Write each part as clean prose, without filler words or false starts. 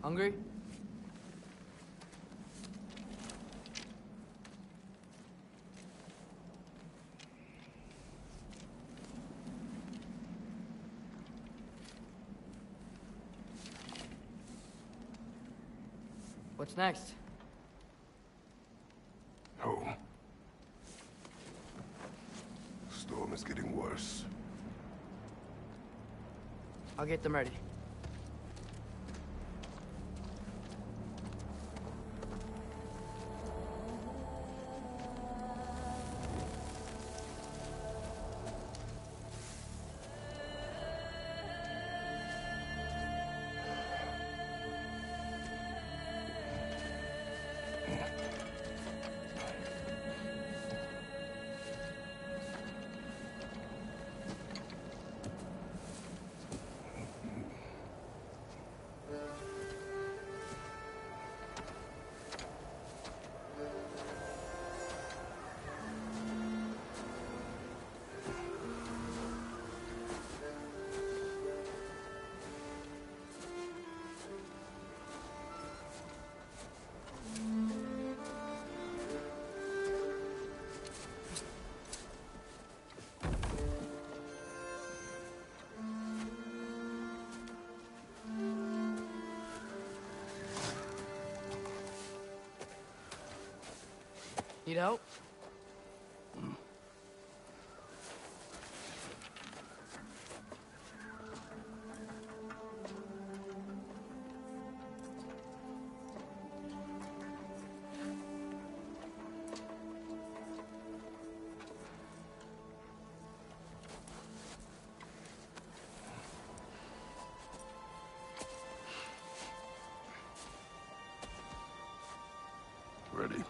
Hungry? What's next? Home. Storm is getting worse. I'll get them ready. Need help? Ready?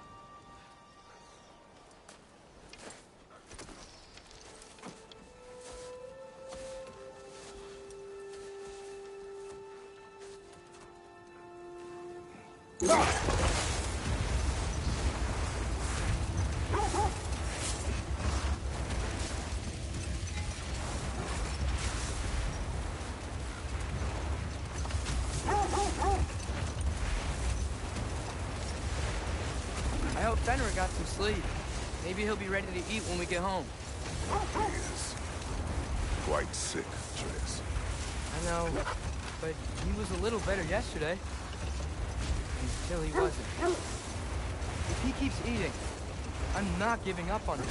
I hope Fenrir got some sleep. Maybe he'll be ready to eat when we get home. He is quite sick, Trace. I know, but he was a little better yesterday. Until he wasn't. If he keeps eating, I'm not giving up on him.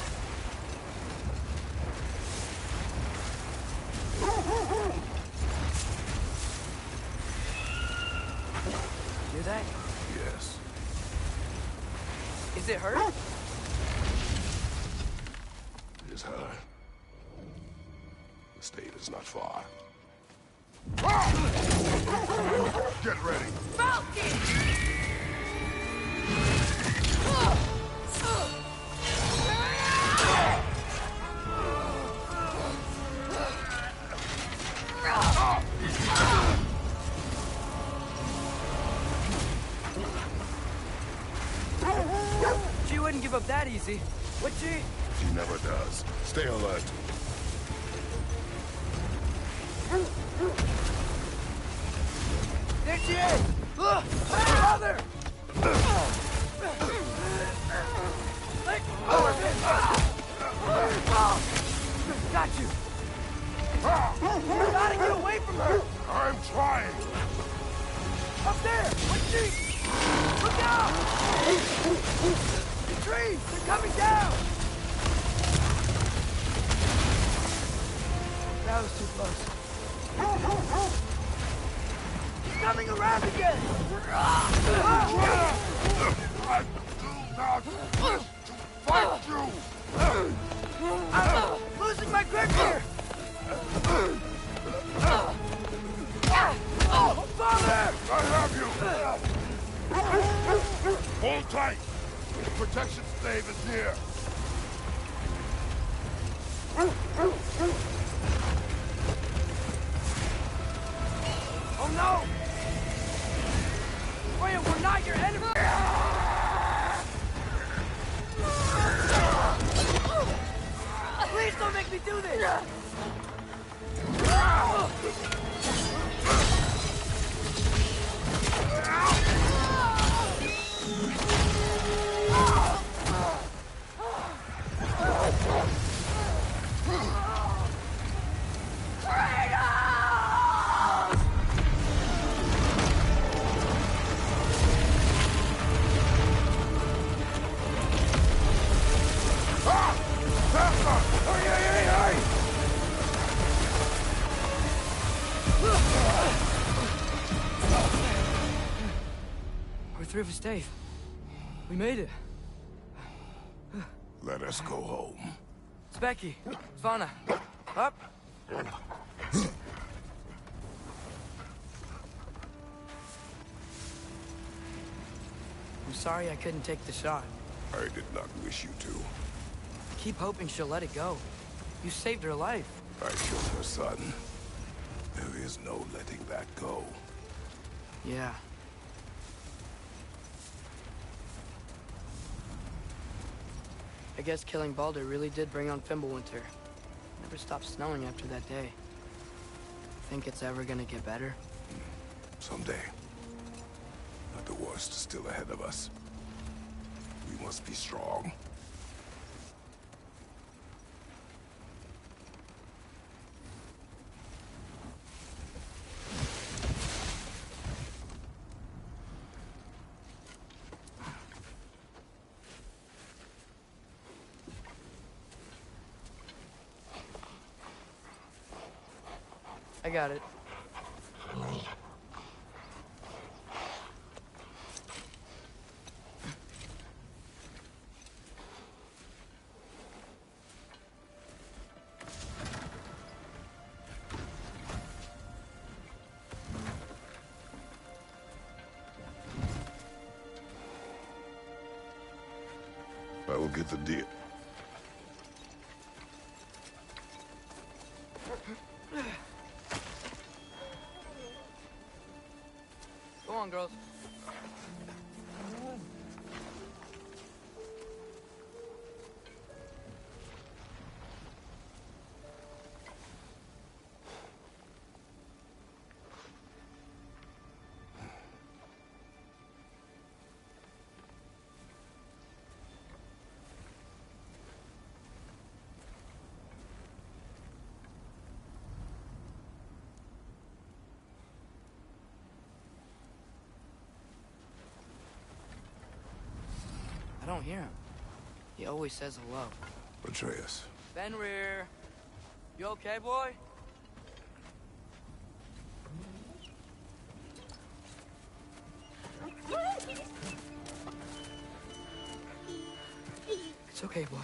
Hear that? Yes. Is it hurt? It is her. The state is not far. Get ready. She wouldn't give up that easy, would she? She never does. Stay alert. There she is! Mother! Let go of it! Got you! You gotta get away from her! I'm trying. Up there! What's she? Look out! The trees! They're coming down! That was too close. He's coming around again! I do not wish to fight you! I'm losing my grip here! Father! I have you! Hold tight! The protection stave is near! Oh no! Freya, we're not your enemy! Please don't make me do this! We're through for Stave. We made it. Let us go home. It's Becky. Svana. Up. I'm sorry I couldn't take the shot. I did not wish you to. Keep hoping she'll let it go. You saved her life. I killed her son. There is no letting that go. Yeah. I guess killing Baldur really did bring on Fimbulwinter. Never stopped snowing after that day. Think it's ever gonna get better? Someday. But the worst is still ahead of us. We must be strong. I got it. I will get the deal. Go on, girls. I don't hear him. He always says hello. Atreus. Fenrir. You okay, boy? It's okay, boy.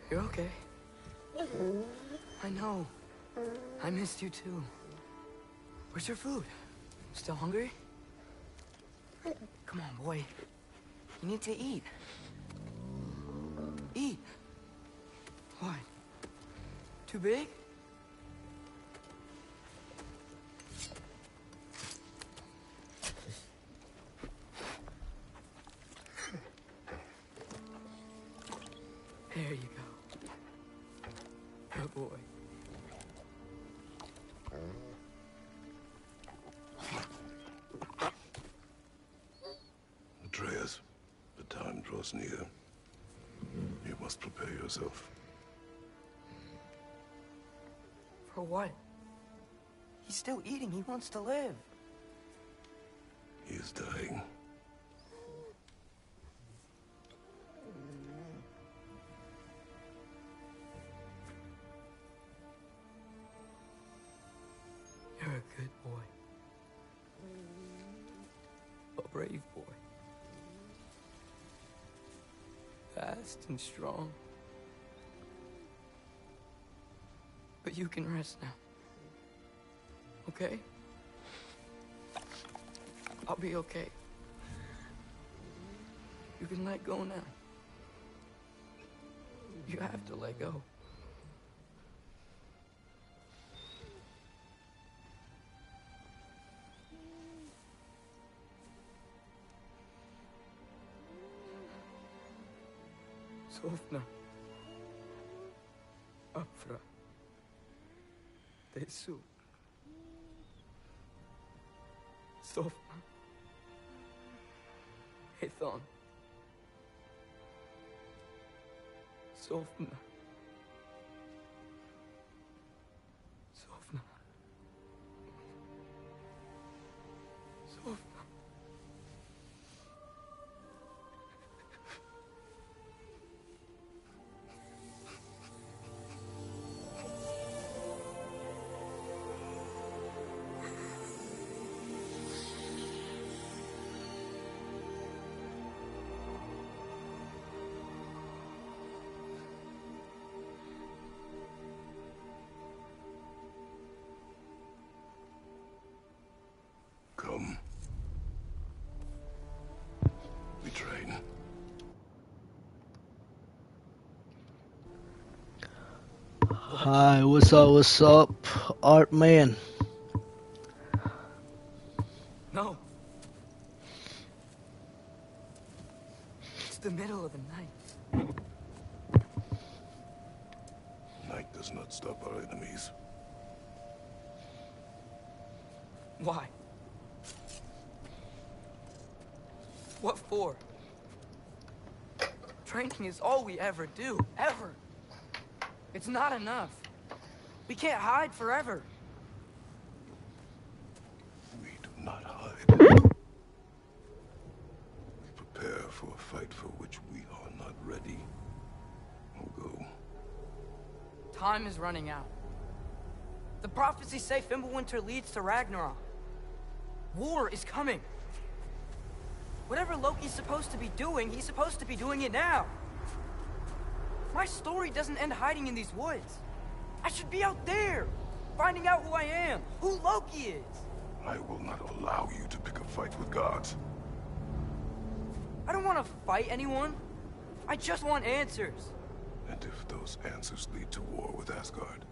You're okay. I know. I missed you too. Where's your food? Still hungry? Come on, boy. You need to eat. Eat. What? Too big? There you go. Good boy. Atreus, the time draws near. You must prepare yourself. For what? He's still eating. He wants to live. He is dying. You're a good boy. A brave boy. Fast and strong. But you can rest now. Okay? I'll be okay. You can let go now. You have to let go. Sofna. Afra. Tesu. Sofna. Hethon. Sofna. Sofna. Sofna. Hi, what's up, Art Man? No. It's the middle of the night. Night does not stop our enemies. Why? What for? Training is all we ever do, ever. It's not enough. We can't hide forever. We do not hide. We prepare for a fight for which we are not ready. We'll go. Time is running out. The prophecies say Fimbulwinter leads to Ragnarok. War is coming. Whatever Loki's supposed to be doing, he's supposed to be doing it now. My story doesn't end hiding in these woods. I should be out there, finding out who I am, who Loki is. I will not allow you to pick a fight with gods. I don't want to fight anyone. I just want answers. And if those answers lead to war with Asgard?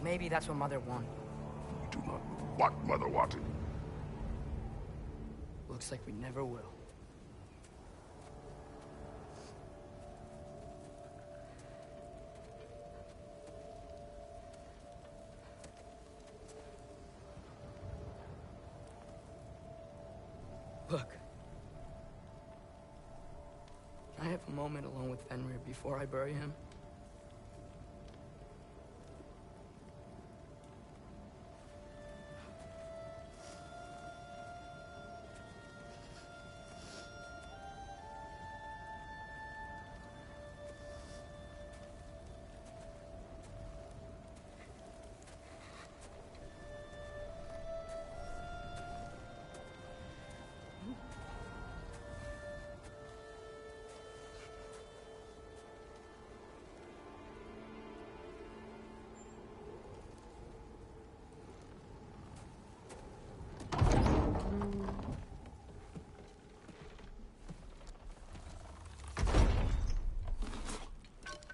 Maybe that's what Mother wanted. We do not know what Mother wanted. Looks like we never will. Look. Can I have a moment alone with Fenrir before I bury him?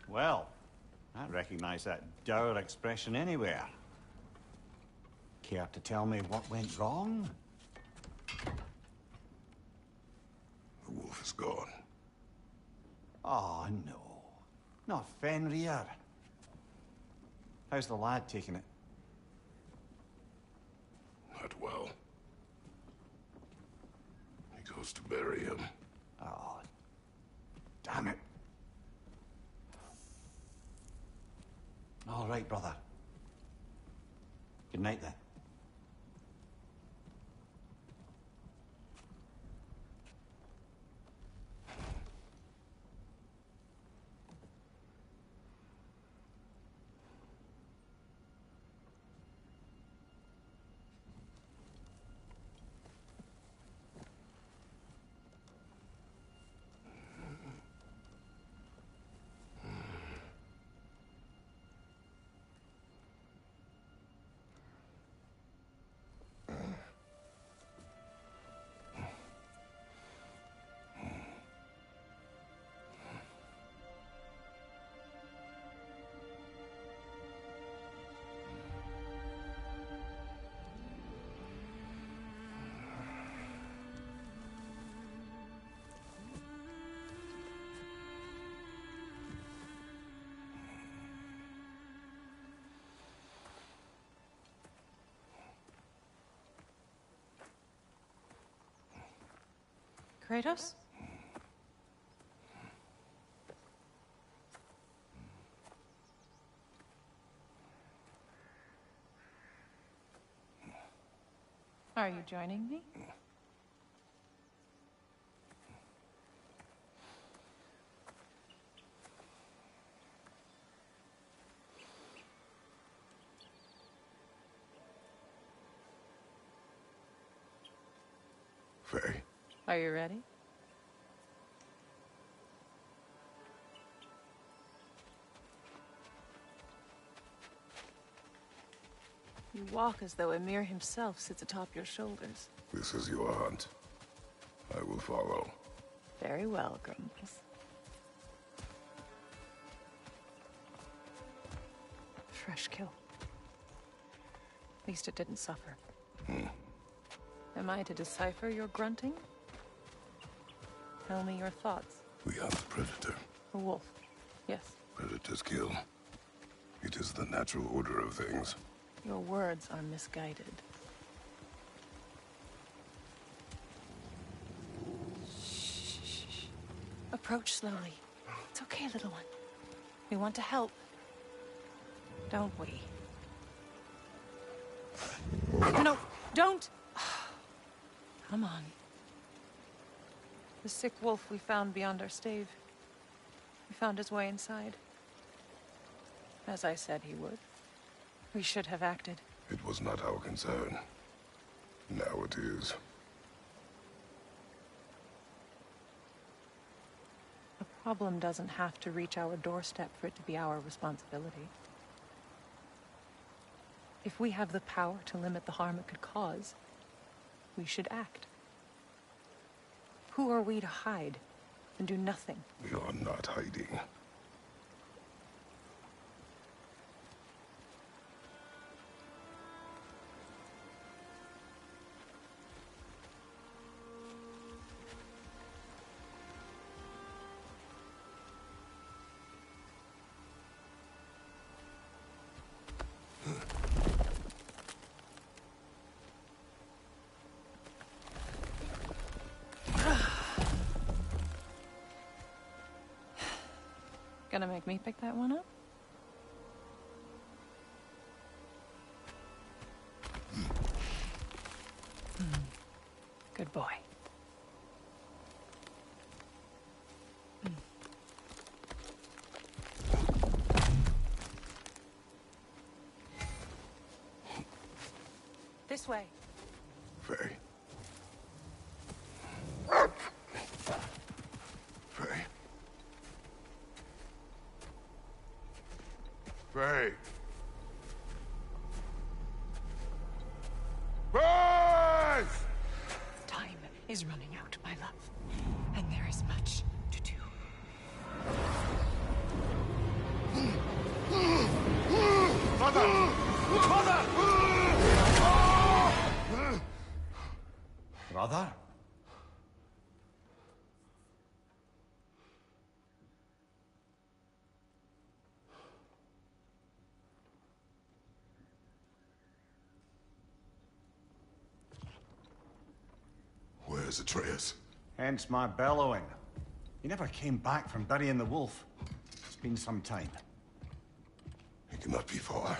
Well, I recognize that dour expression anywhere. Care to tell me what went wrong? The wolf is gone. Oh, no. Not Fenrir. How's the lad taking it? Not well. He goes to bury him. Oh, damn it. All right, brother. Good night, then. Kratos? Are you joining me? Faye. Are you ready? You walk as though Emir himself sits atop your shoulders. This is your hunt. I will follow. Very well, Grumbles. fresh kill. At least it didn't suffer. Am I to decipher your grunting? Tell me your thoughts. We hunt the predator. A wolf. Yes. Predators kill. It is the natural order of things. Your words are misguided. Shh. Approach slowly. It's okay, little one. We want to help. Don't we? No, don't! Come on. The sick wolf we found beyond our stave. He found his way inside. As I said he would. We should have acted. It was not our concern. Now it is. A problem doesn't have to reach our doorstep for it to be our responsibility. If we have the power to limit the harm it could cause, we should act. Who are we to hide and do nothing? We are not hiding. Gonna make me pick that one up? Good boy. This way. Faye. Faye. Faye. Faye! Time is running out, my love. And there is much to do. Mother! Mother! Brother? Where's Atreus? Hence my bellowing. He never came back from burying the wolf. It's been some time. He cannot be far.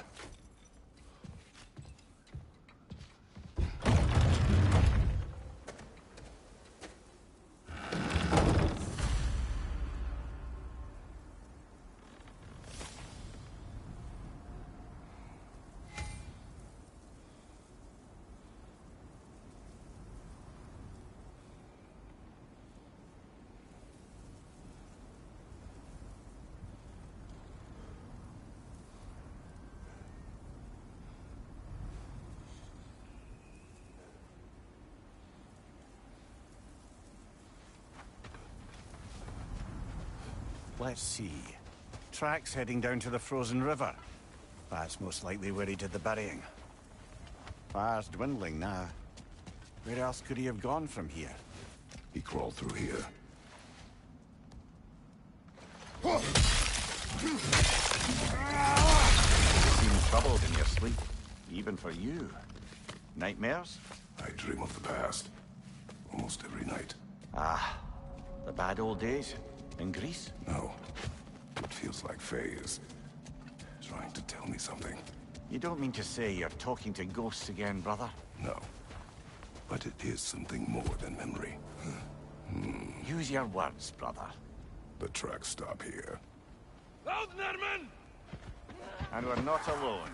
Let's see. Tracks heading down to the frozen river. That's most likely where he did the burying. Fire's dwindling now. Where else could he have gone from here? He crawled through here. You seem troubled in your sleep. Even for you. Nightmares? I dream of the past. Almost every night. Ah, the bad old days? In Greece? No. It feels like Faye is trying to tell me something. You don't mean to say you're talking to ghosts again, brother? No. But it is something more than memory. Use your words, brother. The tracks stop here. And we're not alone.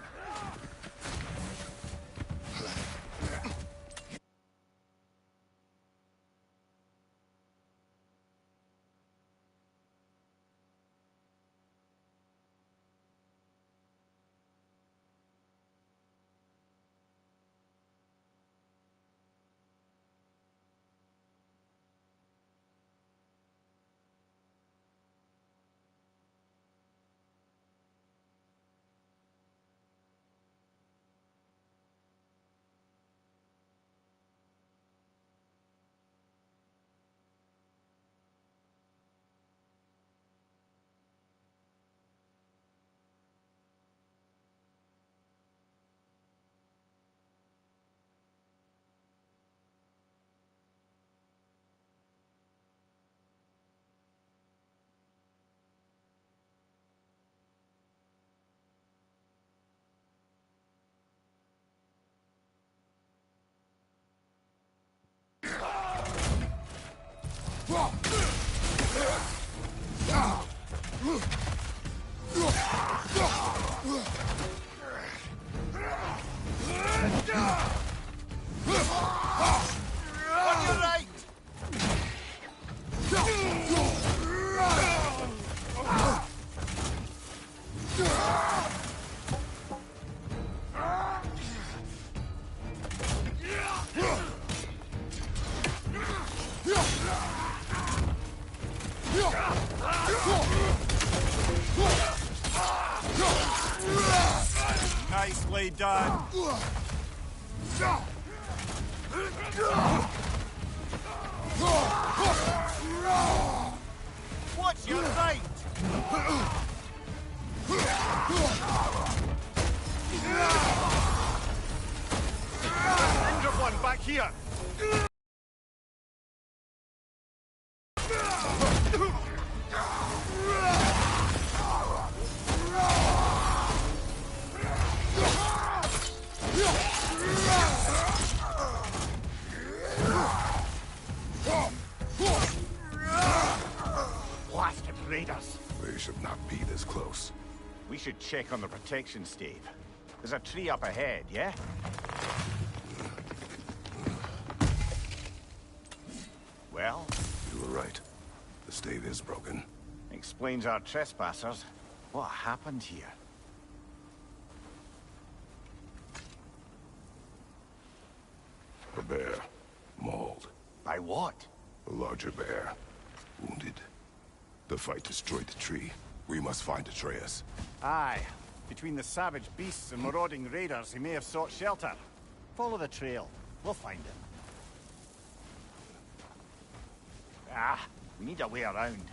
On your right! Nicely done. Watch your right! Injured one back here! Blasted raiders! They should not be this close. We should check on the protection stave. There's a tree up ahead, yeah? Well? You were right. The stave is broken. Explains our trespassers. What happened here? A bear. Mauled. By what? A larger bear. Wounded. The fight destroyed the tree. We must find Atreus. Aye. Between the savage beasts and marauding raiders, he may have sought shelter. Follow the trail. We'll find him. Ah, we need a way around.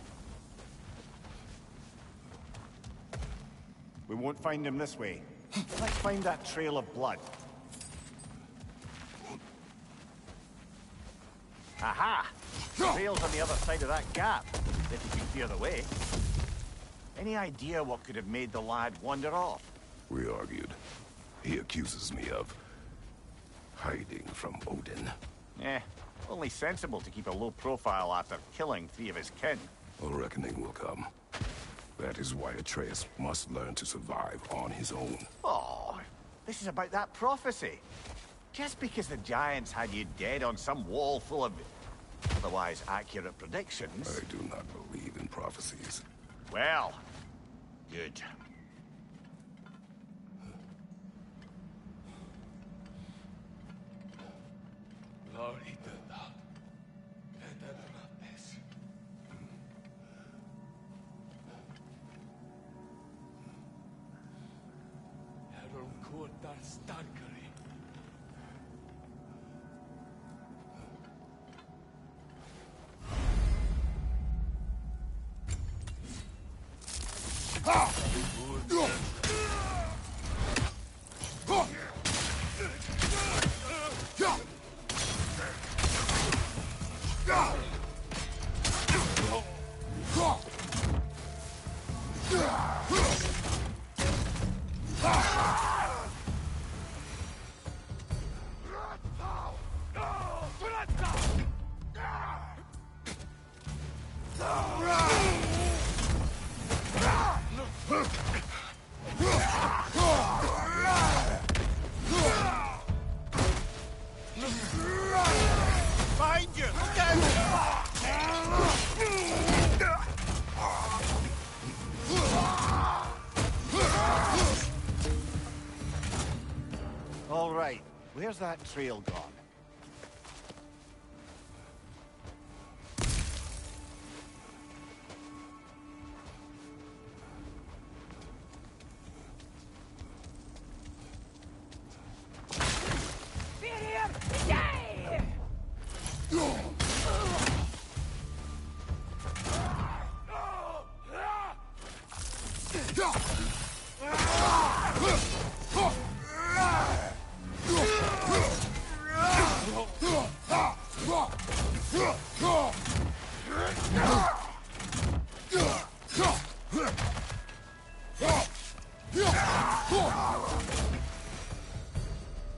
We won't find him this way. Let's find that trail of blood. Aha! The trail's on the other side of that gap, if you can clear the way. Any idea what could have made the lad wander off? We argued. He accuses me of hiding from Odin. Only sensible to keep a low profile after killing 3 of his kin. A reckoning will come. That is why Atreus must learn to survive on his own. Oh, this is about that prophecy. Just because the giants had you dead on some wall full of otherwise accurate predictions... I do not believe in prophecies. Well, good. Behind you! Look out! All right, where's that trail gone?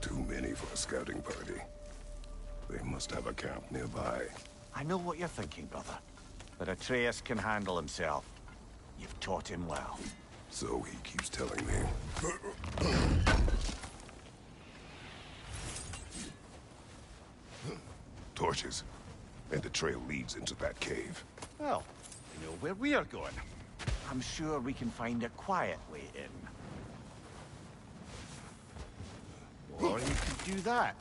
Too many for a scouting party. They must have a camp nearby. I know what you're thinking, brother. But Atreus can handle himself. You've taught him well. So he keeps telling me. Torches. And the trail leads into that cave. Well, you know where we are going. I'm sure we can find a quiet way in. Or you could do that.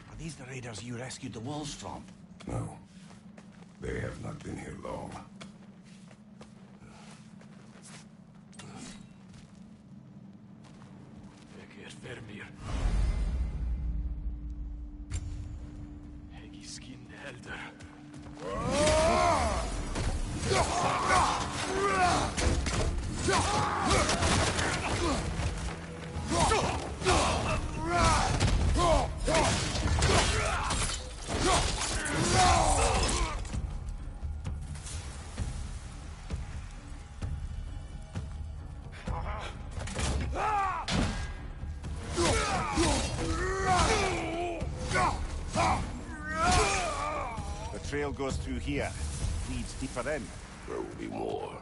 Are these the raiders you rescued the wolves from? No. They have not been here long. The trail goes through here. Leads deeper in. There will be more.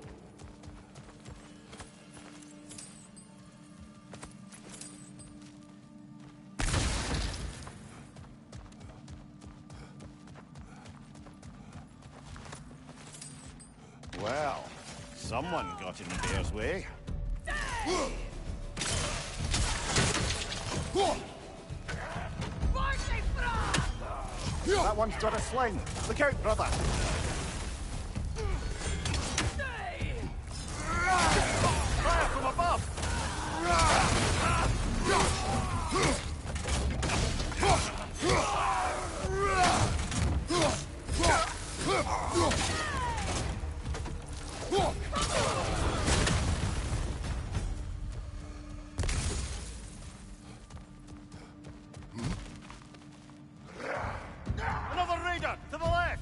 Well, someone got in the bear's way. That one's got a sling. Look out, brother. Fire from above! Another raider to the left!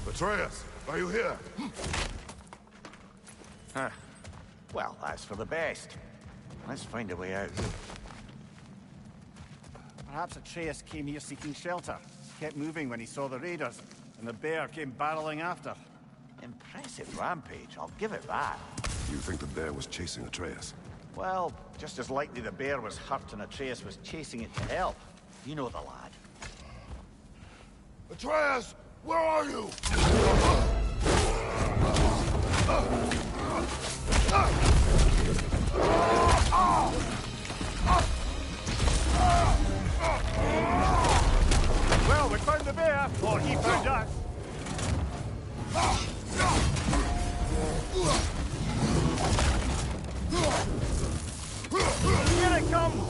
Atreus, are you here? Huh. Well, that's for the best. Let's find a way out. Perhaps Atreus came here seeking shelter. Kept moving when he saw the raiders, and the bear came barreling after. Impressive rampage, I'll give it that. You think the bear was chasing Atreus? Well, just as likely the bear was hurt and Atreus was chasing it to help. You know the lad. Atreus, where are you? Well, we found the bear, or he found us. Here it comes!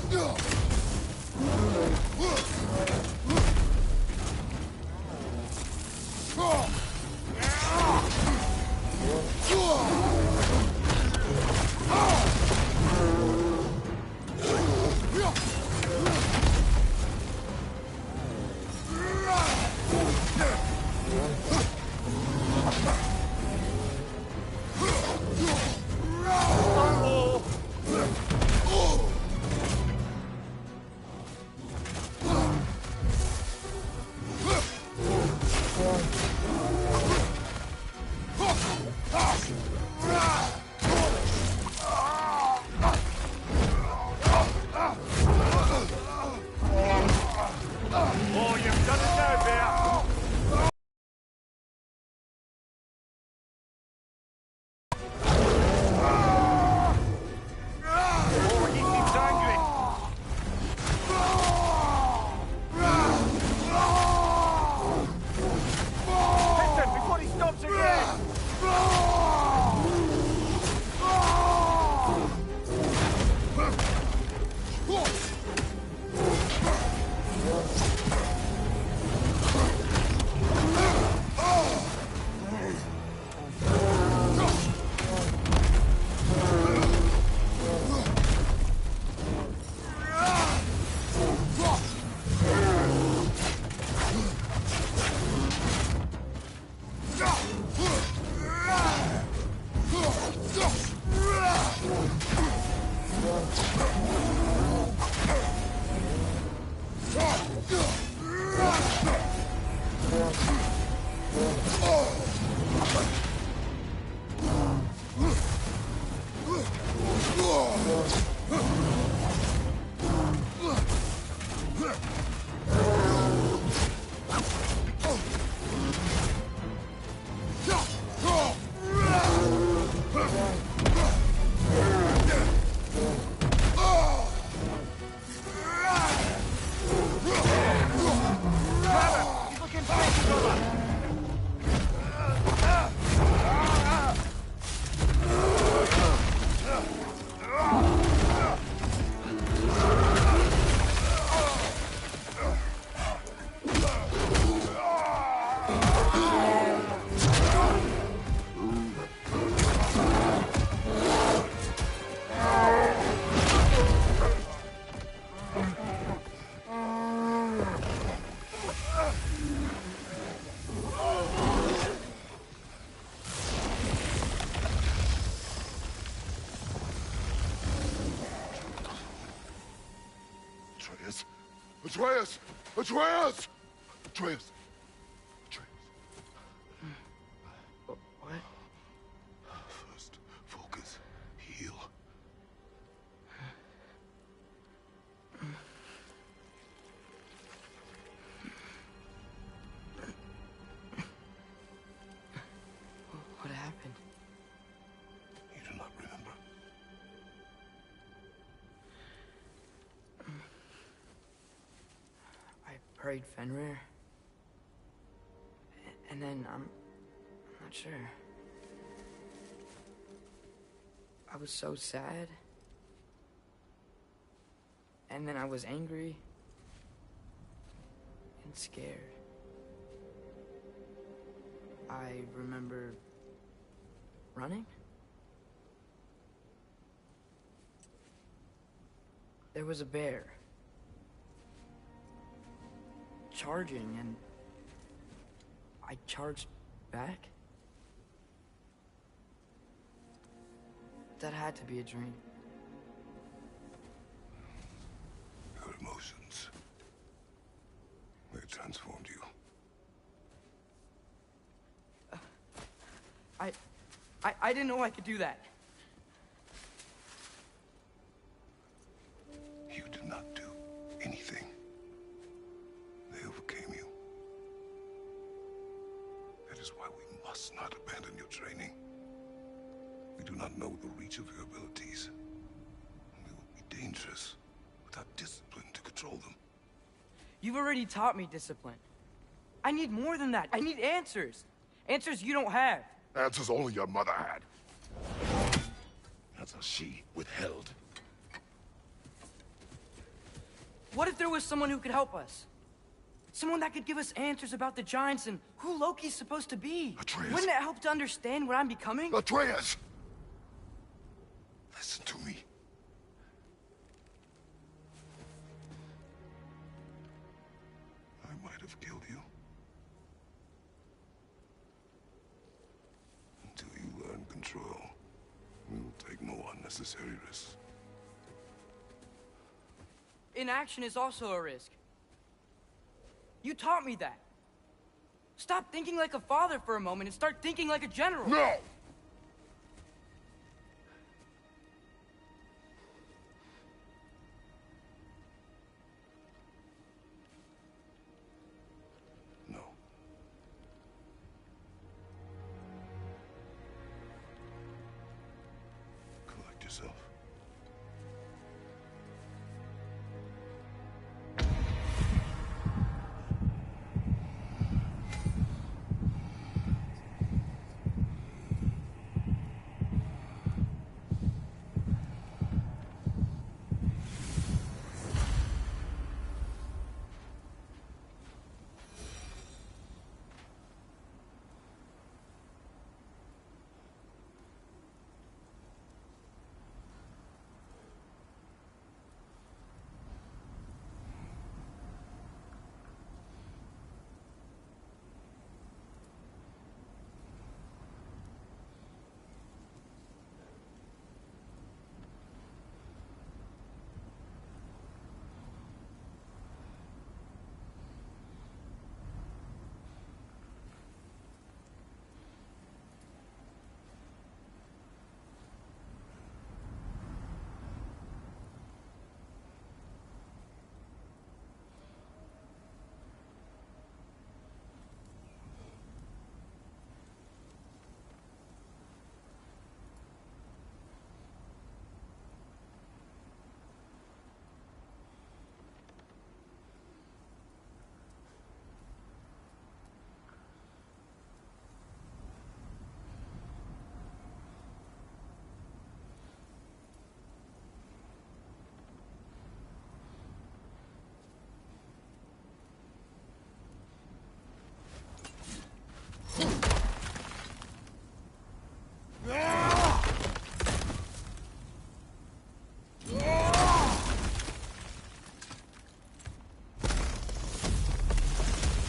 Atreus! Atreus! Atreus! Atreus! Atreus! What? First, focus. Heal. What happened? You do not remember. I prayed Fenrir. And then I'm not sure. I was so sad. And then I was angry and scared. I remember running. There was a bear charging, and I charged back. That had to be a dream. Your emotions. They transformed you. I didn't know I could do that. You did not do anything. They overcame you. That is why we must not abandon your training. We do not know the reach of your abilities. They will be dangerous without discipline to control them. You've already taught me discipline. I need more than that. I need answers. Answers you don't have. Answers only your mother had. Answers she withheld. What if there was someone who could help us? Someone that could give us answers about the giants and who Loki's supposed to be. Atreus. Wouldn't it help to understand what I'm becoming? Atreus! Listen to me. I might have killed you. Until you learn control, we will take no unnecessary risks. Inaction is also a risk. You taught me that. Stop thinking like a father for a moment and start thinking like a general. No! No. Collect yourself.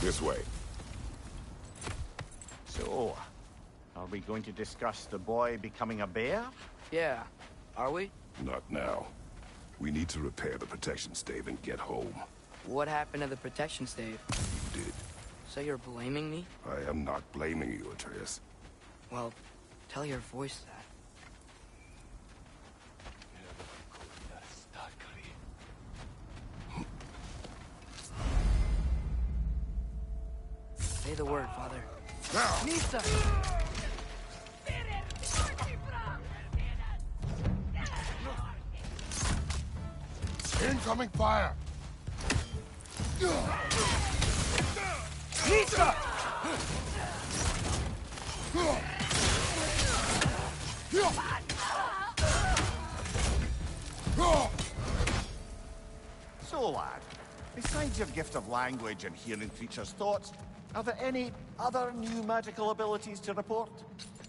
This way. So, are we going to discuss the boy becoming a bear? Yeah. Are we? Not now. We need to repair the protection stave and get home. What happened to the protection stave? You did. So you're blaming me? I am not blaming you, Atreus. Well, tell your voice that. Say the word, Father. Now! Nisa! Incoming fire! Nisa! So, lad, besides your gift of language and hearing creatures' thoughts, are there any other new magical abilities to report?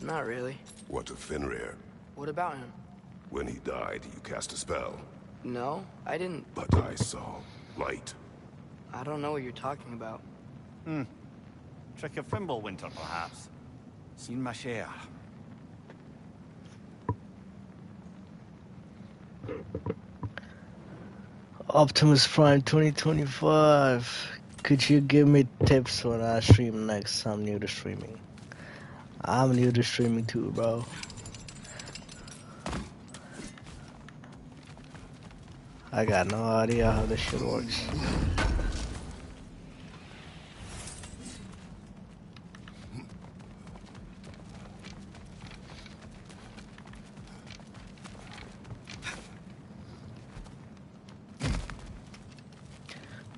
Not really. What of Fenrir? What about him? When he died, you cast a spell. No, I didn't. But I saw light. I don't know what you're talking about. Trick of Fimbulwinter, perhaps. Seen my share. Optimus Prime 2025. Could you give me tips when I stream next? I'm new to streaming. I'm new to streaming too, bro. I got no idea how this shit works.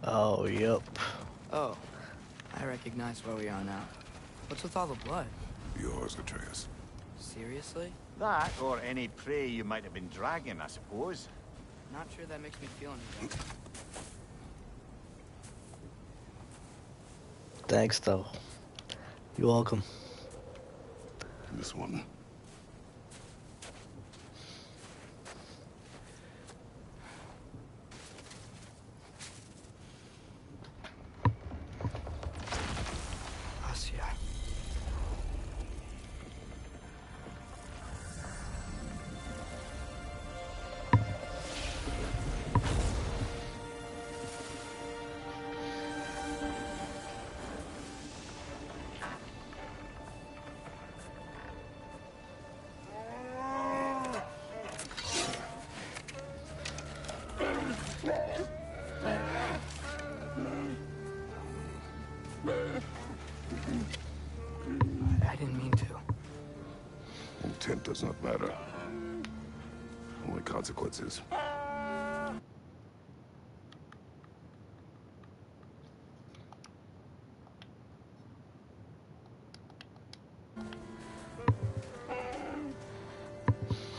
Oh, yep. Oh, I recognize where we are now. What's with all the blood? Yours, Atreus. Seriously? That, or any prey you might have been dragging, I suppose. Not sure that makes me feel anything. Thanks, though. You're welcome. This one. Asya. I didn't mean to. Intent does not matter. Only consequences.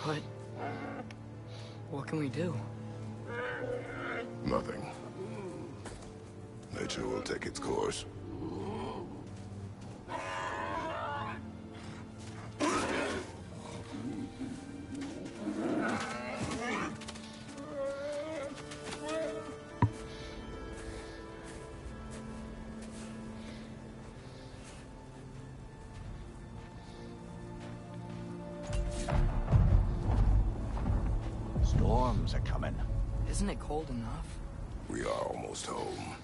What? What can we do? Nothing. Nature will take its course. Storms are coming. Isn't it cold enough? We are almost home.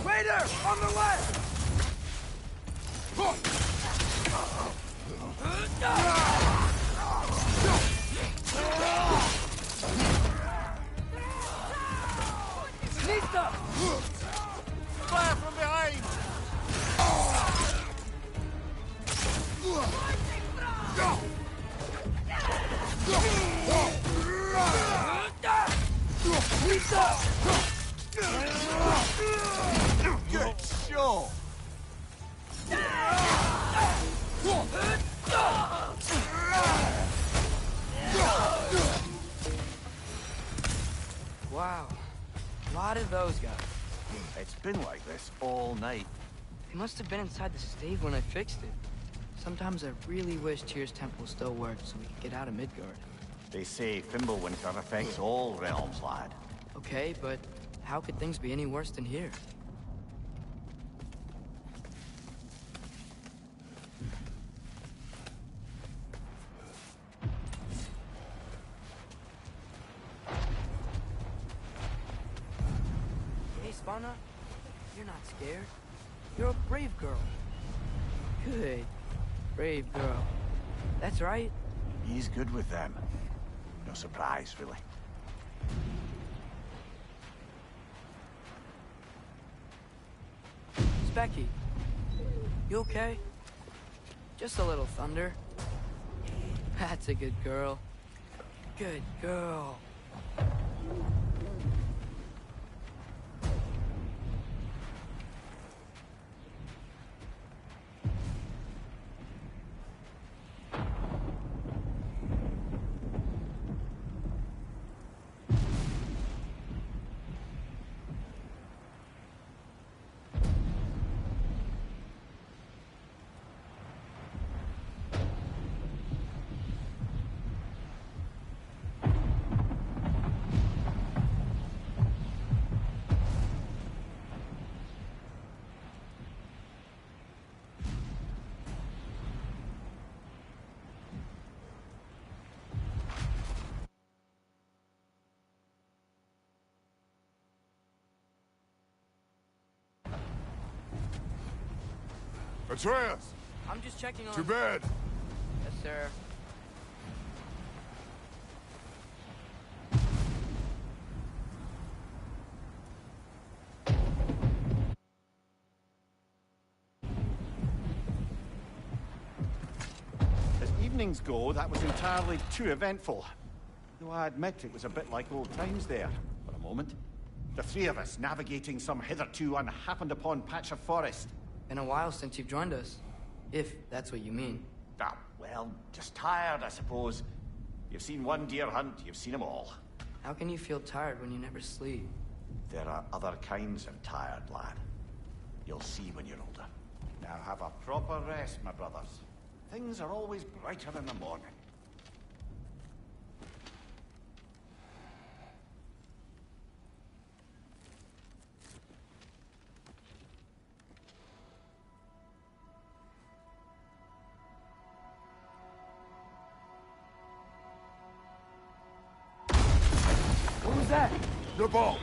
Waiter! On the left! Nista! Fire from behind! Good show! Wow. A lot of those guys. It's been like this all night. They must have been inside the stave when I fixed it. Sometimes I really wish Tyr's temple still worked so we could get out of Midgard. They say Fimbulwinter affects all realms, lad. Okay, but how could things be any worse than here? Hey, Spana, you're not scared. You're a brave girl. Good. Brave girl. That's right. He's good with them. No surprise, really. Specky, you okay? Just a little thunder. That's a good girl. Good girl. Atreus! I'm just checking on... To bed! Yes, sir. As evenings go, that was entirely too eventful. Though I admit it was a bit like old times there, for a moment. The three of us navigating some hitherto unhappened-upon patch of forest. Been a while since you've joined us. If that's what you mean. Ah, well, just tired, I suppose. You've seen one deer hunt, you've seen them all. How can you feel tired when you never sleep? There are other kinds of tired, lad. You'll see when you're older. Now have a proper rest, my brothers. Things are always brighter in the morning. What was that? The ball!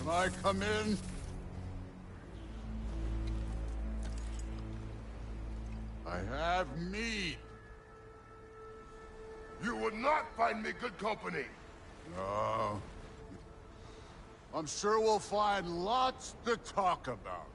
Can I come in? I have mead. You would not find me good company. No. I'm sure we'll find lots to talk about.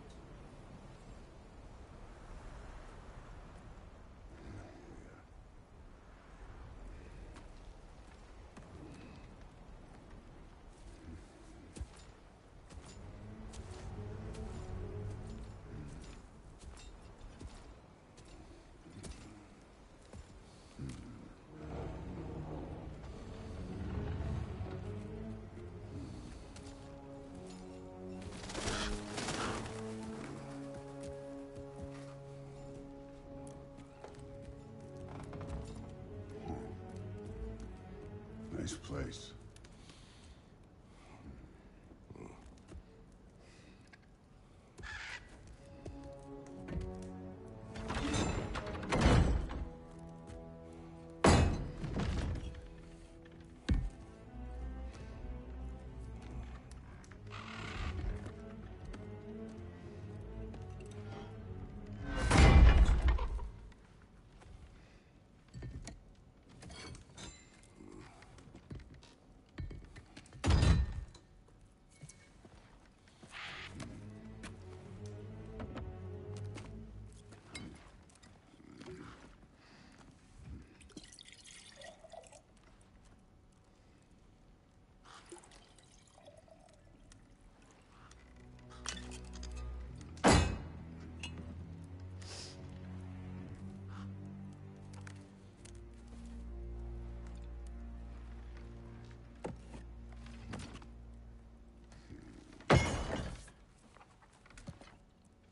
Nice place.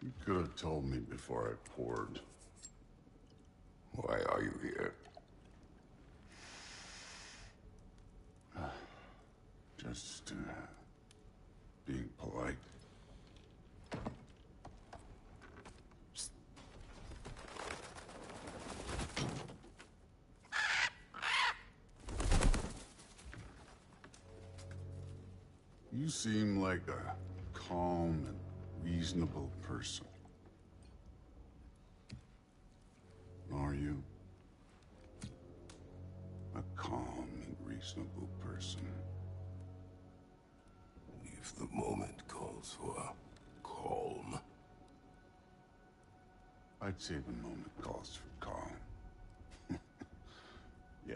You could have told me before I poured. Why are you here? Just, being polite. You seem like a calm and reasonable person. Are you? A calm and reasonable person. If the moment calls for calm. I'd say the moment calls for calm. Yeah.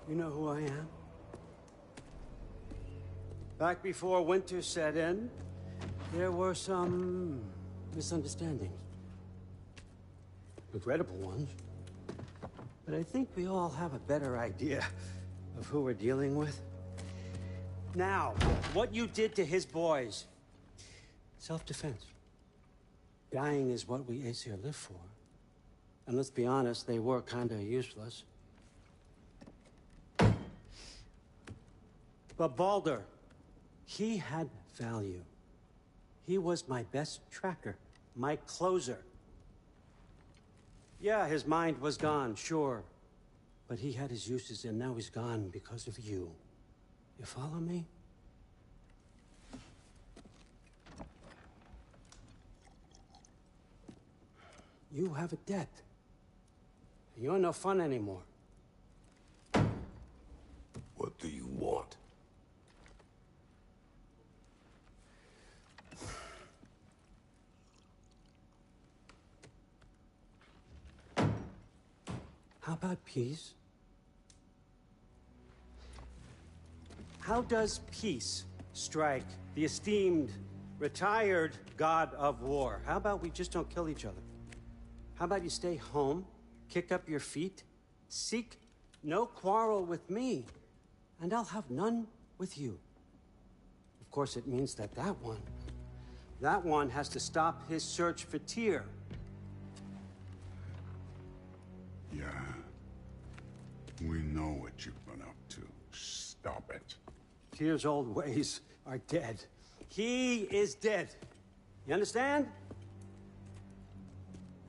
You know who I am? Back before winter set in, there were some misunderstandings. Regrettable ones. But I think we all have a better idea of who we're dealing with. Now, what you did to his boys. Self-defense. Dying is what we Aesir live for. And let's be honest, they were kinda useless. But Baldur, he had value. He was my best tracker, my closer. Yeah, his mind was gone, sure. But he had his uses, and now he's gone because of you. You follow me? You have a debt. You're no fun anymore. What do you want? How about peace? How does peace strike the esteemed, retired god of war? How about we just don't kill each other? How about you stay home, kick up your feet, seek no quarrel with me, and I'll have none with you. Of course, it means that that one has to stop his search for Tyr. Yeah. We know what you've been up to. Stop it. Tyr's old ways are dead. He is dead. You understand?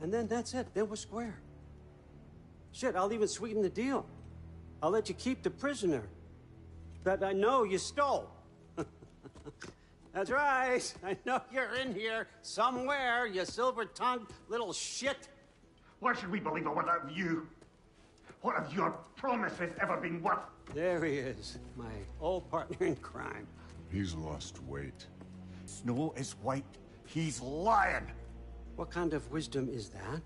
And then that's it. Then we're square. Shit, I'll even sweeten the deal. I'll let you keep the prisoner that I know you stole. That's right. I know you're in here somewhere, you silver-tongued little shit. Why should we believe a word out of you? What have your promises ever been worth? There he is, my old partner in crime. He's lost weight. Snow is white. He's lying. What kind of wisdom is that?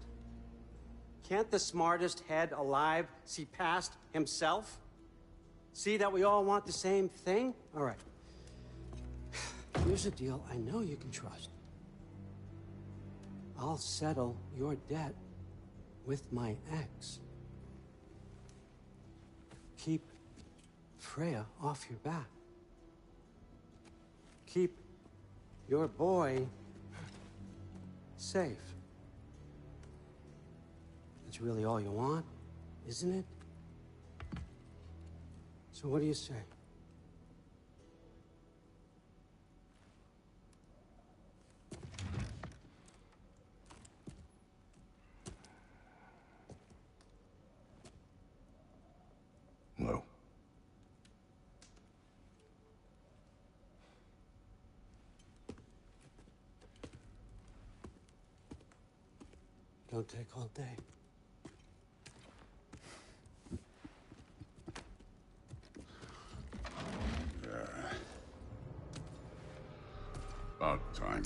Can't the smartest head alive see past himself? See that we all want the same thing? All right. Here's a deal I know you can trust. I'll settle your debt with my ex. Keep Freya off your back. Keep your boy safe. That's really all you want, isn't it? So what do you say? No. Don't take all day. About time.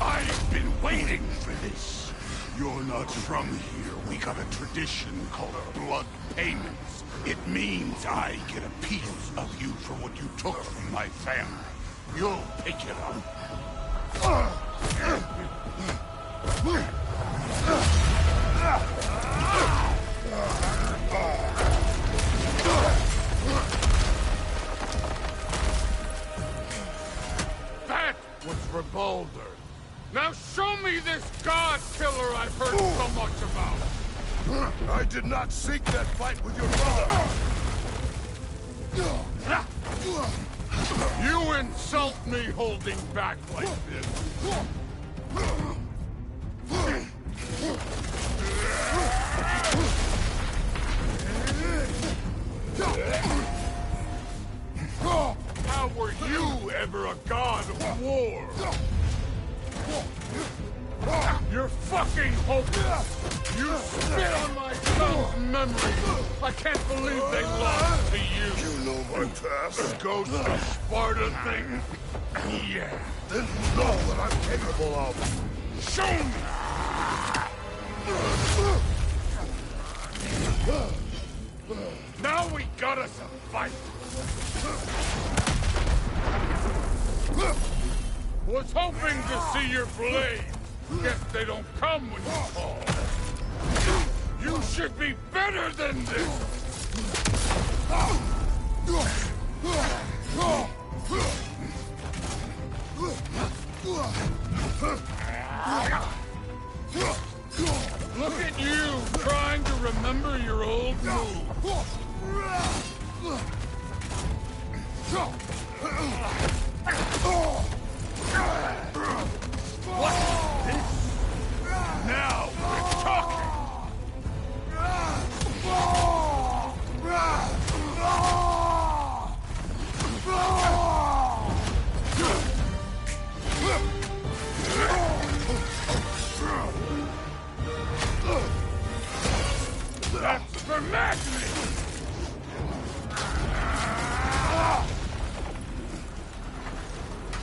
I've been waiting for this. You're not from here. We got a tradition called blood payments. It means I get a piece of you for what you took from my family. You'll pick it up. That was for Baldur. Now show me this god killer I've heard so much about. I did not seek that fight with your brother. You insult me holding back like this. How were you ever a god of war? You're fucking hopeless! You spit on my son's memory! I can't believe they lost to you! You know my past. The ghost of Sparta thing? Yeah. Then you know what I'm capable of. Show me! Now we got us a fight! Was hoping to see your blade. Guess they don't come when you call. You should be better than this! Look at you, trying to remember your old moves. What is this? Now we're talking! That's for madness!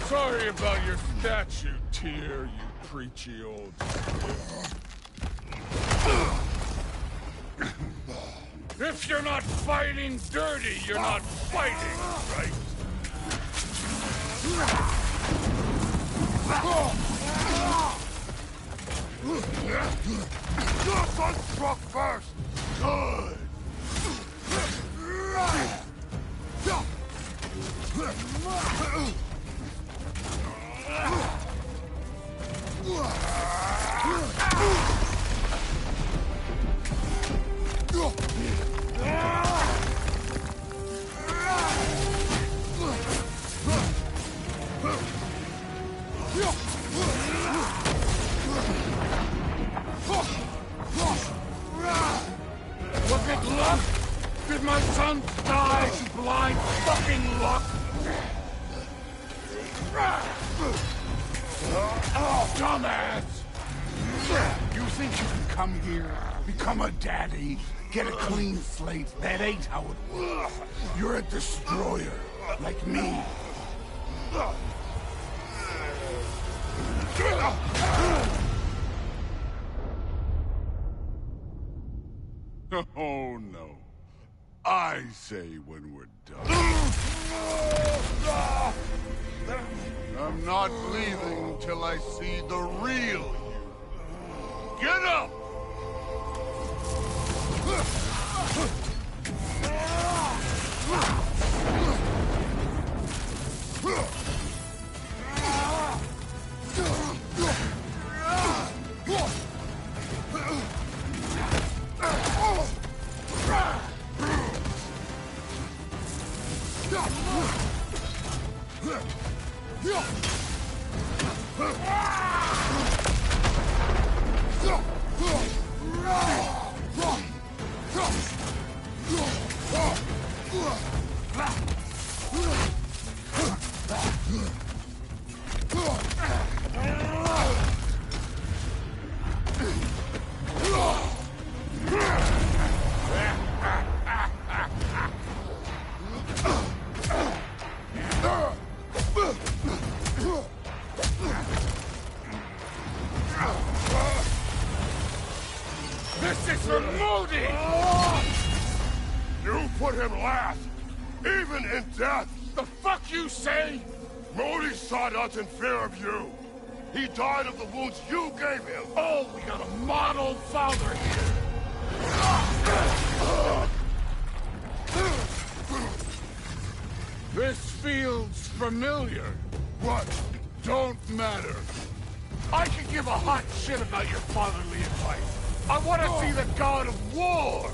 Sorry about your statue, Tyr, you preachy old stiff. If you're not fighting dirty, you're not fighting, right? Your son struck first! Good! Was it luck? Did my son die to blind fucking luck? Dumbass! You think you can come here, become a daddy, get a clean slate? That ain't how it works. You're a destroyer, like me. Oh, no. I say when we're done. I'm not leaving till I see the real you. Get up! This is for Modi! You put him last, even in death! The fuck you say? Modi sought us in fear of you. He died of the wounds you gave him. Oh, we got a model father here. This feels familiar. What? Don't matter. I could give a hot shit about your fatherly advice. I want to see the god of war!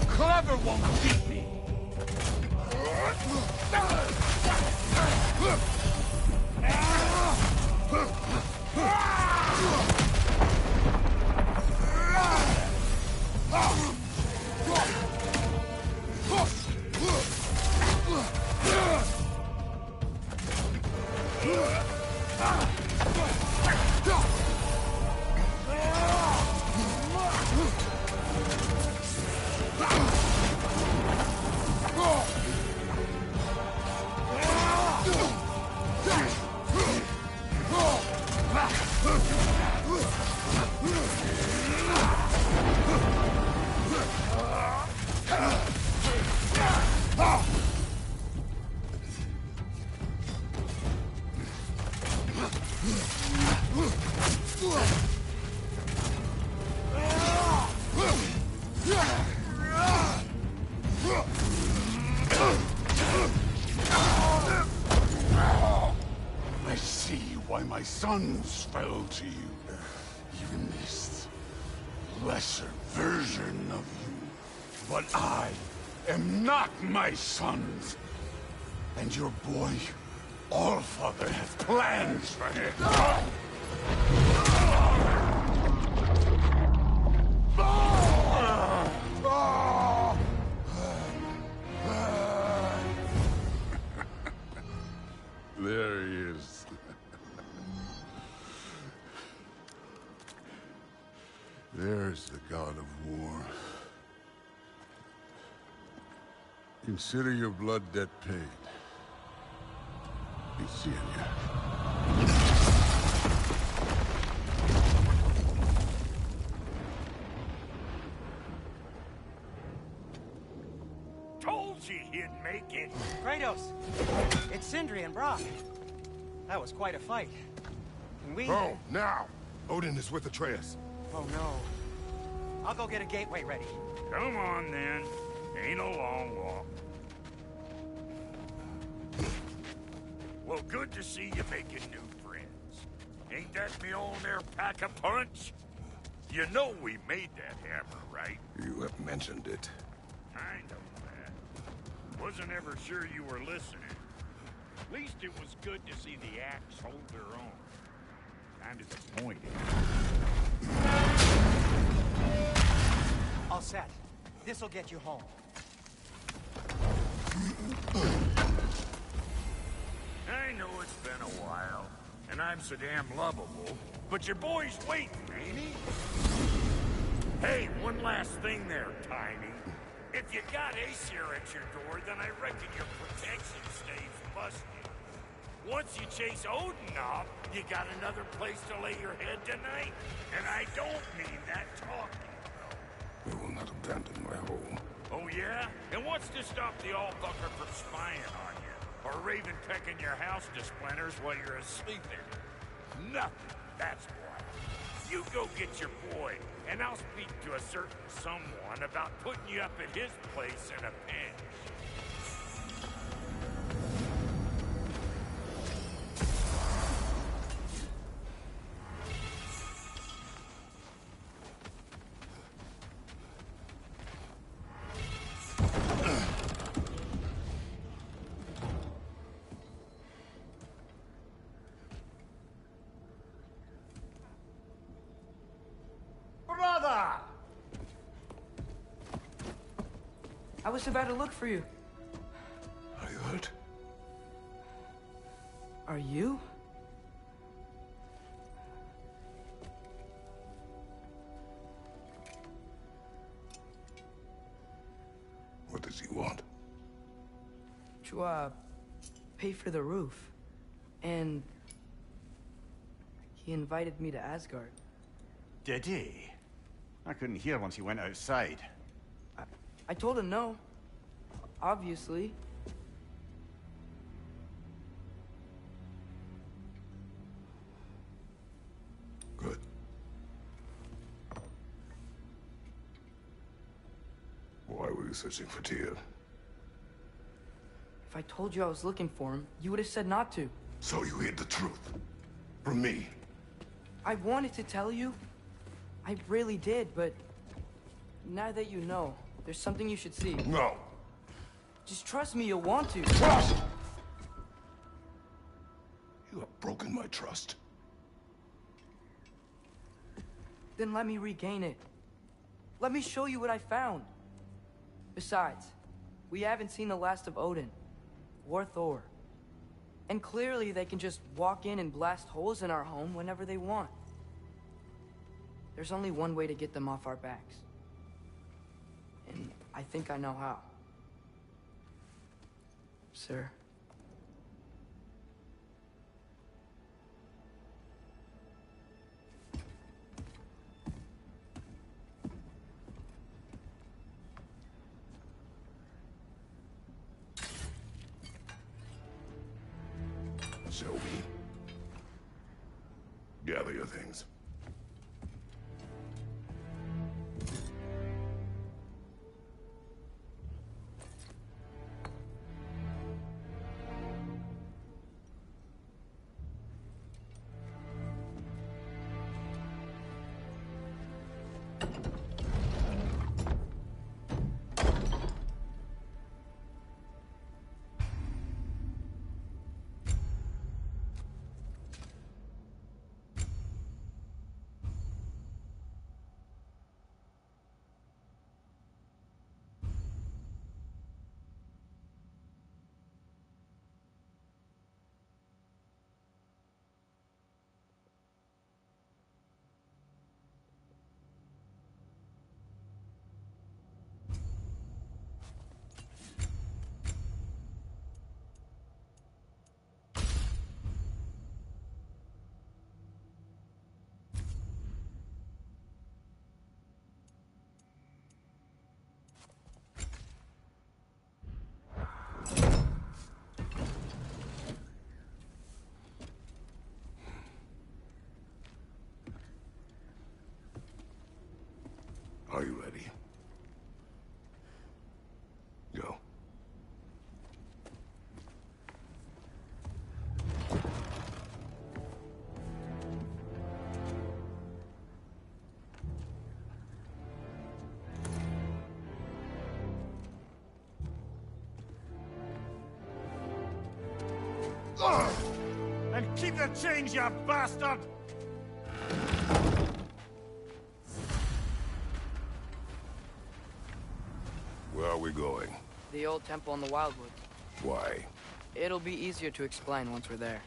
Clever won't beat me. I see why my sons fell to you. Even this lesser version of you. But I am not my sons. And your boy, Allfather, has plans for him. There he is. There's the god of war. Consider your blood debt paid. Be seeing you. Told you he'd make it. Kratos, it's Sindri and Brock. That was quite a fight. Can we... Oh, now! Odin is with Atreus. Oh no. I'll go get a gateway ready. Come on then. Ain't a long walk. Well, good to see you making new friends. Ain't that me old there pack a punch? You know we made that hammer, right? You have mentioned it. I know that. Wasn't ever sure you were listening. At least it was good to see the axe hold their own. Kind of disappointing. All set. This'll get you home. I know it's been a while, and I'm so damn lovable, but your boy's waiting, ain't he? Hey, one last thing there, Tiny. If you got Aesir at your door, then I reckon your protection stays busted. Once you chase Odin off, you got another place to lay your head tonight? And I don't mean that talking, though. We will not abandon my home. Oh, yeah? And what's to stop the all-bucker from spying on you? Or Raven pecking your house to splinters while you're asleep in it? Nothing, that's why. You go get your boy, and I'll speak to a certain someone about putting you up at his place in a pinch. Brother! I was about to look for you. Are you hurt? Are you? What does he want? To, pay for the roof. And he invited me to Asgard. Did he? I couldn't hear once he went outside. I told him no. Obviously. Good. Why were you searching for Tyr? If I told you I was looking for him, you would have said not to. So you hid the truth. From me. I wanted to tell you. I really did, but now that you know, there's something you should see. No. Just trust me, you'll want to. Trust! You have broken my trust. Then let me regain it. Let me show you what I found. Besides, we haven't seen the last of Odin or Thor. And clearly they can just walk in and blast holes in our home whenever they want. There's only one way to get them off our backs. And I think I know how. Sir. Sylvie. Gather your things. you ready? Go. And keep the change, you bastard! Where are we going? The old temple in the Wildwood. Why? It'll be easier to explain once we're there.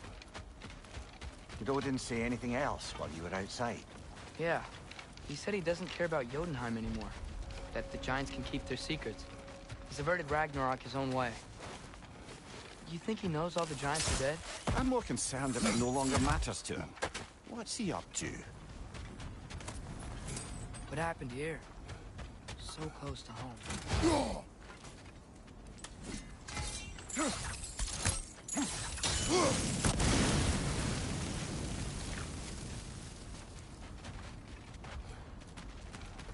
Did Odin say anything else while you were outside? Yeah. He said he doesn't care about Jotunheim anymore. That the giants can keep their secrets. He's averted Ragnarok his own way. You think he knows all the giants are dead? I'm more concerned that it no longer matters to him. What's he up to? What happened here? So close to home.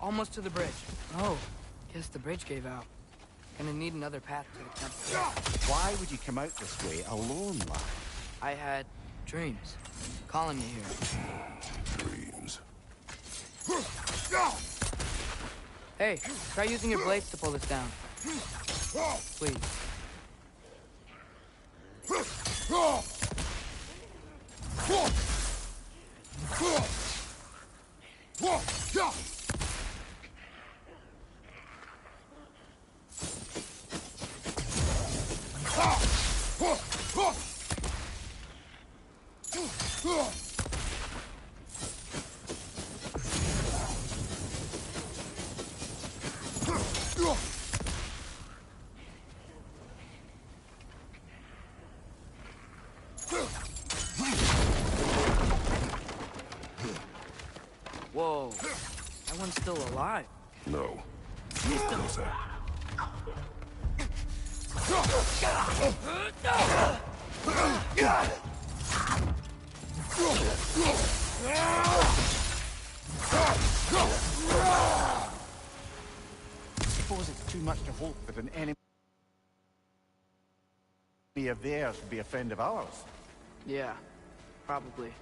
Almost to the bridge. Oh, guess the bridge gave out. Gonna need another path to the temple. Why would you come out this way alone, lad? I had dreams calling me here. Dreams. Hey, try using your blades to pull this down. Please. Whoa, that one's still alive. No. Suppose it's too much to hope that an enemy of theirs would be a friend of ours. Yeah, probably.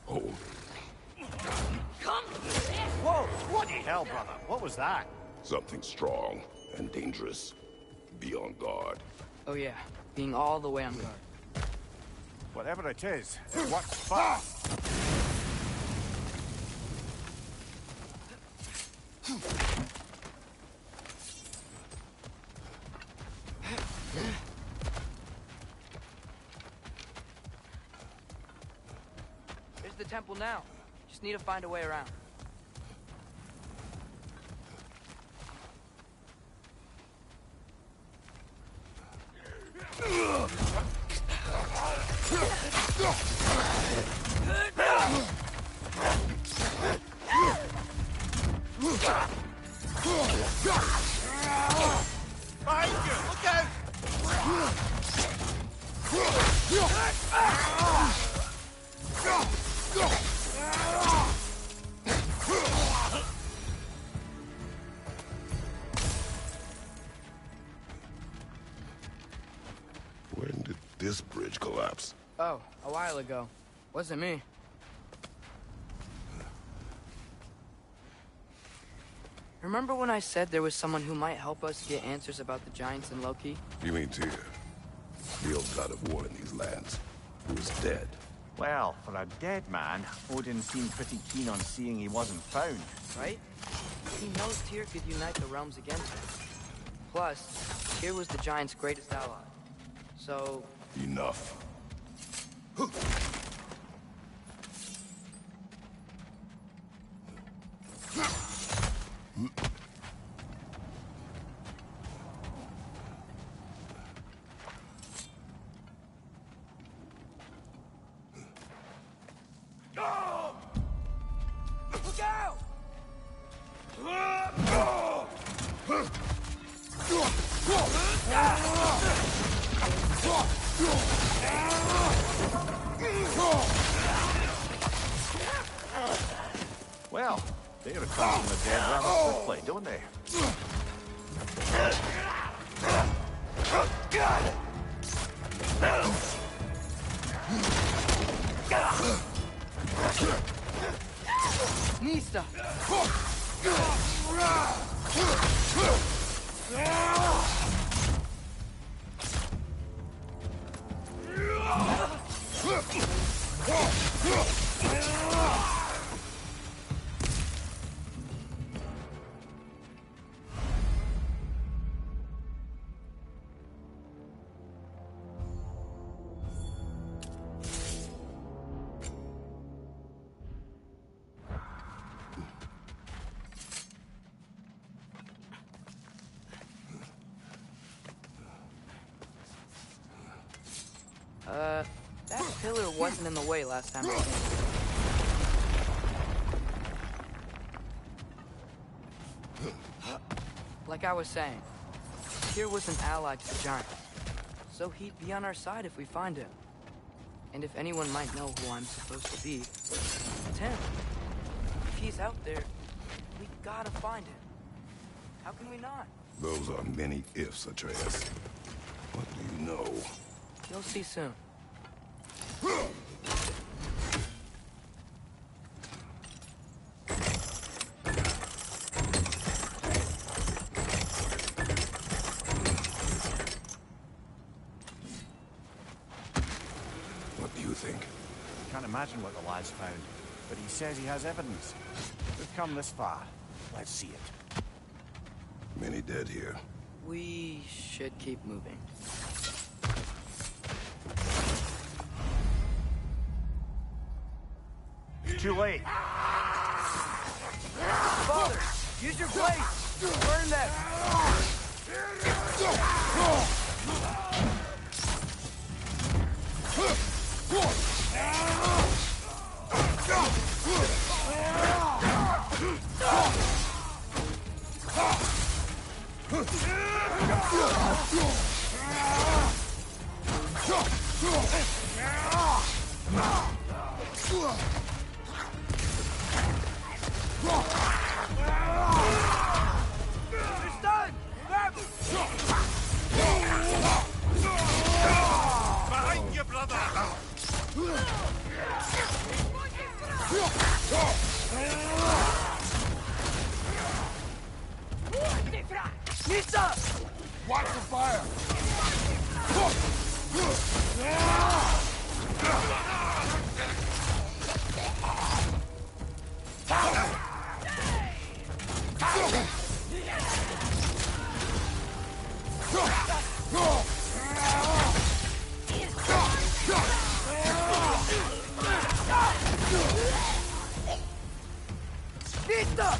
Oh, Whoa! Bloody hell, brother! What was that? something strong and dangerous. Be on guard. Oh yeah, being all the way on guard. Whatever it is, it works fast. There's the temple now. Just need to find a way around. Behind you! Look out! When did this bridge collapse? Oh, a while ago. Wasn't me. Remember when I said there was someone who might help us get answers about the giants and Loki? You mean Tyr? The old god of war in these lands, who is dead. Well, for a dead man, Odin seemed pretty keen on seeing he wasn't found. Right? He knows Tyr could unite the realms against him. Plus, Tyr was the giants' greatest ally. So... Enough. Look out! They return from the dead rather quickly, don't they? Nista! That pillar wasn't in the way last time I came. Like I was saying, Tyr was an ally to the Giants, so he'd be on our side if we find him. And if anyone might know who I'm supposed to be, it's him. If he's out there, we gotta find him. How can we not? Those are many ifs, Atreus. What do you know? You'll see soon. What do you think? Can't imagine what the lad's found, but he says he has evidence. We've come this far. Let's see it. Many dead here. We should keep moving. Too late. Father, use your blade! Burn them! It's done! Behind you, brother! Nisa! Watch the fire! Nista!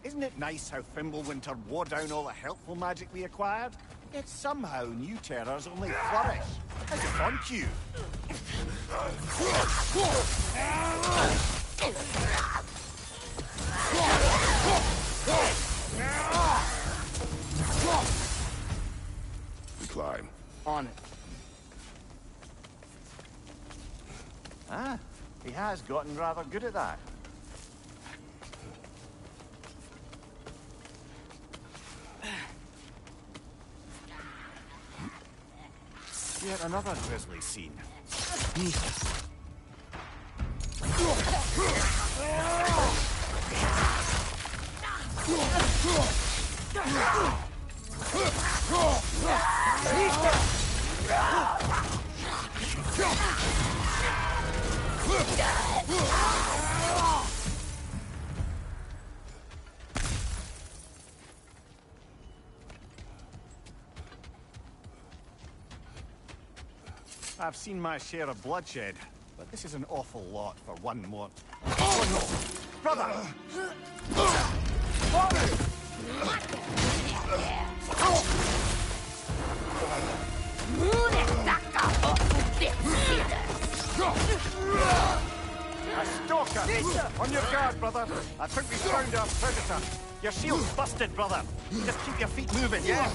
Isn't it nice how Fimbulwinter wore down all the helpful magic we acquired? Yet somehow new terrors only flourish. How's it on cue? We climb. On it. Ah, he has gotten rather good at that. Yet another grisly scene. Nisa. I've seen my share of bloodshed, but this is an awful lot for one more. Oh no! Brother! A stalker! On your guard, brother. I think we found our predator. Your shield's busted, brother. Just keep your feet moving, yeah?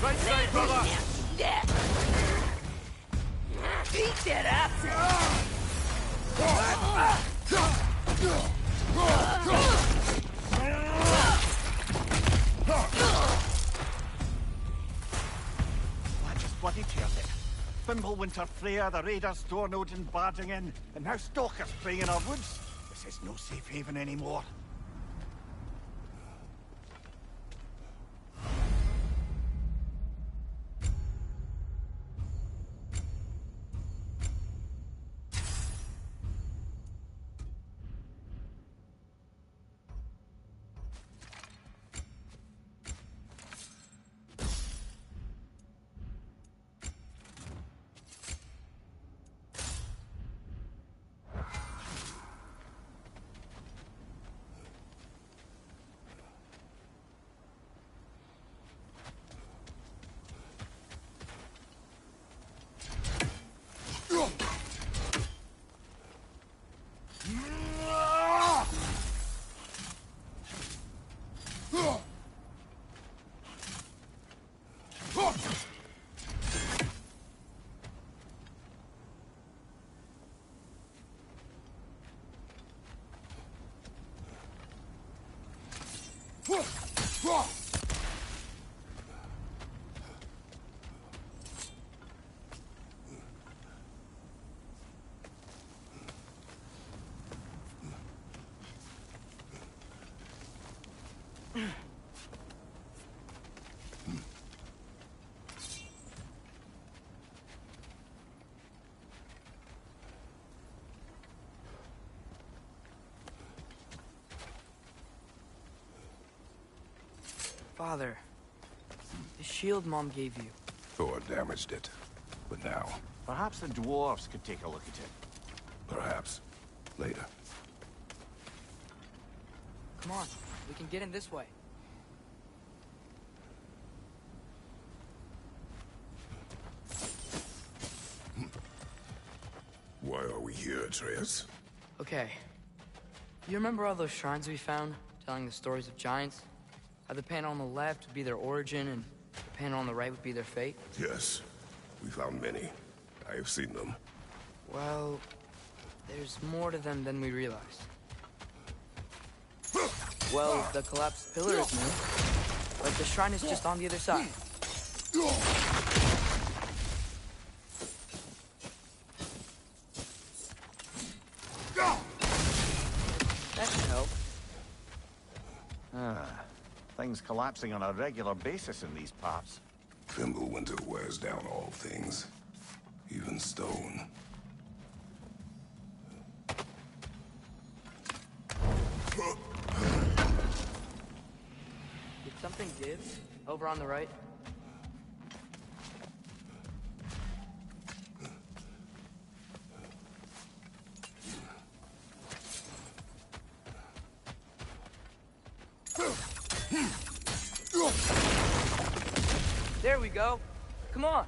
Right side, brother! I just bloody teared it. Fimbulwinter Freya, the raiders, Stornodin barging in, and now stalkers preying in our woods. This is no safe haven anymore. Father, the shield Mom gave you. Thor damaged it. But now, Perhaps the dwarves could take a look at it. perhaps, later. Come on, we can get in this way. Why are we here, Atreus? Okay. You remember all those shrines we found, telling the stories of giants? How the panel on the left would be their origin, and the panel on the right would be their fate? Yes. We found many. I have seen them. Well, there's more to them than we realized. Well, the collapsed pillar is new, but the shrine is just on the other side. That should help. Things collapsing on a regular basis in these parts. Fimbulwinter wears down all things, even stone. Did something give? Over on the right? There we go. Come on.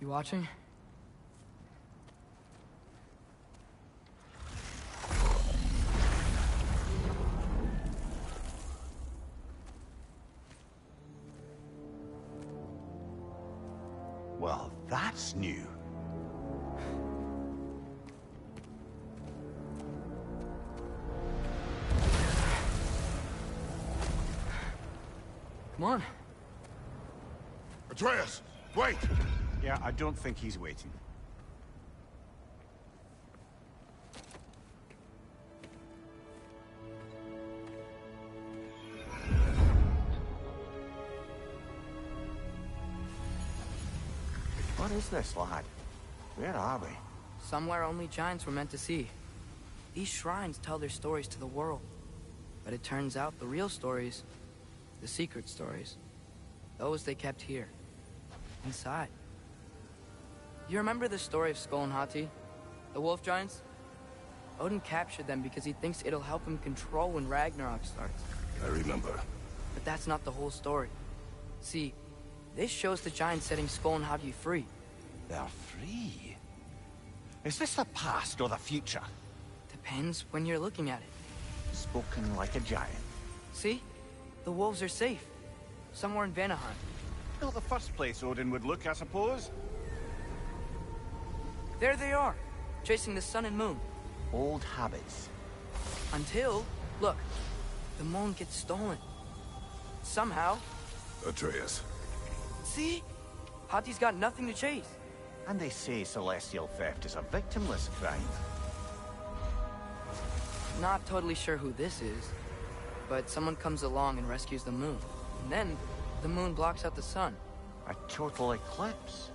You watching? Well, that's new. Come on. Atreus, wait! Yeah, I don't think he's waiting. What is this, lad? Where are we? Somewhere only giants were meant to see. These shrines tell their stories to the world. But it turns out the real stories, the secret stories, those they kept here, inside. You remember the story of Skull and Hati, the wolf giants? Odin captured them because he thinks it'll help him control when Ragnarok starts. I remember. But that's not the whole story. See, this shows the giants setting Skull and Hati free. They're free? Is this the past or the future? Depends when you're looking at it. Spoken like a giant. See? The wolves are safe. Somewhere in Vanaheim. Not the first place Odin would look, I suppose. There they are, chasing the sun and moon. Old habits. Until, look, the moon gets stolen. Somehow. Atreus. See? Hati's got nothing to chase. And they say celestial theft is a victimless crime. Not totally sure who this is, but someone comes along and rescues the moon. And then, the moon blocks out the sun. A total eclipse.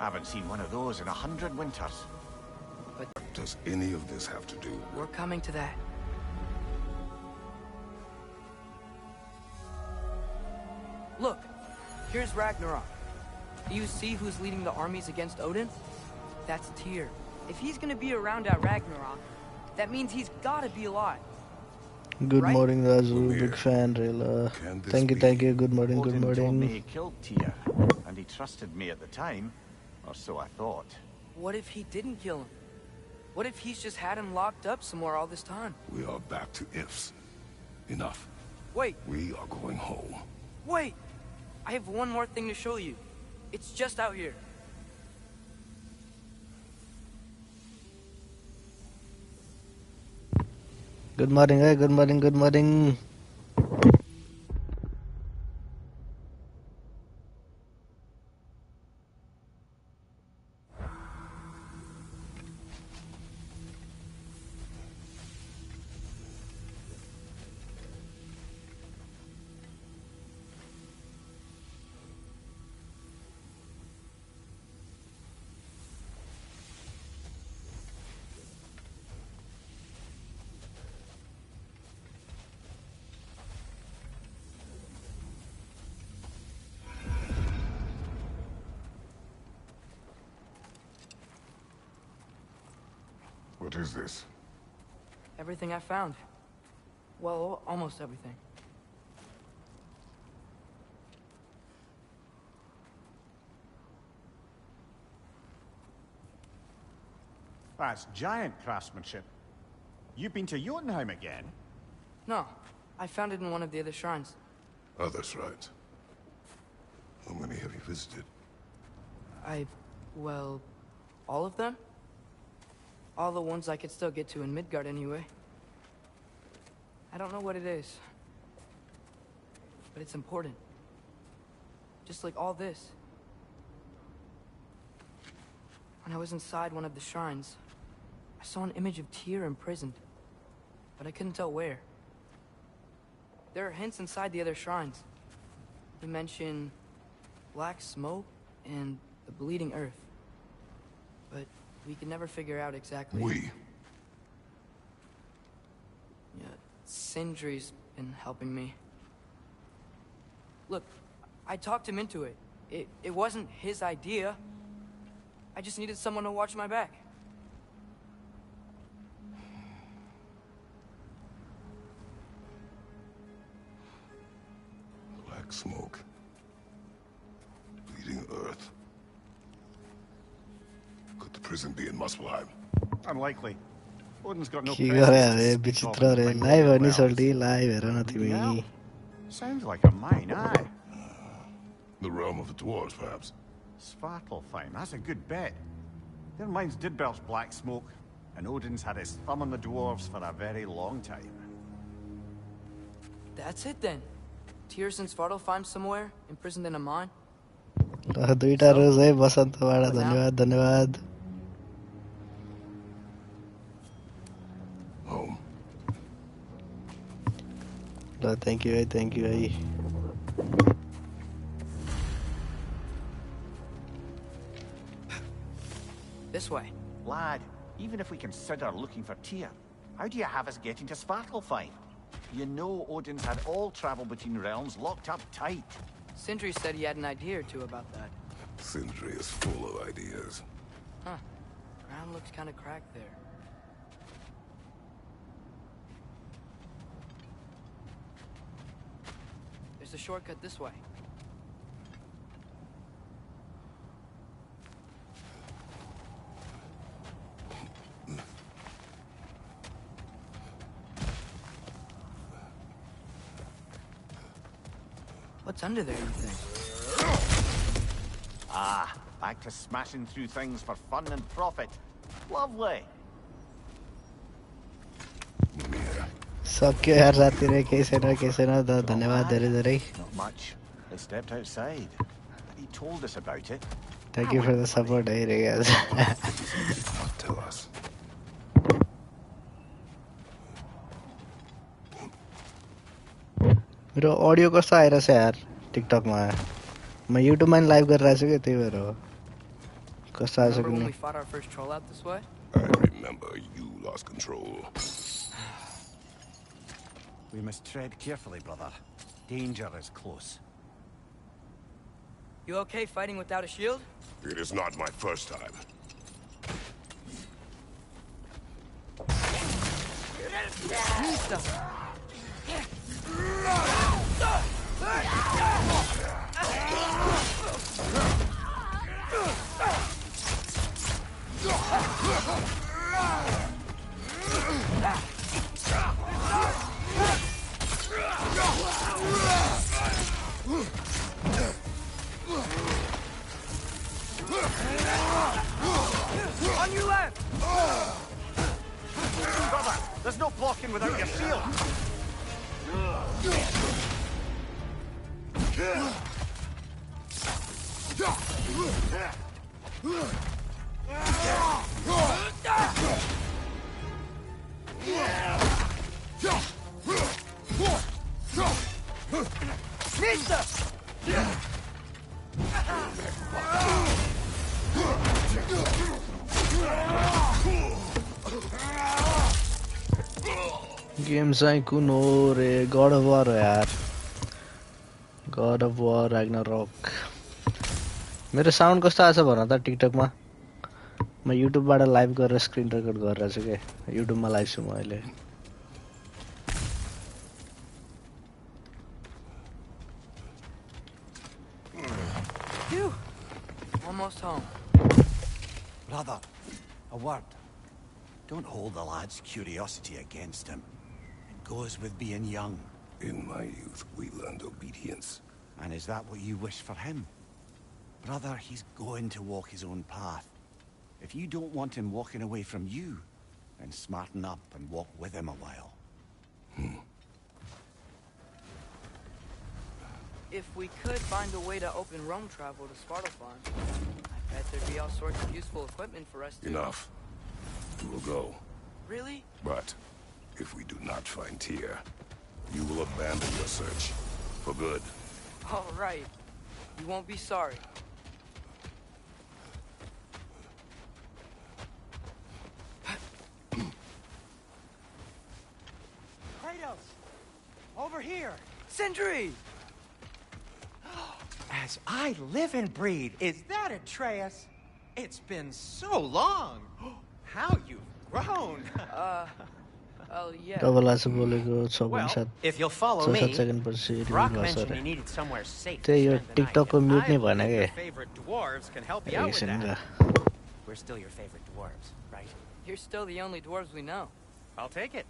Haven't seen one of those in 100 winters. But Does any of this have to do with... we're coming to that. Look, here's Ragnarok. Do you see who's leading the armies against Odin? That's Tyr. If he's gonna be around at Ragnarok, that means he's gotta be alive. Good Right? morning, Raju. Lumir. Big fan, Rayla. Can this Thank you, be? thank you. Good morning, good Odin told me morning. he killed Tyr, and he trusted me at the time, or so I thought. What if he didn't kill him? What if he's just had him locked up somewhere all this time? We are back to ifs. Enough. Wait, We are going home. wait! I have one more thing to show you. It's just out here. Good morning, hey, good morning, good morning. What is this? Everything I found. Well, almost everything. That's giant craftsmanship. You've been to Jotunheim again? No, I found it in one of the other shrines. Other shrines. How many have you visited? Well, all of them? All the ones I could still get to in Midgard anyway. I don't know what it is, but it's important. Just like all this. When I was inside one of the shrines, I saw an image of Tyr imprisoned, but I couldn't tell where. There are hints inside the other shrines. They mention black smoke and the bleeding earth. But we could never figure out exactly. We. Yeah, Sindri's been helping me. Look, I talked him into it. It wasn't his idea. I just needed someone to watch my back. Black smoke. Bleeding earth. prison be in Muspelheim? Unlikely. Odin's got no के presence गरे to अरे speak of विचित्र in रे primordial live हो नि realms. सोल्टी live हेर न Anything तिमी else? Sounds like a mine, aye. The realm of the dwarves, perhaps. Svartalfheim, that's a good bet. Their mines did belch black smoke, and Odin's had his thumb on the dwarves for a very long time. That's it then. Tyr's in Svartalfheim somewhere, imprisoned in a mine. दुईटा रोज है बसन्तबाट धन्यवाद धन्यवाद Home. ल thank you है This way. Lad, even if we consider looking for Tyr, how do you have us getting to Svartalfheim? You know Odin's had all travel between realms locked up tight. Sindri said he had an idea or two about that. Sindri is full of ideas. Huh. Ground looks kind of cracked there. There's a shortcut this way. What's under there, you think? Ah, back to smashing through things for fun and profit. Lovely. सक्यो यार साथीहरु केही छैन धन्यवाद धेरै धेरै Not much. They stepped outside, and he told us about it. Thank you for the support है रे गाइस Tell us. मेरो ऑडियो कस्तो आइरहेछ यार टिकटक मा म युट्युब मा लाइभ गरिरहेको छु के त्यही भएर हो कस्तो आछ Remember when कुनै we fought our first troll out this way? I remember you lost control. We must tread carefully, brother. Danger is close. You okay fighting without a shield? It is not my first time. On your left! Brother, there's no blocking without your shield. Game चाहिँ कुन हो रे God of war हो यार God of war Ragnarok मेरो sound कस्तो आछ भन त टिकटक मा म युट्युब बाट लाइभ गरेर स्क्रिन रेकर्ड गरिरहेछु के युट्युब मा लाइभ छु म अहिले Phew. Almost home. Brother, a word. Don't hold the lad's curiosity against him. It goes with being young. In my youth, we learned obedience. And is that what you wish for him? Brother, he's going to walk his own path. If you don't want him walking away from you, then smarten up and walk with him a while. If we could find a way to open roam travel to Svartalfheim, I bet there'd be all sorts of useful equipment for us to... Enough. We will go. Really? But if we do not find Tyr, you will abandon your search. For good. All right. You won't be sorry. Kratos! Over here! Sindri! As I live and breathe, is that Atreus? It's been so long! How you've grown! Oh, yeah. Double आछ बोलेको 6.7 Well, if you'll follow me, 7 second पछि Brock reveal mentioned गर्छ you needed somewhere safe त्यही to यो spend the night. टिकटकको mute नै I भएन believe your के favorite dwarves can help you out with एकछिन that. ल we're still your favorite dwarves, right? You're still the only dwarves we know. I'll take it.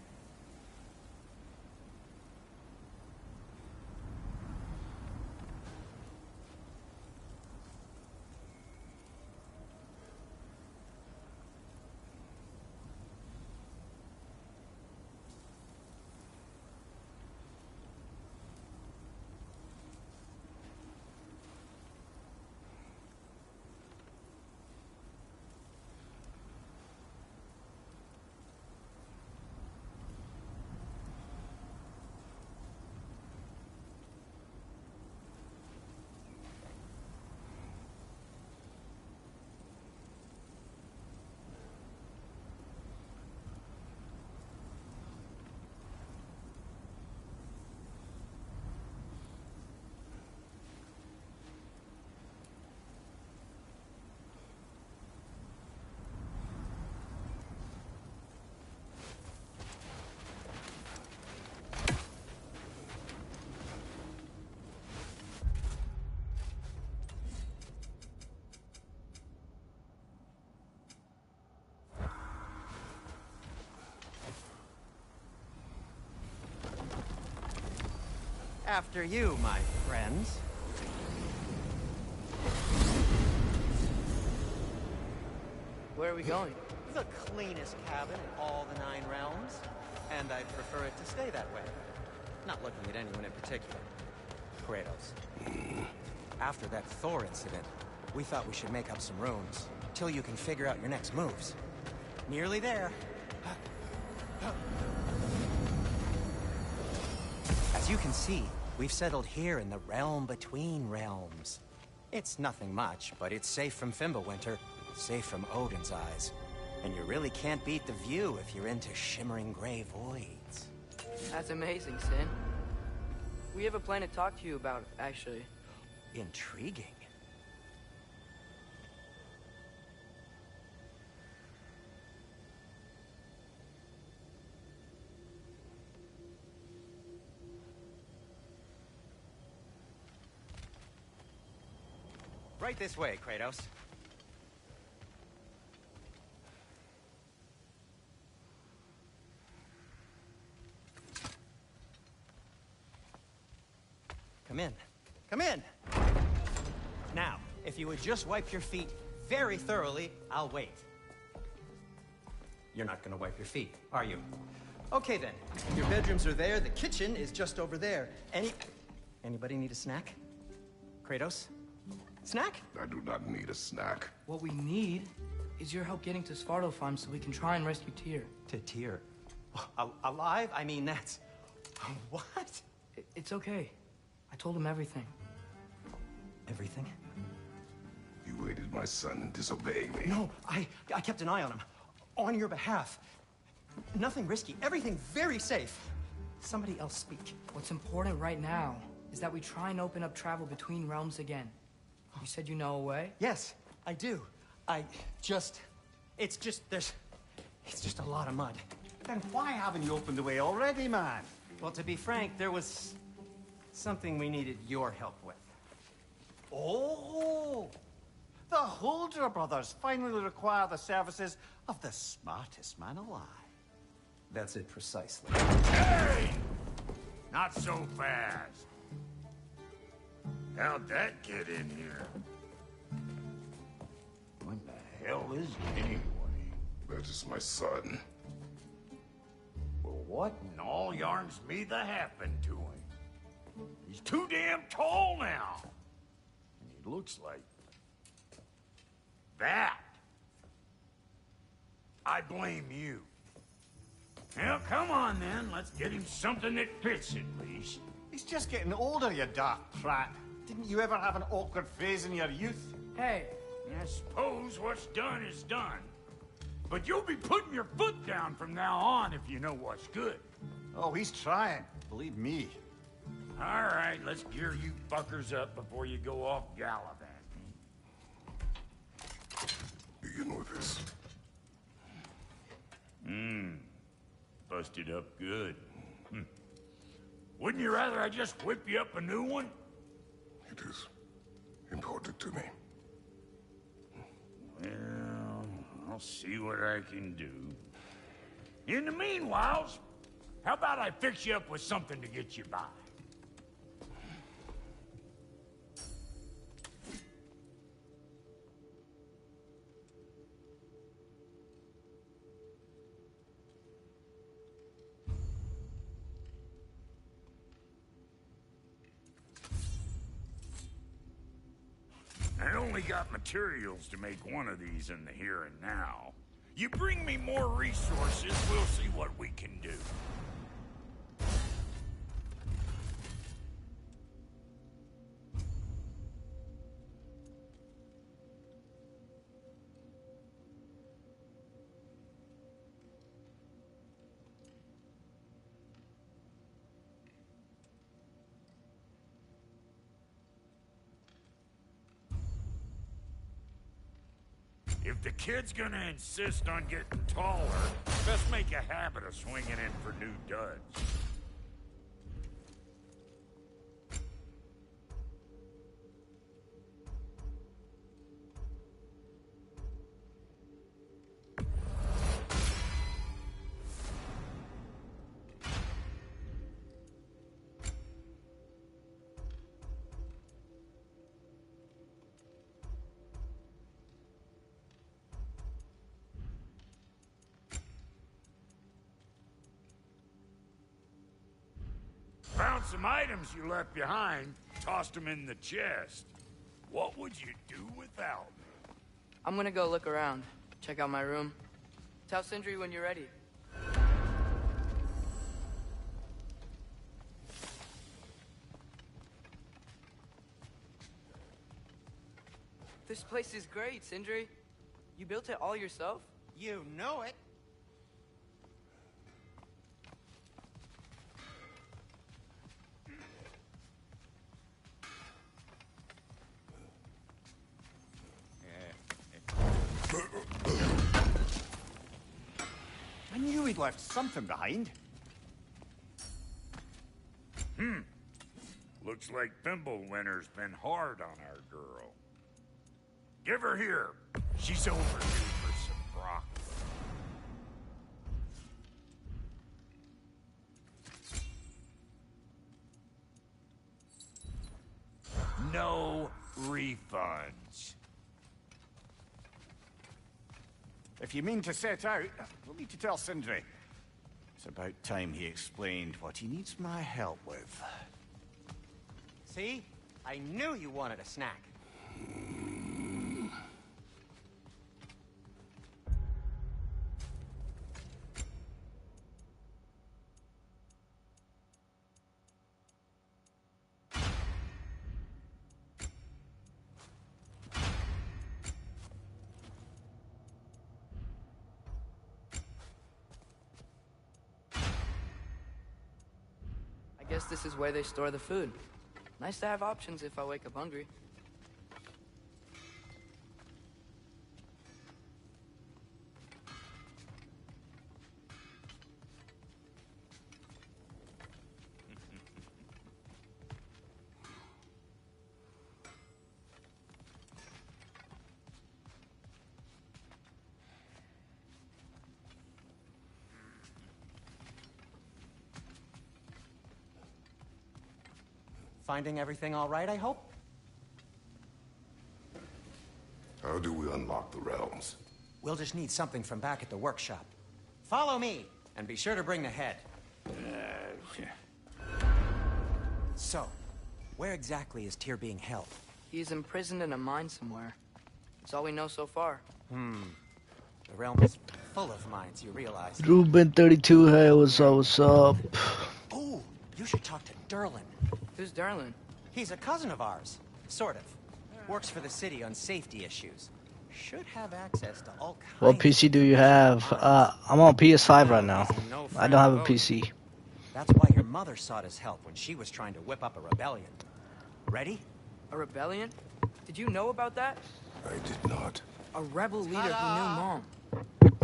After you, my friends. Where are we going? The cleanest cabin in all the 9 realms. And I'd prefer it to stay that way. Not looking at anyone in particular. Kratos. After that Thor incident, we thought we should make up some runes, till you can figure out your next moves. Nearly there. As you can see, we've settled here in the realm between realms. It's nothing much, but it's safe from Fimbulwinter, safe from Odin's eyes. And you really can't beat the view if you're into shimmering gray voids. That's amazing, Sin. We have a plan to talk to you about, actually. Intriguing. Right this way, Kratos. Come in. Come in! Now, if you would just wipe your feet very thoroughly, I'll wait. You're not gonna wipe your feet, are you? Okay then. Your bedrooms are there, the kitchen is just over there. Anybody need a snack? Kratos? Snack? I do not need a snack. What we need is your help getting to Svartalfheim so we can try and rescue Tyr. To Tyr? Alive? I mean, that's... What? It's okay. I told him everything. Everything? You aided my son in disobeying me. No, I kept an eye on him. On your behalf. Nothing risky. Everything very safe. Somebody else speak. What's important right now is that we try and open up travel between realms again. You said you know a way? Yes, I do. It's just a lot of mud. Then why haven't you opened the way already, man? Well, to be frank, there was something we needed your help with. Oh! The Holder brothers finally require the services of the smartest man alive. That's it precisely. Hey! Not so fast. How'd that get in here? What the hell is it anyway? That is my son. Well, what in all yarns me that happened to him? He's too damn tall now. And he looks like... that. I blame you. Well, come on then. Let's get him something that fits at least. He's just getting older, you dark prat. Didn't you ever have an awkward phase in your youth? Hey! I suppose what's done is done. But you'll be putting your foot down from now on if you know what's good. Oh, he's trying. Believe me. All right, let's gear you fuckers up before you go off gallivanting. Begin with this. Busted up good. Wouldn't you rather I just whip you up a new one? It is important to me. Well, see what I can do. In the meanwhile, how about I fix you up with something to get you by? I only got materials to make one of these in the here and now. You bring me more resources, we'll see what we can do. If the kid's gonna insist on getting taller, best make a habit of swinging in for new duds. Found some items you left behind, tossed them in the chest. What would you do without me? I'm gonna go look around, check out my room. Tell Sindri when you're ready. This place is great, Sindri. You built it all yourself? You know it. I knew he'd left something behind. Looks like Thimblewinter's been hard on our girl. Give her here. She's overdue for some broccoli. No refunds. If you mean to set out, we'll need to tell Sindri. It's about time he explained what he needs my help with. See? I knew you wanted a snack. I guess this is where they store the food. Nice to have options if I wake up hungry. Finding everything all right, I hope? How do we unlock the realms? We'll just need something from back at the workshop. Follow me, and be sure to bring the head. So, where exactly is Tyr being held? He's imprisoned in a mine somewhere. That's all we know so far. The realm is full of mines, you realize. Ruben 32 hai, what's up? Oh, you should talk to Derlin. Who's Darlin? He's a cousin of ours. Sort of. Works for the city on safety issues. Should have access to all kinds. What PC do you have? I'm on PS5 right now. I don't have a PC. That's why your mother sought his help when she was trying to whip up a rebellion. Ready? A rebellion? Did you know about that? I did not. A rebel leader who knew Mom.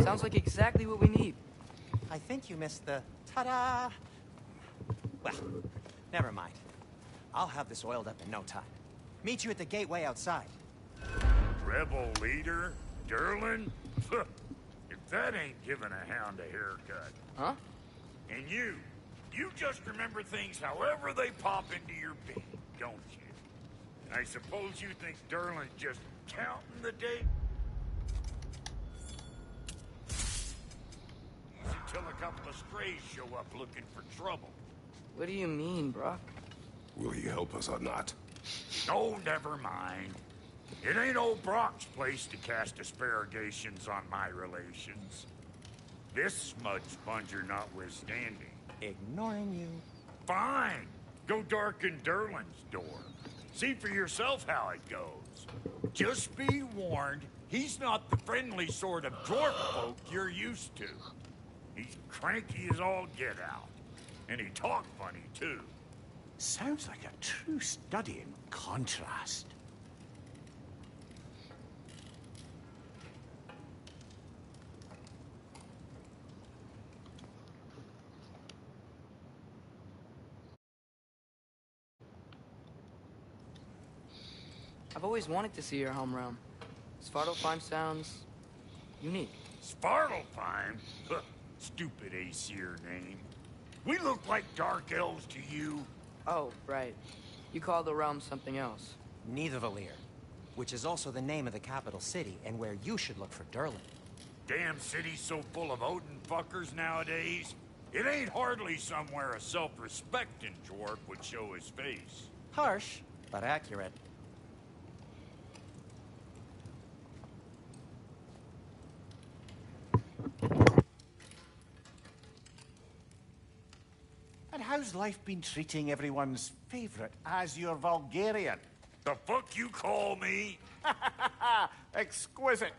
Sounds like exactly what we need. I think you missed the ta-da. Well, never mind. I'll have this oiled up in no time. Meet you at the gateway outside. Rebel leader? Derlin? That ain't giving a hound a haircut. Huh? And you just remember things however they pop into your bean, don't you? I suppose you think Durlin's just counting the days? Until a couple of strays show up looking for trouble. What do you mean, Brock? Will he help us or not? No, never mind. It ain't old Brock's place to cast asparagations on my relations. This smudge sponger notwithstanding. Ignoring you. Fine. Go darken Durlin's door. See for yourself how it goes. Just be warned, he's not the friendly sort of dwarf folk you're used to. He's cranky as all get out. And he talk funny, too. Sounds like a true study in contrast. I've always wanted to see your home realm. Svartalfheim sounds unique. Svartalfheim? Huh, stupid Aesir name. We look like dark elves to you. Oh, right. You call the realm something else. Nidavellir, which is also the name of the capital city and where you should look for Durlin. Damn city's so full of Odin fuckers nowadays. It ain't hardly somewhere a self-respecting dwarf would show his face. Harsh, but accurate. And how's life been treating everyone's favorite Azure Vulgarian? The fuck you call me? Exquisite.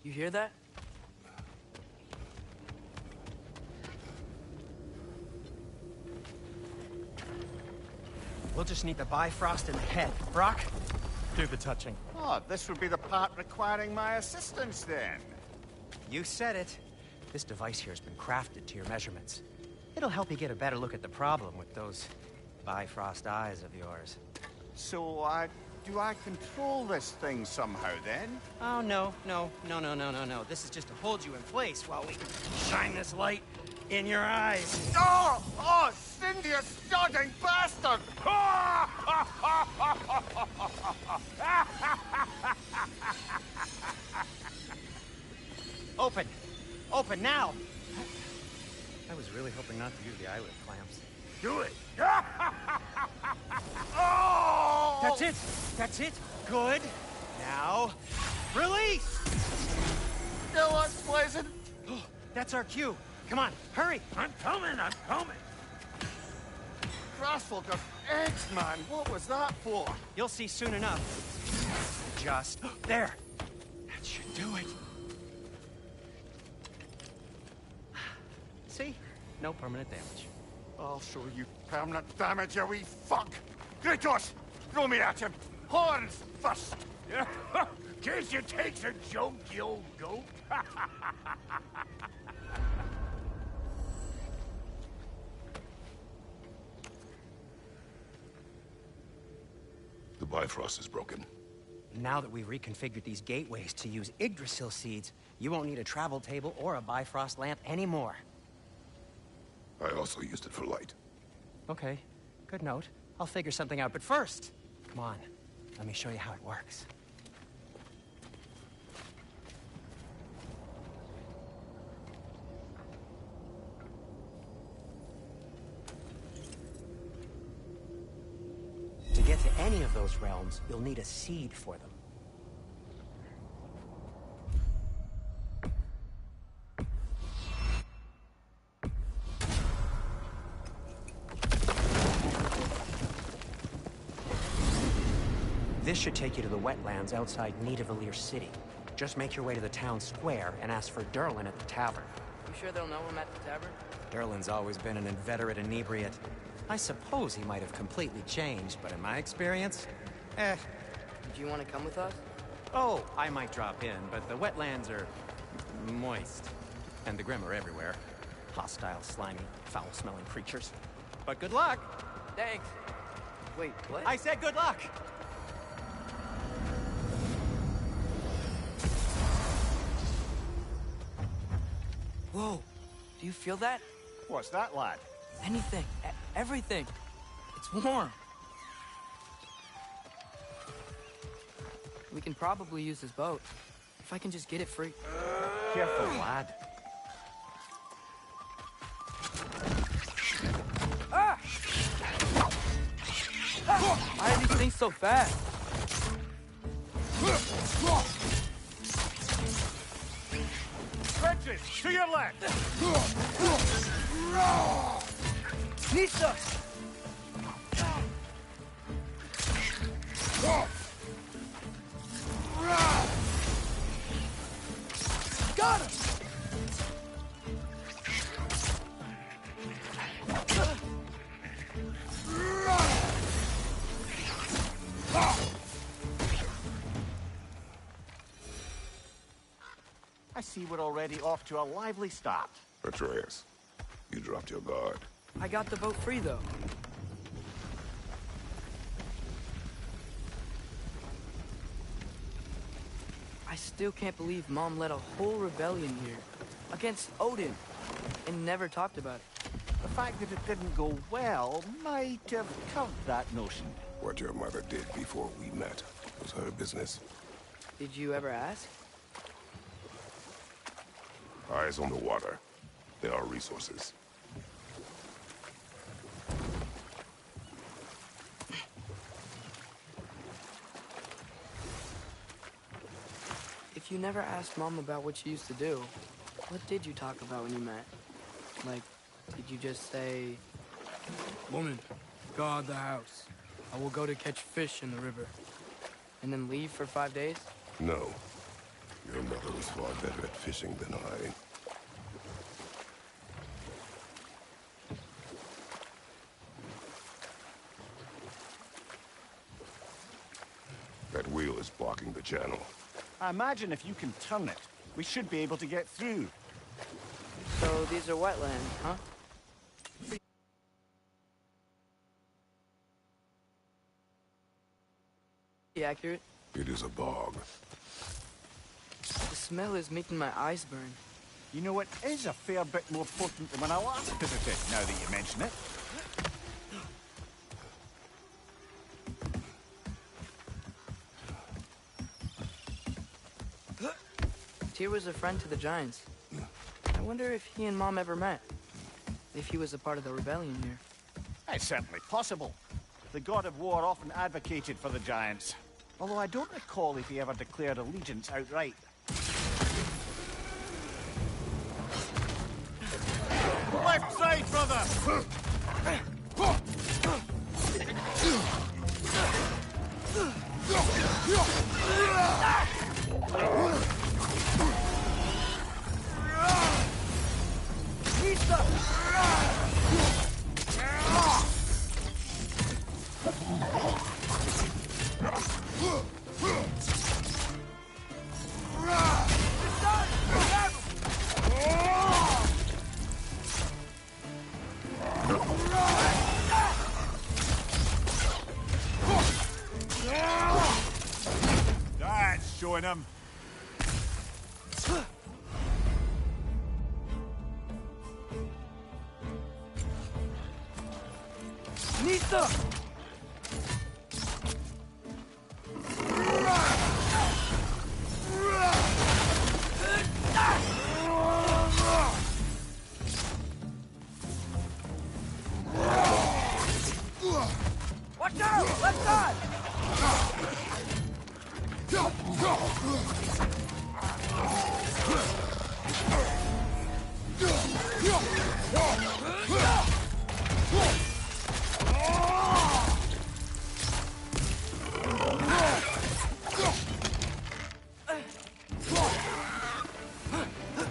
You hear that? We'll just need the Bifrost in the head. Brock, do the touching. Oh, this would be the part requiring my assistance then. You said it. This device here has been crafted to your measurements. It'll help you get a better look at the problem with those Bifrost eyes of yours. So, do I control this thing somehow then? Oh, no. This is just to hold you in place while we shine this light in your eyes. Oh, Cindy, you starting bastard! Open now! I was really hoping not to use the eyelid clamps. Do it! Oh! That's it! Good! Now, release! Still unpleasant. That's our cue. Come on, hurry! I'm coming! Crossfolk of eggs, man. What was that for? You'll see soon enough. Just there. That should do it. See? No permanent damage. I'll show you permanent damage, you wee fuck! Kratos! Throw me at him! Horns first! Guess it takes a joke, you old goat. The Bifrost is broken. Now that we've reconfigured these gateways to use Yggdrasil seeds, you won't need a travel table or a Bifrost lamp anymore. I also used it for light. Okay, good note. I'll figure something out, but first, come on, let me show you how it works. To get to any of those realms, you'll need a seed for them. This should take you to the wetlands outside Nidavellir City. Just make your way to the town square and ask for Durlin at the tavern. You sure they'll know him at the tavern? Durlin's always been an inveterate inebriate. I suppose he might have completely changed, but in my experience, Do you want to come with us? Oh, I might drop in, but the wetlands are moist. And the Grim are everywhere. Hostile, slimy, foul-smelling creatures. But good luck! Thanks. Wait, what? I said good luck! Whoa, do you feel that? What's that, lad? Anything, everything. It's warm. We can probably use this boat. If I can just get it free. Careful, lad. Ah! Why are these things so fast? Trenches, to your left! Nisa! Got him! I see we're already off to a lively start. Atreus, you dropped your guard. I got the boat free, though. I still can't believe Mom led a whole rebellion here. Against Odin. And never talked about it. The fact that it didn't go well might have covered that notion. What your mother did before we met was her business. Did you ever ask? Eyes on the water. There are resources. If you never asked Mom about what she used to do, what did you talk about when you met? Like, did you just say, "Woman, guard the house. I will go to catch fish in the river," and then leave for 5 days? No. Your mother was far better at fishing than I. That wheel is blocking the channel. I imagine if you can turn it, we should be able to get through. So these are wetlands, huh? Pretty accurate. It is a bog. The smell is making my eyes burn. You know, it is a fair bit more potent than when I last visited, now that you mention it. Tyr was a friend to the Giants. I wonder if he and Mom ever met. If he was a part of the rebellion here. It's certainly possible. The god of war often advocated for the Giants. Although I don't recall if he ever declared allegiance outright. Left side, brother! That's showing him. Watch out! Left side!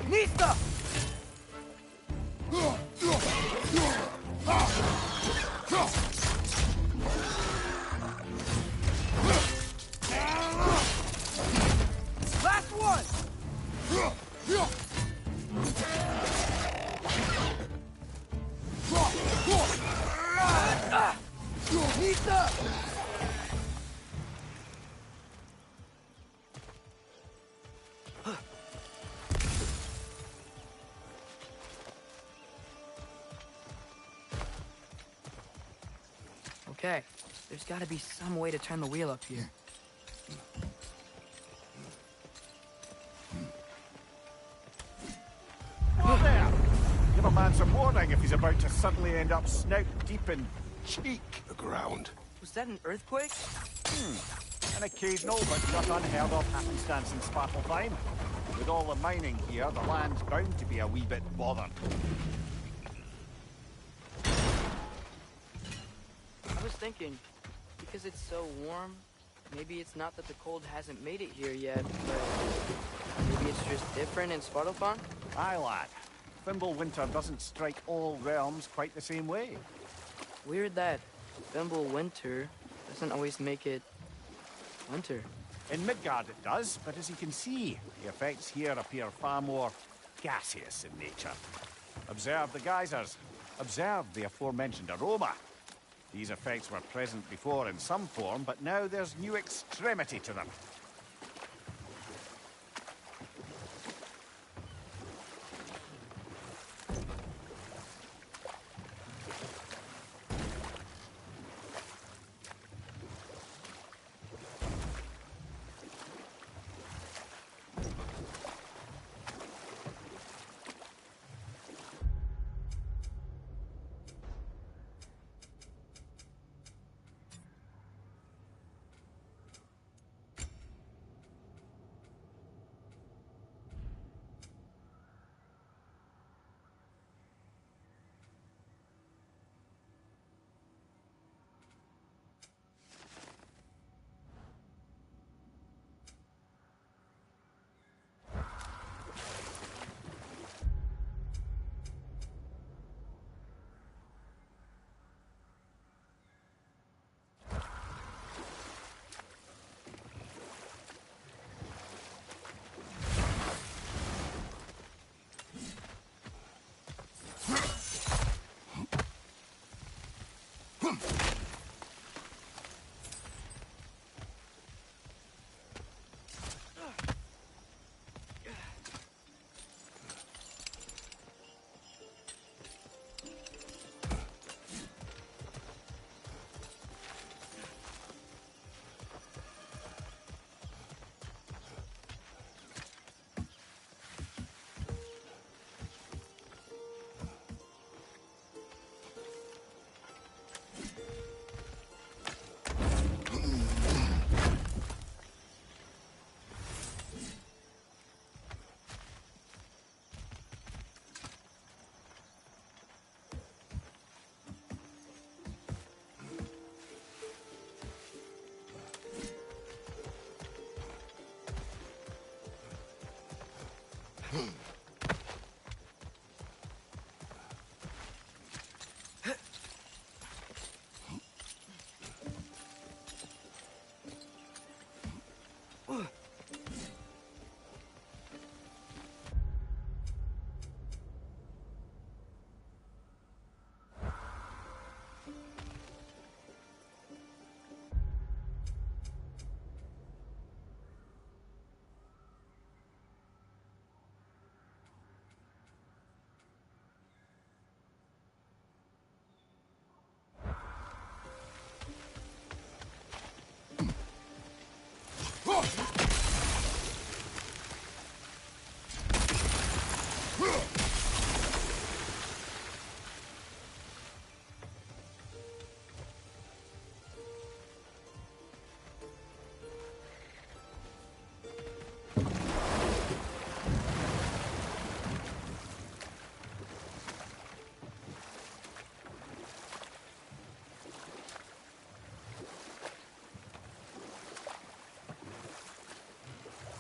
Nista! Last one! Nista! Okay, there's gotta be some way to turn the wheel up here. Whoa there! Give a man some warning if he's about to suddenly end up snout deep in cheek. The ground. Was that an earthquake? An occasional but not unheard of happenstance in Svartalfheim. With all the mining here, the land's bound to be a wee bit bothered. I was thinking, because it's so warm, maybe it's not that the cold hasn't made it here yet, but maybe it's just different in Svartalfheim? Aye, lad. Fimbulwinter doesn't strike all realms quite the same way. Weird that Fimbulwinter doesn't always make it winter. In Midgard it does, but as you can see, the effects here appear far more gaseous in nature. Observe the geysers. Observe the aforementioned aroma. These effects were present before in some form, but now there's new extremity to them.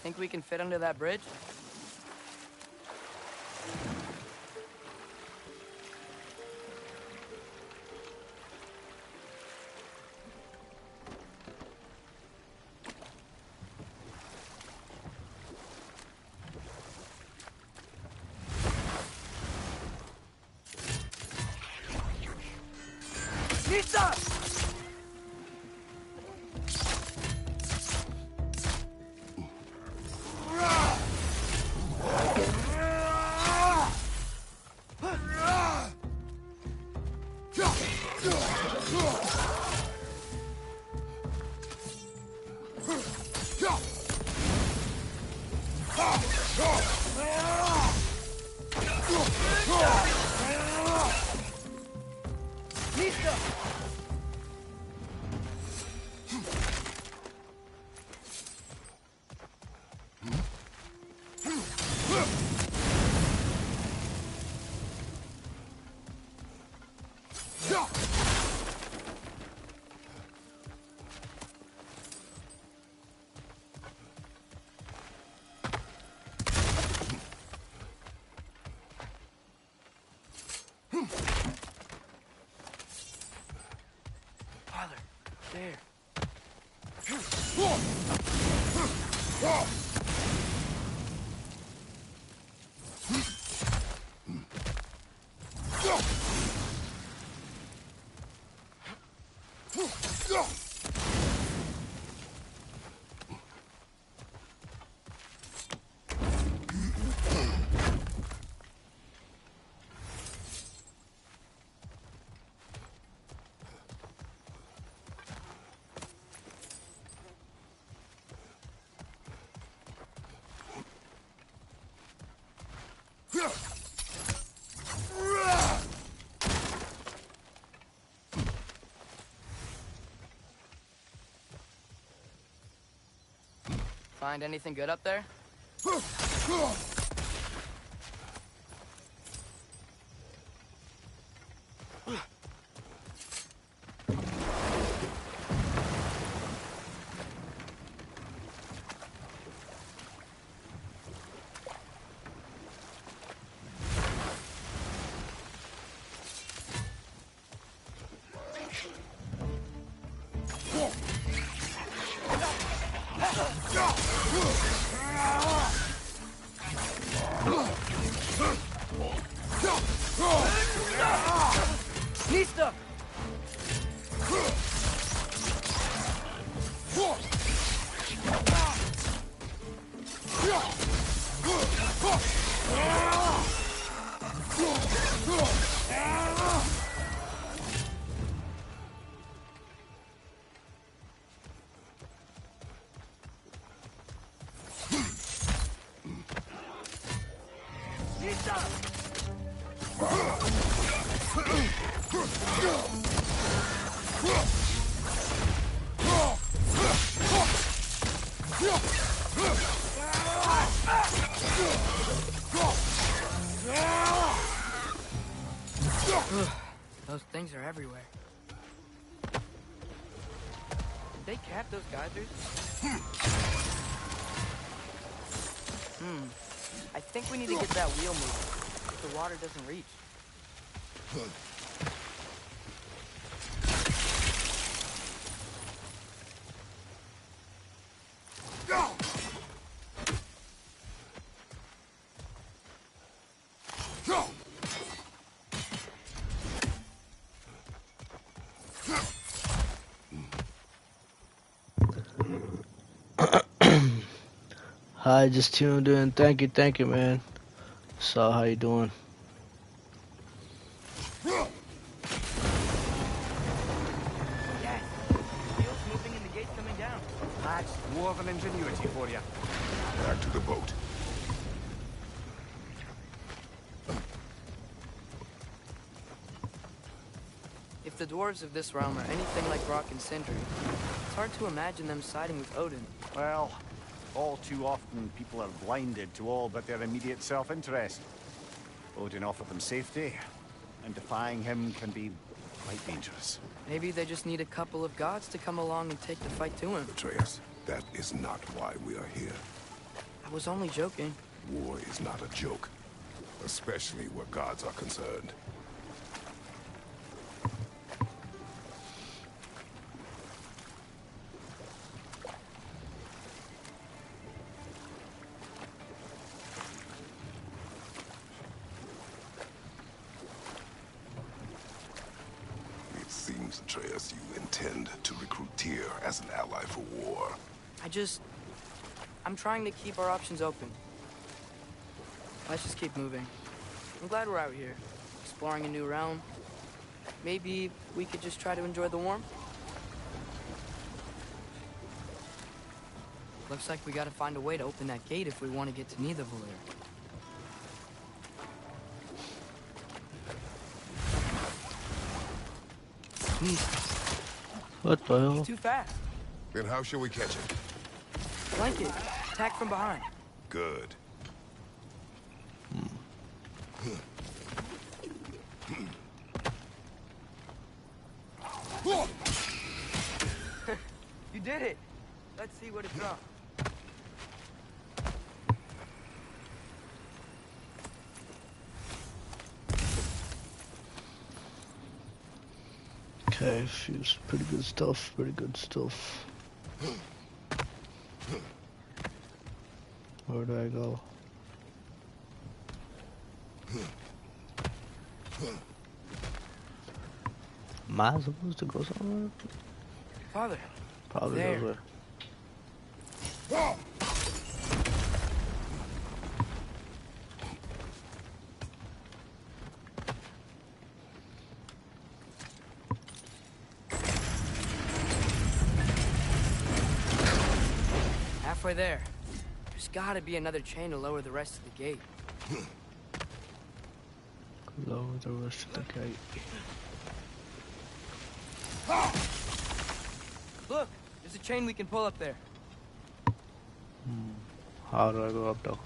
Think we can fit under that bridge? Pizza! Father, there. Find anything good up there? Nista! Those things are everywhere. Did they cap those geysers? I think we need to get that wheel moving if the water doesn't reach. Hi, just tuned in. Thank you, man. So, how you doing? Yeah. Wheels moving and the gate's coming down. That's dwarven ingenuity for you. Back to the boat. If the dwarves of this realm are anything like Rock and Sindri, it's hard to imagine them siding with Odin. Well, all too often people are blinded to all but their immediate self-interest. Odin offered them safety, and defying him can be quite dangerous. Maybe they just need a couple of gods to come along and take the fight to him. Atreus, that is not why we are here. was only joking. War is not a joke, especially where gods are concerned. It seems, Atreus, you intend to recruit Tyr as an ally for war. I'm trying to keep our options open. Let's just keep moving. I'm glad we're out here, exploring a new realm. Maybe we could just try to enjoy the warmth? Looks like we gotta find a way to open that gate if we want to get to Nidavellir. What the hell? Too fast. Then how shall we catch it? Flank it. Attack from behind. Good. You did it. Let's see what it's from. Okay, feels pretty good stuff, pretty good stuff. Where do I go? Am I supposed to go somewhere? Father. Probably There. over. Halfway there. There's gotta be another chain to lower the rest of the gate. Lower the rest of the gate. Look, there's a chain we can pull up there. How do I go up though?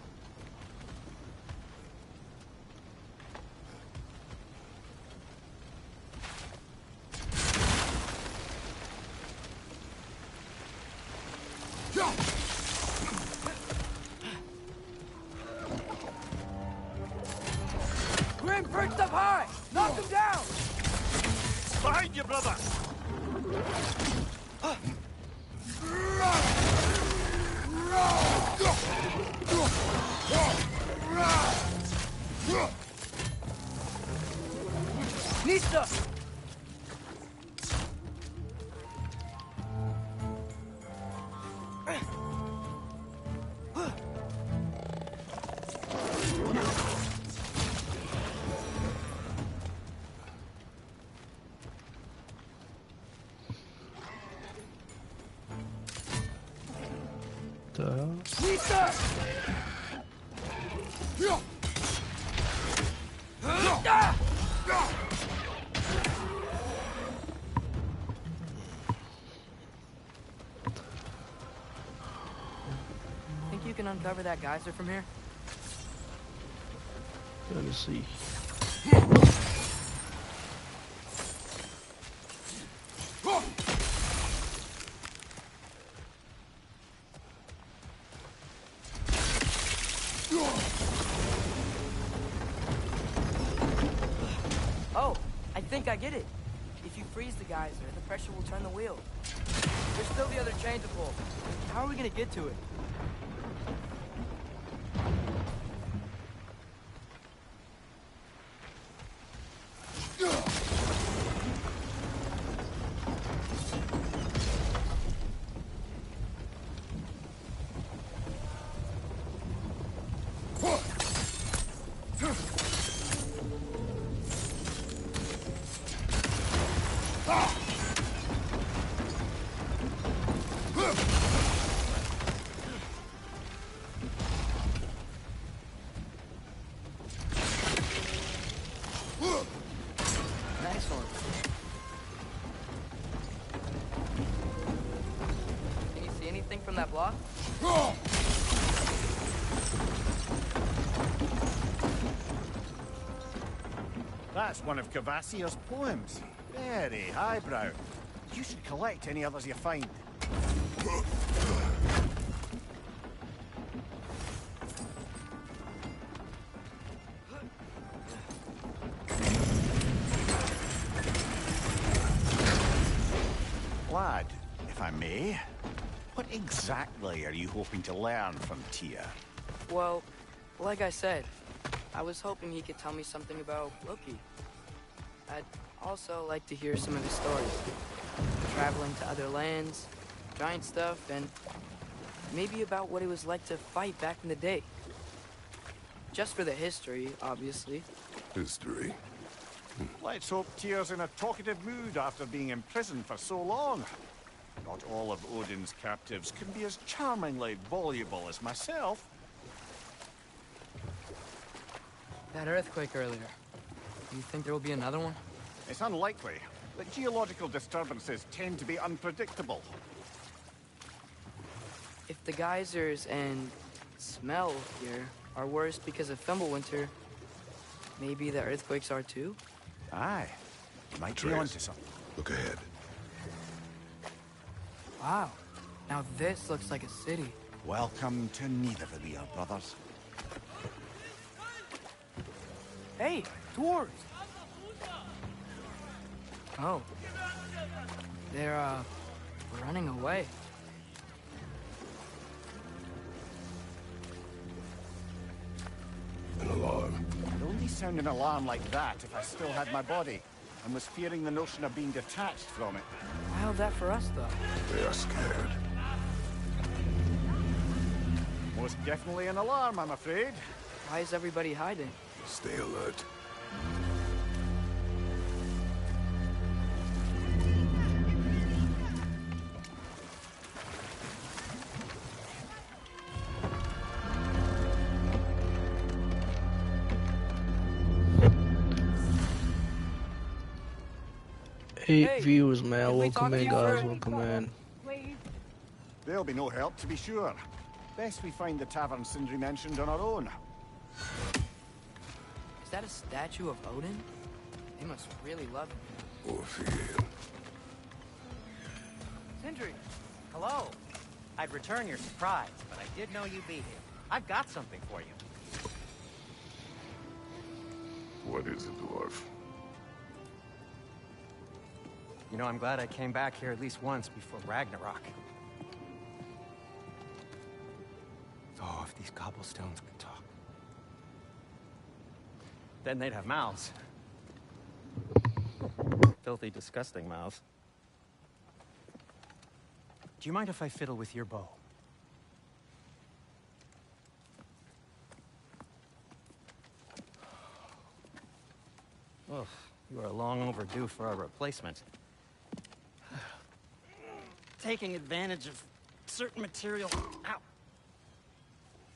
Grim perched up high! Knock him down! Behind you, brother! Nista! The hell? Nista! Think you can uncover that geyser from here? Let me see. Oh, I think I get it. If you freeze the geyser, the pressure will turn the wheel. There's still the other chain to pull. How are we gonna get to it? Nice one. Can you see anything from that block? That's one of Cavassia's poems. Very highbrow. You should collect any others you find. exactly are you hoping to learn from Tia? Well, like I said, I was hoping he could tell me something about Loki. I'd also like to hear some of his stories. Traveling to other lands, giant stuff, and maybe about what it was like to fight back in the day. Just for the history, obviously. History? Let's hope Tia's in a talkative mood after being imprisoned for so long. Not all of Odin's captives can be as charmingly voluble as myself. That earthquake earlier. Do you think there will be another one? It's unlikely, but geological disturbances tend to be unpredictable. If the geysers and smell here are worse because of Fimbulwinter, maybe the earthquakes are too? Aye. You might be onto something. Look ahead. Wow. Now this looks like a city. Welcome to Nidavellir, brothers. Hey, dwarves! Oh. They're, running away. An alarm. I'd only sound an alarm like that if I still had my body, and was fearing the notion of being detached from it. Why held that for us, though? They are scared. Most definitely an alarm, I'm afraid. Why is everybody hiding? Stay alert. Eight views, man. can we Welcome talk to in, you guys. for- Welcome in. There'll be no help, to be sure. Best we find the tavern Sindri mentioned on our own. Is that a statue of Odin? They must really love him. Orphean. Sindri, hello. I'd return your surprise, but I did know you'd be here. I've got something for you. What is it, dwarf? You know, I'm glad I came back here at least once before Ragnarok. Oh, if these cobblestones could talk. Then they'd have mouths. Filthy, disgusting mouths. Do you mind if I fiddle with your bow? Oh, you are long overdue for a replacement. Taking advantage of certain material. Ow.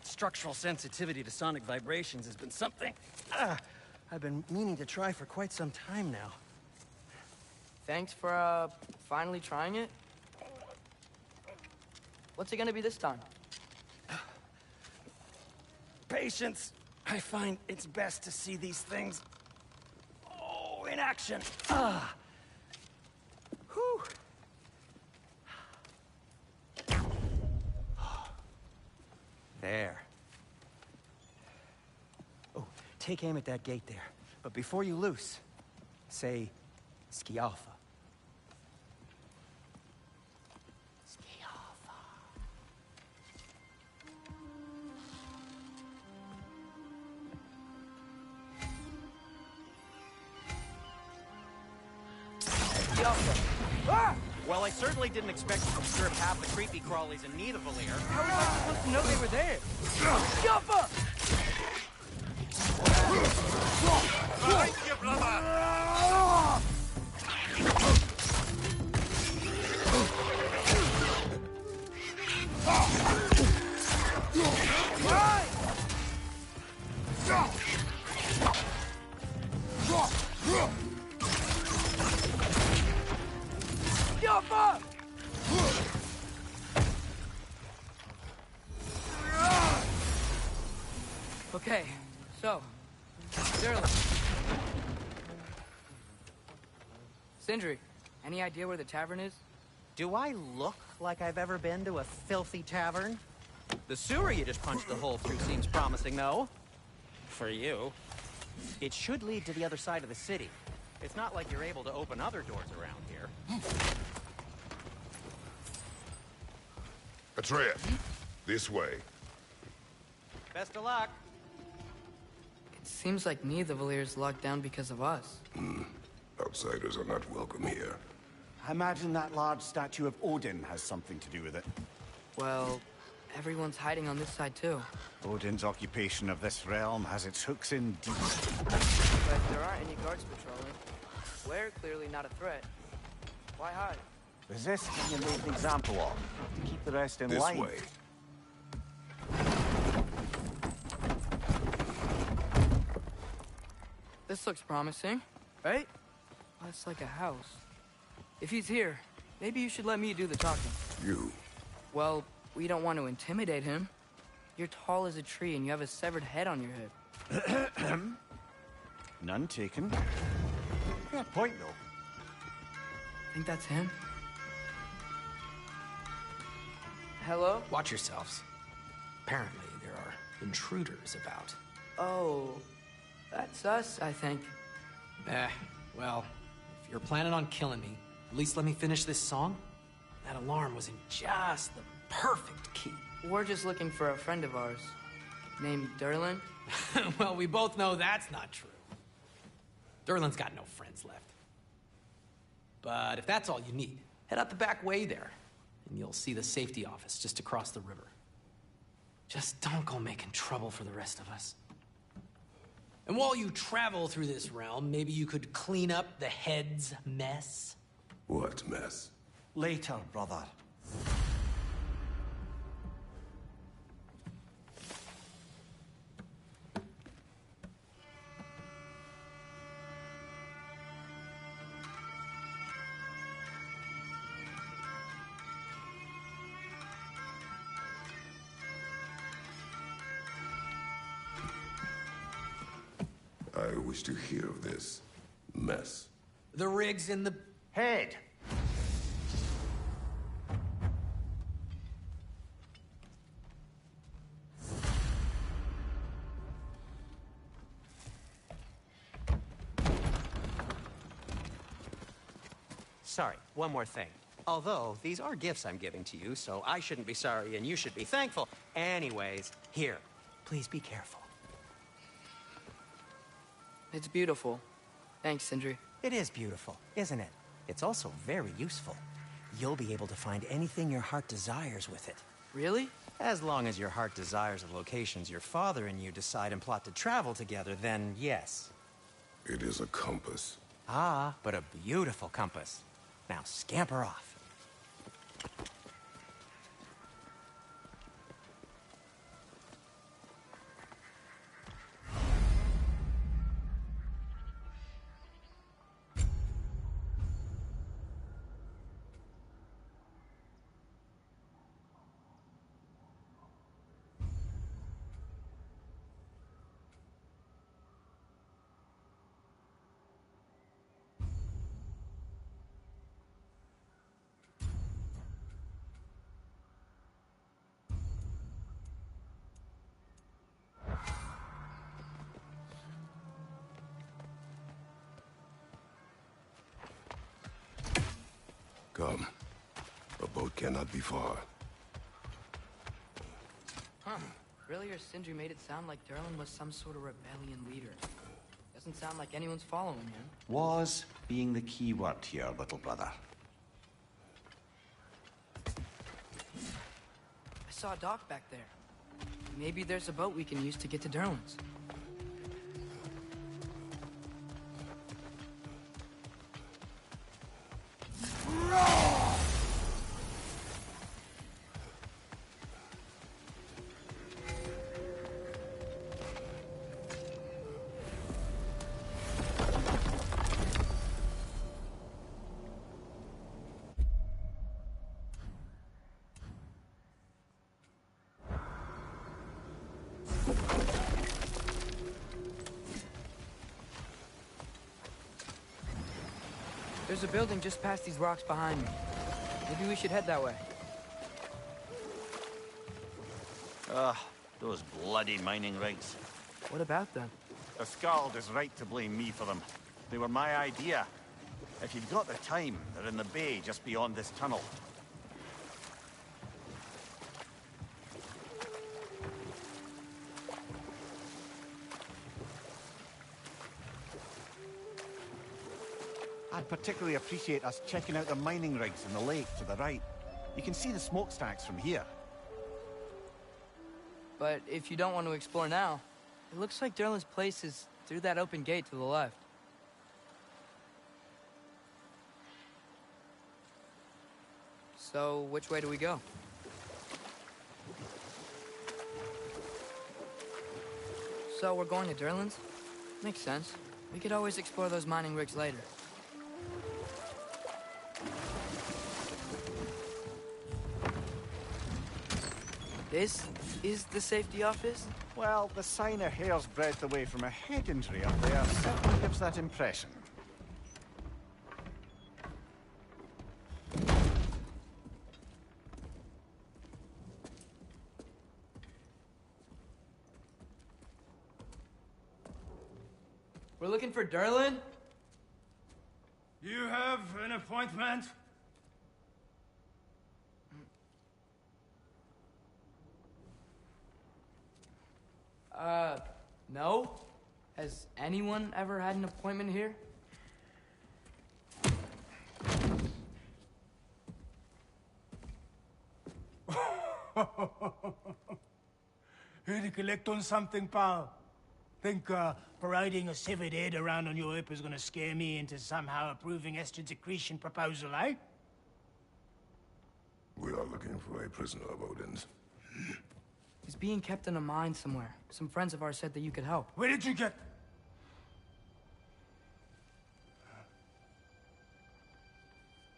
Structural sensitivity to sonic vibrations has been something I've been meaning to try for quite some time now. Thanks for, finally trying it. What's it gonna be this time? Patience. I find it's best to see these things, in action. Whew. There. Oh, take aim at that gate there. But before you loose, say, Skialfa. Skialfa. Well, I certainly didn't expect to disturb half the creepy crawlies in Nidavellir. How was I supposed to know they were there? Jumpa! Behind you, brother! Jumpa! Okay, so, Sterling. Sindri, any idea where the tavern is? Do I look like I've ever been to a filthy tavern? The sewer you just punched a hole through seems promising, though. For you. It should lead to the other side of the city. It's not like you're able to open other doors around here. Atreus, this way. Best of luck. It seems like neither Valyr's locked down because of us. Outsiders are not welcome here. I imagine that large statue of Odin has something to do with it. Well, everyone's hiding on this side too. Odin's occupation of this realm has its hooks in deep. But there aren't any guards patrolling. We're clearly not a threat. Why hide? Resist and you made an example of, to keep the rest in This line. way. This looks promising, right? Well, it's like a house. If he's here, maybe you should let me do the talking. You. Well, we don't want to intimidate him. You're tall as a tree and you have a severed head on your head. None taken. Yeah, point though. Think that's him? Hello? Watch yourselves. Apparently, there are intruders about. Oh, that's us, I think. Well, if you're planning on killing me, at least let me finish this song. That alarm was in just the perfect key. We're just looking for a friend of ours, named Derlin. Well, we both know that's not true. Derlin's got no friends left. But if that's all you need, head out the back way there, and you'll see the safety office just across the river. Just don't go making trouble for the rest of us. And while you travel through this realm, maybe you could clean up the head's mess? What mess? Later, brother. I wish to hear of this mess. The rig's in the head. Sorry, one more thing. Although, these are gifts I'm giving to you, so I shouldn't be sorry and you should be thankful. Anyways, here, please be careful. It's beautiful. Thanks, Sindri. It is beautiful, isn't it? It's also very useful. You'll be able to find anything your heart desires with it. Really? As long as your heart desires the locations your father and you decide and plot to travel together, then yes. It is a compass. Ah, but a beautiful compass. Now scamper off. Come. A boat cannot be far. Huh. Earlier, Sindri made it sound like Derlin was some sort of rebellion leader. Doesn't sound like anyone's following him. Was being the key word here, little brother. I saw a dock back there. Maybe there's a boat we can use to get to Derlin's. There's a building just past these rocks behind me. Maybe we should head that way. Ugh, those bloody mining rigs. What about them? The Skald is right to blame me for them. They were my idea. If you've got the time, they're in the bay just beyond this tunnel. I'd particularly appreciate us checking out the mining rigs in the lake to the right. You can see the smokestacks from here. But if you don't want to explore now, it looks like Derlin's place is through that open gate to the left. So, which way do we go? So, we're going to Derlin's? Makes sense. We could always explore those mining rigs later. This is the safety office? Well, the sign a hair's breadth away from a head injury up there certainly gives that impression. We're looking for Derlin? You have an appointment? No? Has anyone ever had an appointment here? Here to collect on something, pal? Think parading a severed head around on your hip is gonna scare me into somehow approving estrogen secretion proposal, eh? We are looking for a prisoner of Odin's. He's being kept in a mine somewhere. Some friends of ours said that you could help. Where did you get...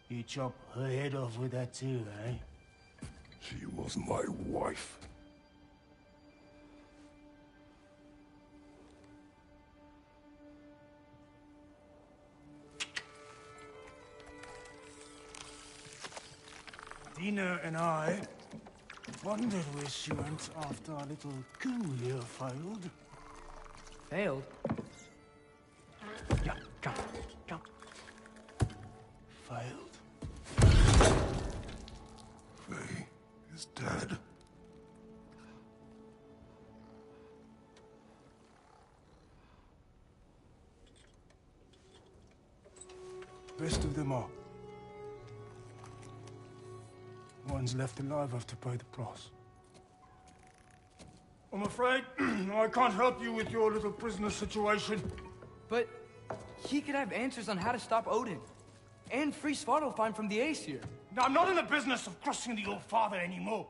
You chop her head off with that too, eh? She was my wife. Dina and I wondered where she went after our little coup here failed. Failed? Yeah, jump, jump. Failed. Faye is dead. Rest of them are. One's left alive have to pay the price. I'm afraid I can't help you with your little prisoner situation. But he could have answers on how to stop Odin. And free Svartalfheim from the Aesir. Now, I'm not in the business of crossing the Old Father anymore.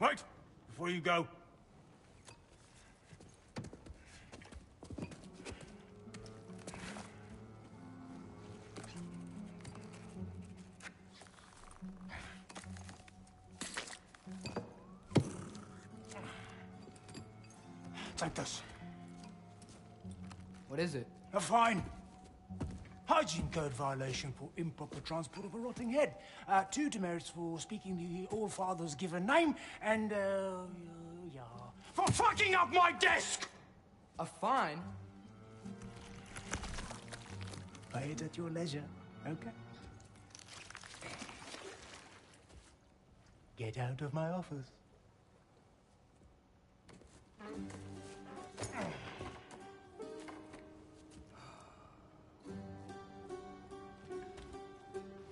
Wait, before you go. Take this. What is it? A fine. Hygiene code violation for improper transport of a rotting head. 2 demerits for speaking the All-Father's given name, and, yeah. For fucking up my desk! A fine? Pay it at your leisure, okay? Get out of my office.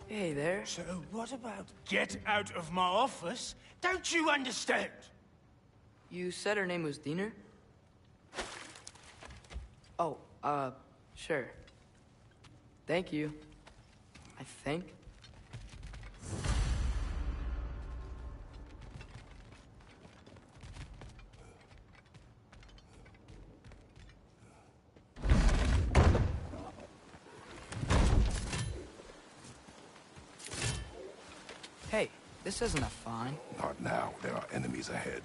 Hey there. So what about get out of my office? Don't you understand? You said her name was Diener? Oh, sure. Thank you. I think. Hey, this isn't a fine. Not now. There are enemies ahead.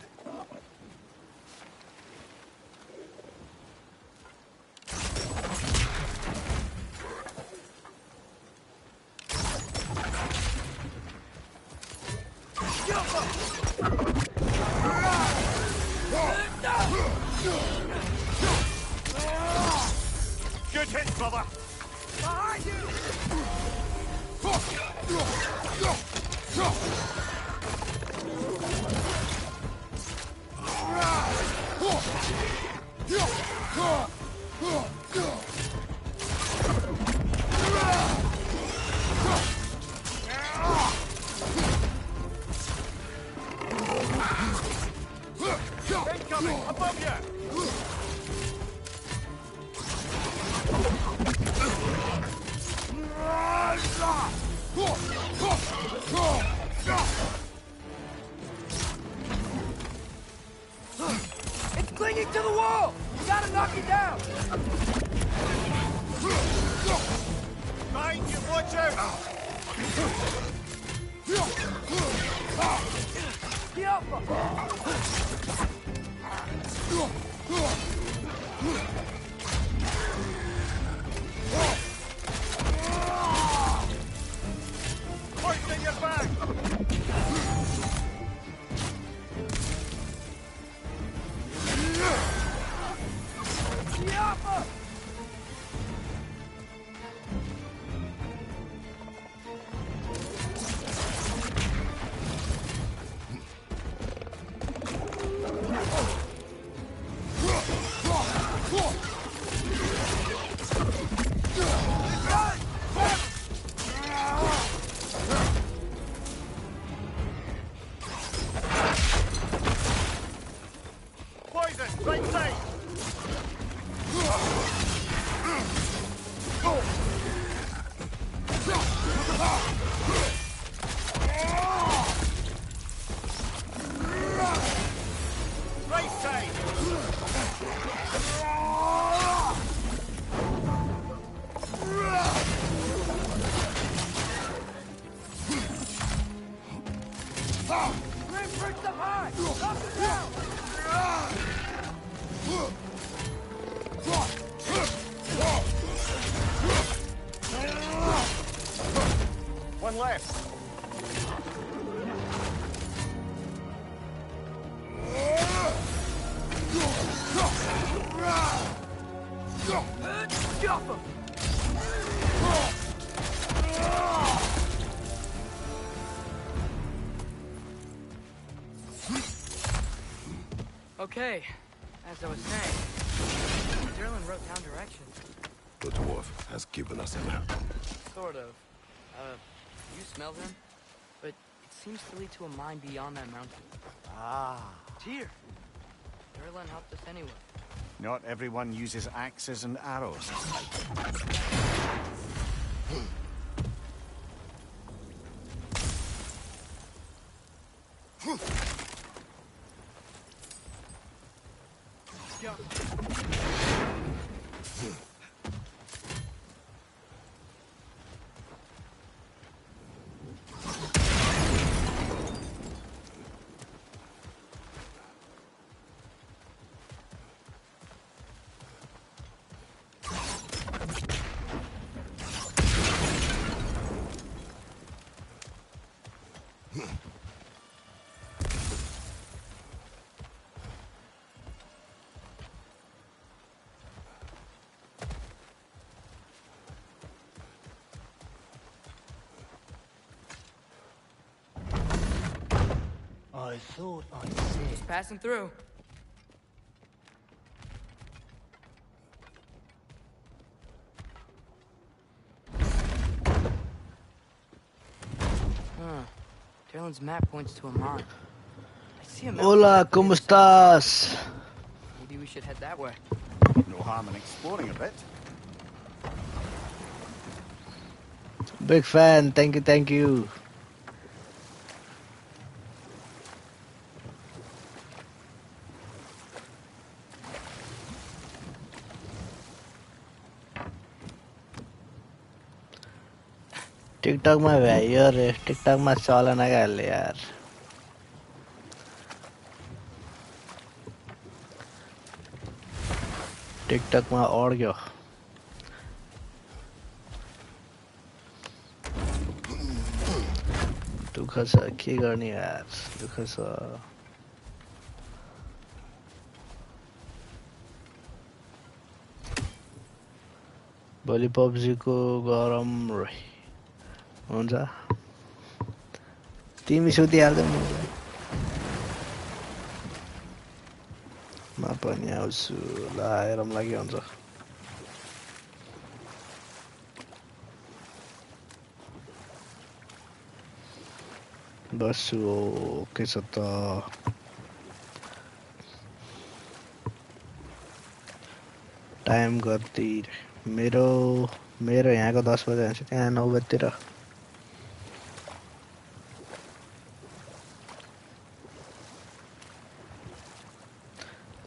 Good hit, brother! Behind you! incoming! Above you! It's clinging to the wall! You gotta knock it down! Mind you, watch out! The Alpha! Hoisting your back! The Alpha! Poison! Right side! Right side! Reinforce up high! Knock it down! One left. Jump him! Okay, as I was saying, Sterling wrote down directions. The dwarf has given us a map. Sort of. You smell him? But it seems to lead to a mine beyond that mountain. Ah. Here. Sterling helped us anyway. Not everyone uses axes and arrows. I thought I'd see. Just passing through. Sterling's map points to a mine. I see a map. Hola, ¿cómo estás? Maybe we should head that way. No harm in exploring a bit. Big fan, thank you, thank you. TikTok में भ्याइयो रे TikTok में चलन आइहाल्यो यार TikTok में अड्क्यो दुःख छ के गर्ने यार दुःख छ भोलि पबजी को गरम रही हुन्छ तिमी सुतिहाल्दै मलाई म पनि आउँछु ल हेरौँ लागि हुन्छ बस्छु के छ त टाइम कति मेरो मेरो यहाँको 10 बजे हुन्छ त्यहाँ 9 बजेतिर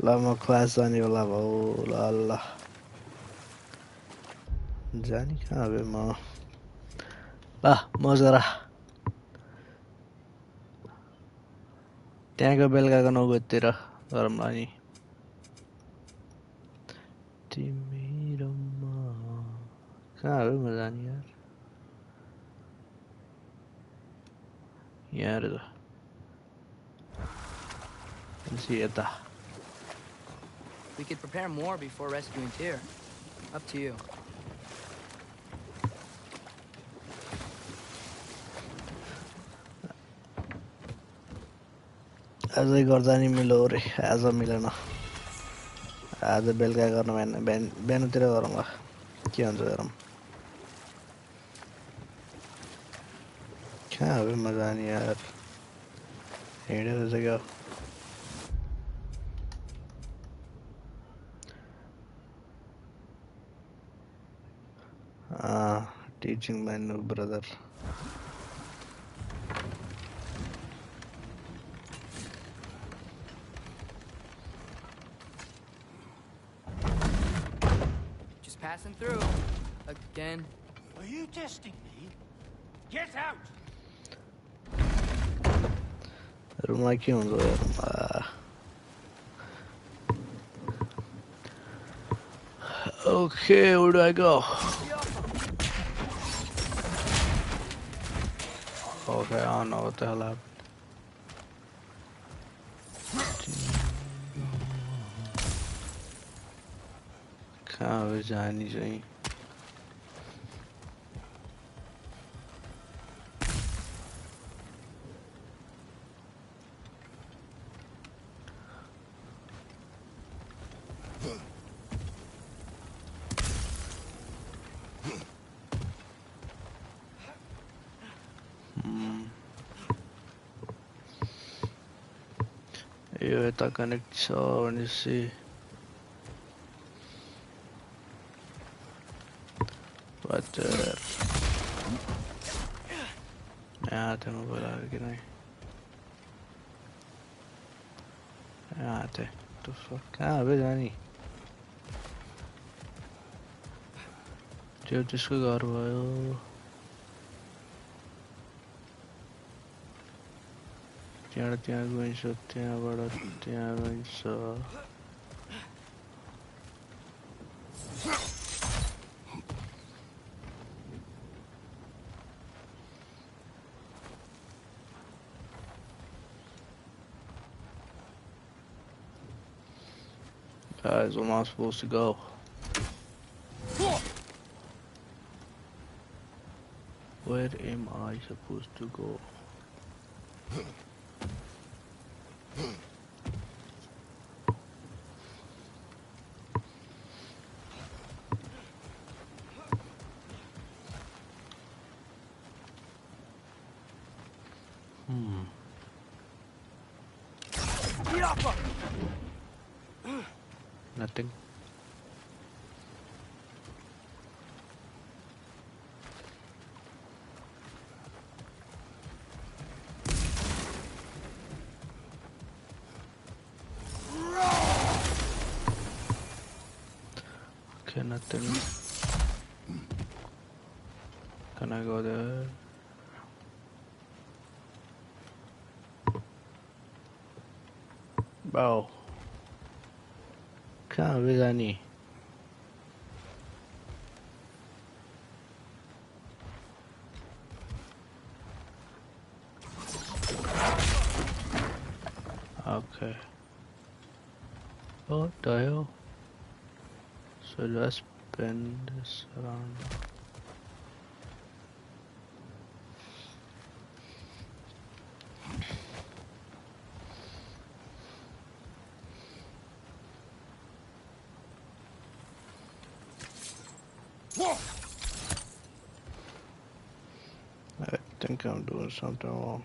ल म क्लास जाने बेला भयो ल ल जानी कहाँ बे म ल म जरा त्यहाँको बेलुकाको 9 बजेतिर गरौँला नि तिमी र म कहाँ हो म जाने यार यहाँ रहेछ पछि यता We could prepare more before rescuing Tyr. Up to you. आजै गर्दा नि मिलो रे आज मिलेन आज बेलुका गर्न बिहानतिर गरौँला के हुन्छ गरौँ कहाँ हो म जाने यार हिँडेर चाहिँ क्या teaching my new brother. Just passing through. Again. Are you testing me? Get out! Room like you on okay, where do I go? Okay, I don't know what the hell happened. कहाँ हो जानी चाहिए यो यता connect छ भनेपछि water यहाँ थे मैं बोला कि नहीं यहाँ थे तो कहाँ अबे जानी जो जिसको घर भयो त्यहाँ गइन्छ त्यहाँबाट त्यहाँ गइन्छ Guys, where am I supposed to go? Where am I supposed to go? Nothing. Okay, nothing. Can I go there? Wow. कहाँ हो जानी okay what the hell so let's spin this around I think I'm doing something wrong.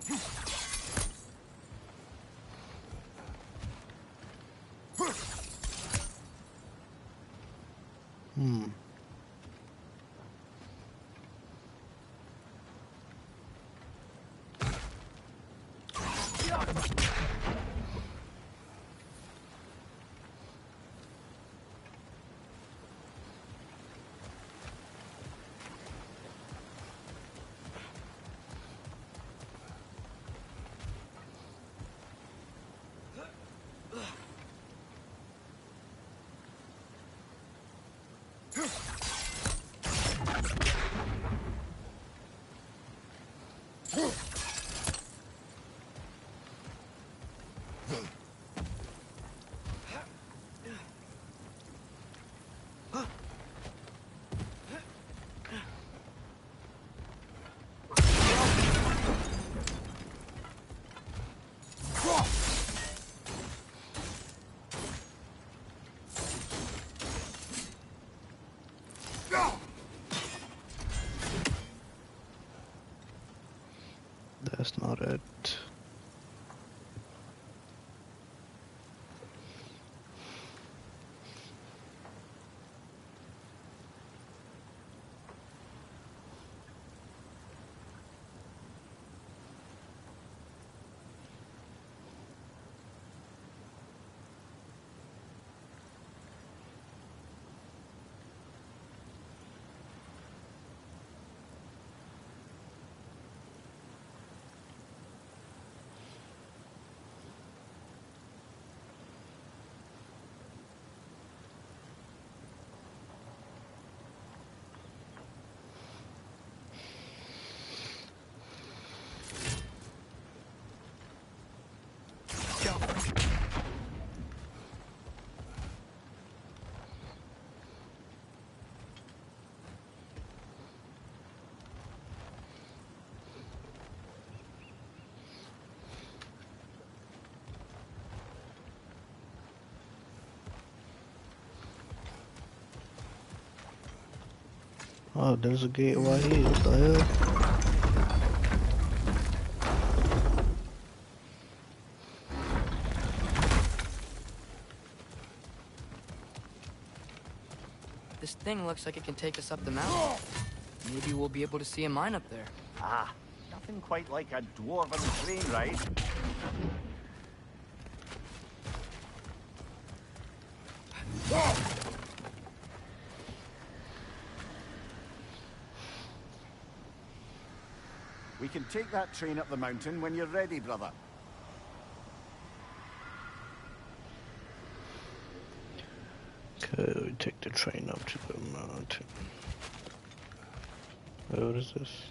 That's not it. Oh, there's a gate right here. What the hell? This thing looks like it can take us up the mountain. Maybe we'll be able to see a mine up there. Ah, nothing quite like a dwarven train ride. We can take that train up the mountain when you're ready, brother. Okay, we take the train up to the mountain. What is this?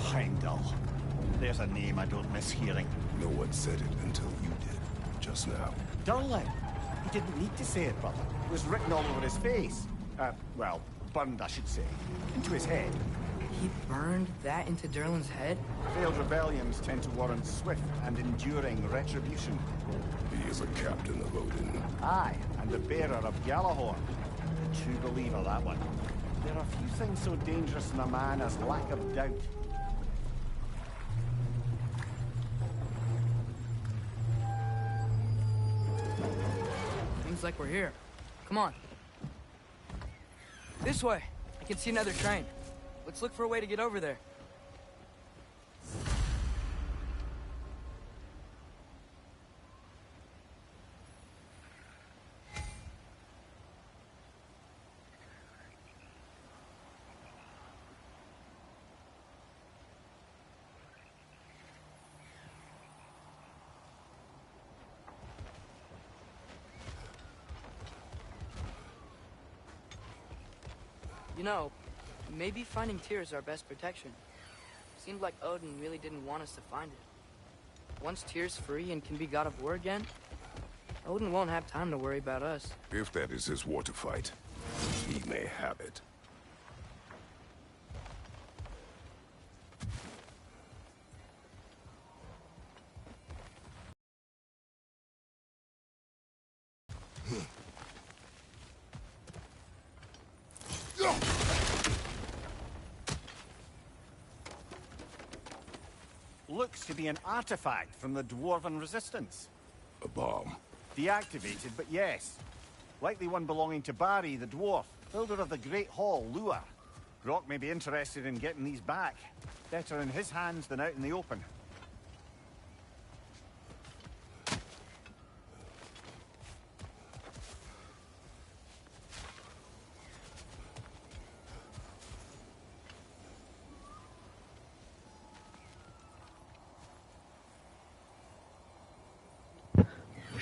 Heimdall. There's a name I don't miss hearing. No one said it until you did, just now. Durlin. He didn't need to say it, brother. It was written all over his face. Well, burned, I should say. Into his head. He burned that into Durlin's head? Failed rebellions tend to warrant swift and enduring retribution. He is a captain of Odin. Aye, and the bearer of Galahorn. A true believer, that one. There are few things so dangerous in a man as lack of doubt. Seems like we're here. Come on. This way. I can see another train. Let's look for a way to get over there. You know, maybe finding Tyr is our best protection. Seemed like Odin really didn't want us to find it. Once Tyr's free and can be god of war again, Odin won't have time to worry about us. If that is his war to fight, he may have it. looks to be an artifact from the Dwarven Resistance. A bomb. Deactivated, but yes. Likely one belonging to Barry, the dwarf, builder of the Great Hall, Lure. Rock may be interested in getting these back. Better in his hands than out in the open.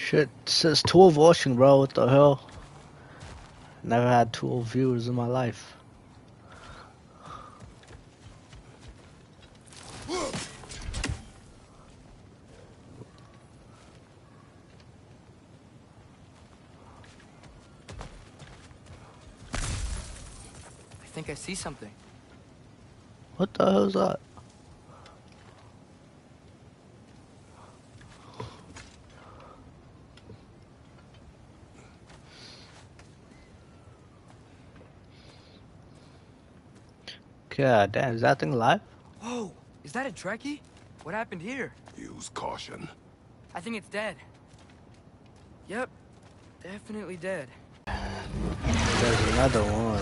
Shit, it says 12 watching, bro. What the hell? Never had 12 viewers in my life. I think I see something. What the hell is that? God damn, is that thing alive? Whoa, is that a Trekkie? What happened here? Use caution. I think it's dead. Yep, definitely dead. There's another one.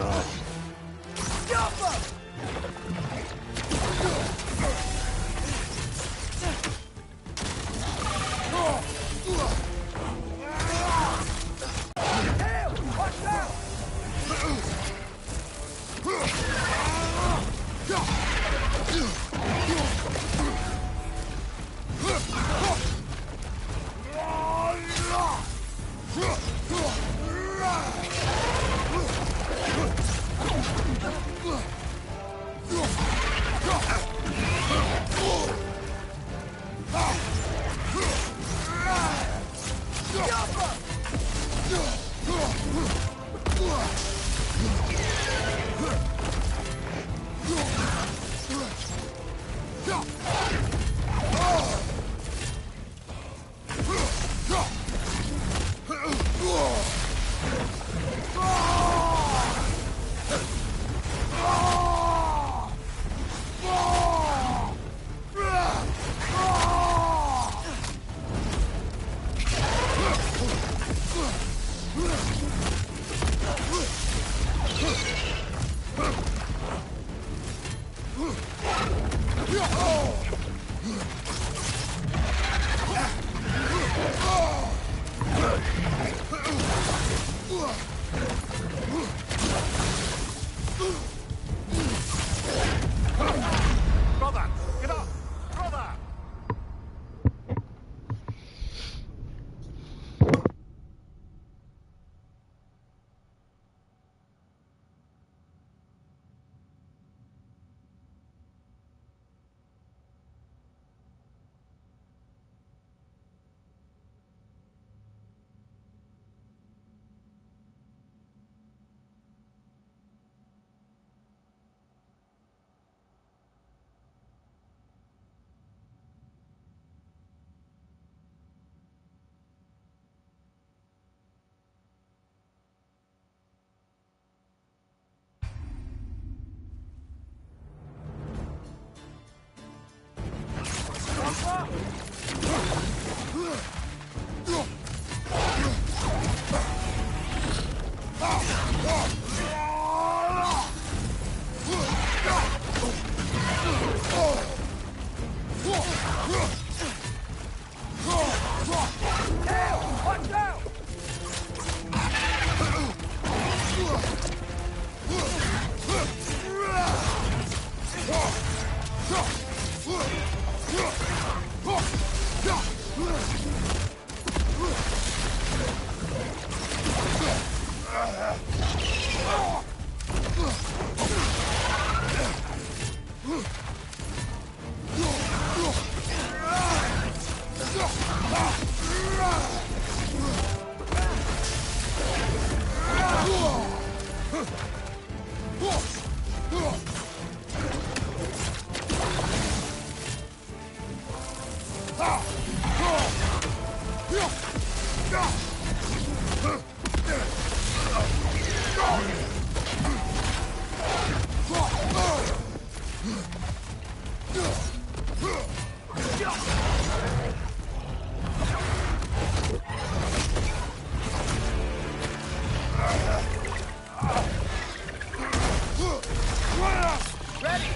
Ready!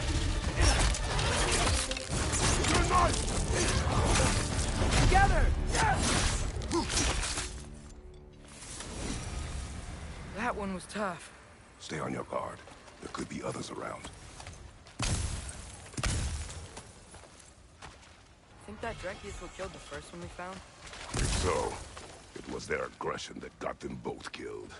Together! Yes! That one was tough. Stay on your guard. There could be others around. Think that Drek is what killed the first one we found? If so, it was their aggression that got them both killed.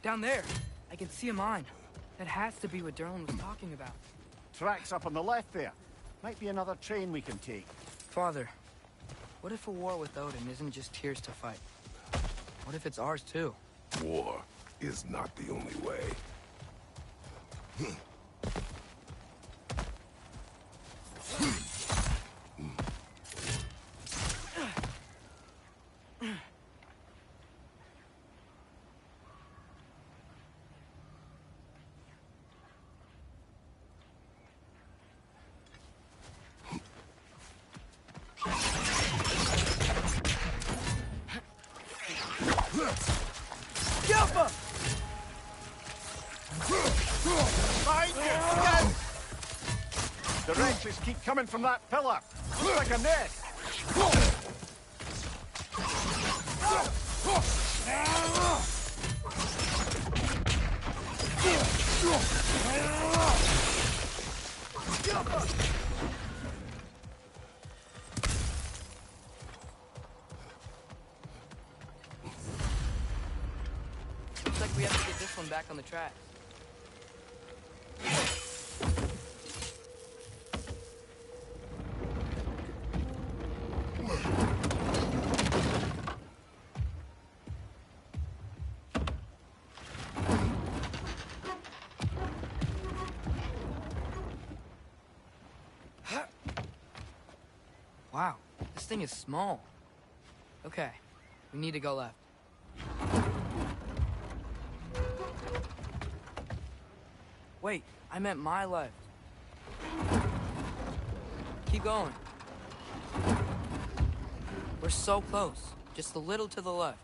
Down there, I can see a mine. That has to be what Derlin was talking about. Tracks up on the left there. Might be another train we can take. Father, what if a war with Odin isn't just Tyr's to fight? What if it's ours too? War is not the only way. Behind you! Yes! The wrenches keep coming from that pillar. Looks like a nest. Looks like we have to get this one back on the tracks. Wow, this thing is small. Okay, we need to go left. Wait, I meant my left. Keep going. We're so close. Just a little to the left.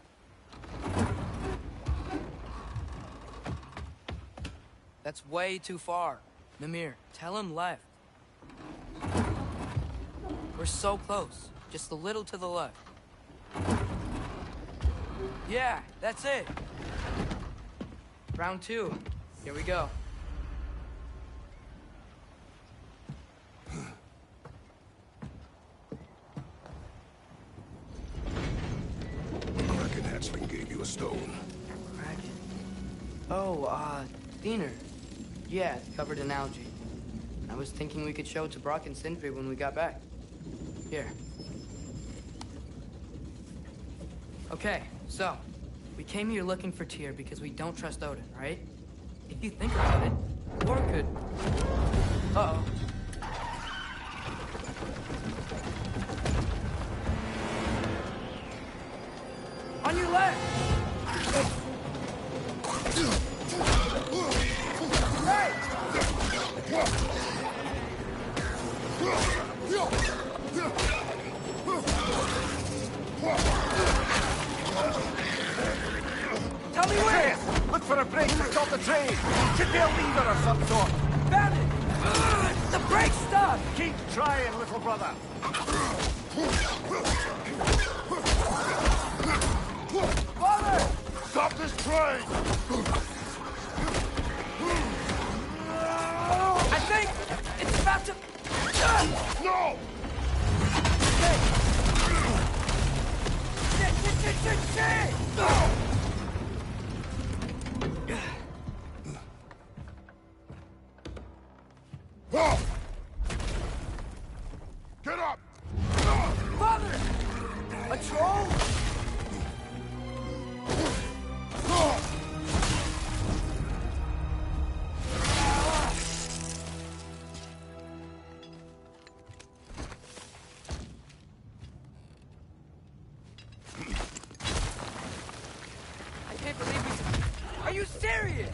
That's way too far. Mimir, tell him left. We're so close. Just a little to the left. Yeah, that's it. Round 2. Here we go. Kraken hatchling gave you a stone. Kraken. Oh, Diener. Yeah, it's covered in algae. I was thinking we could show it to Brock and Sindri when we got back. Here. Okay, so, we came here looking for Tyr because we don't trust Odin, right? If you think about it, war could... Uh-oh. On your left! Hey! Tell me where! Let's look for a brake to stop the train. Should be a lever of some sort. Found it! The brake stuck! Keep trying, little brother. Father! Stop this train! I think it's about to... No! Shit! Get up! Father! A troll? I can't believe we... Are you serious?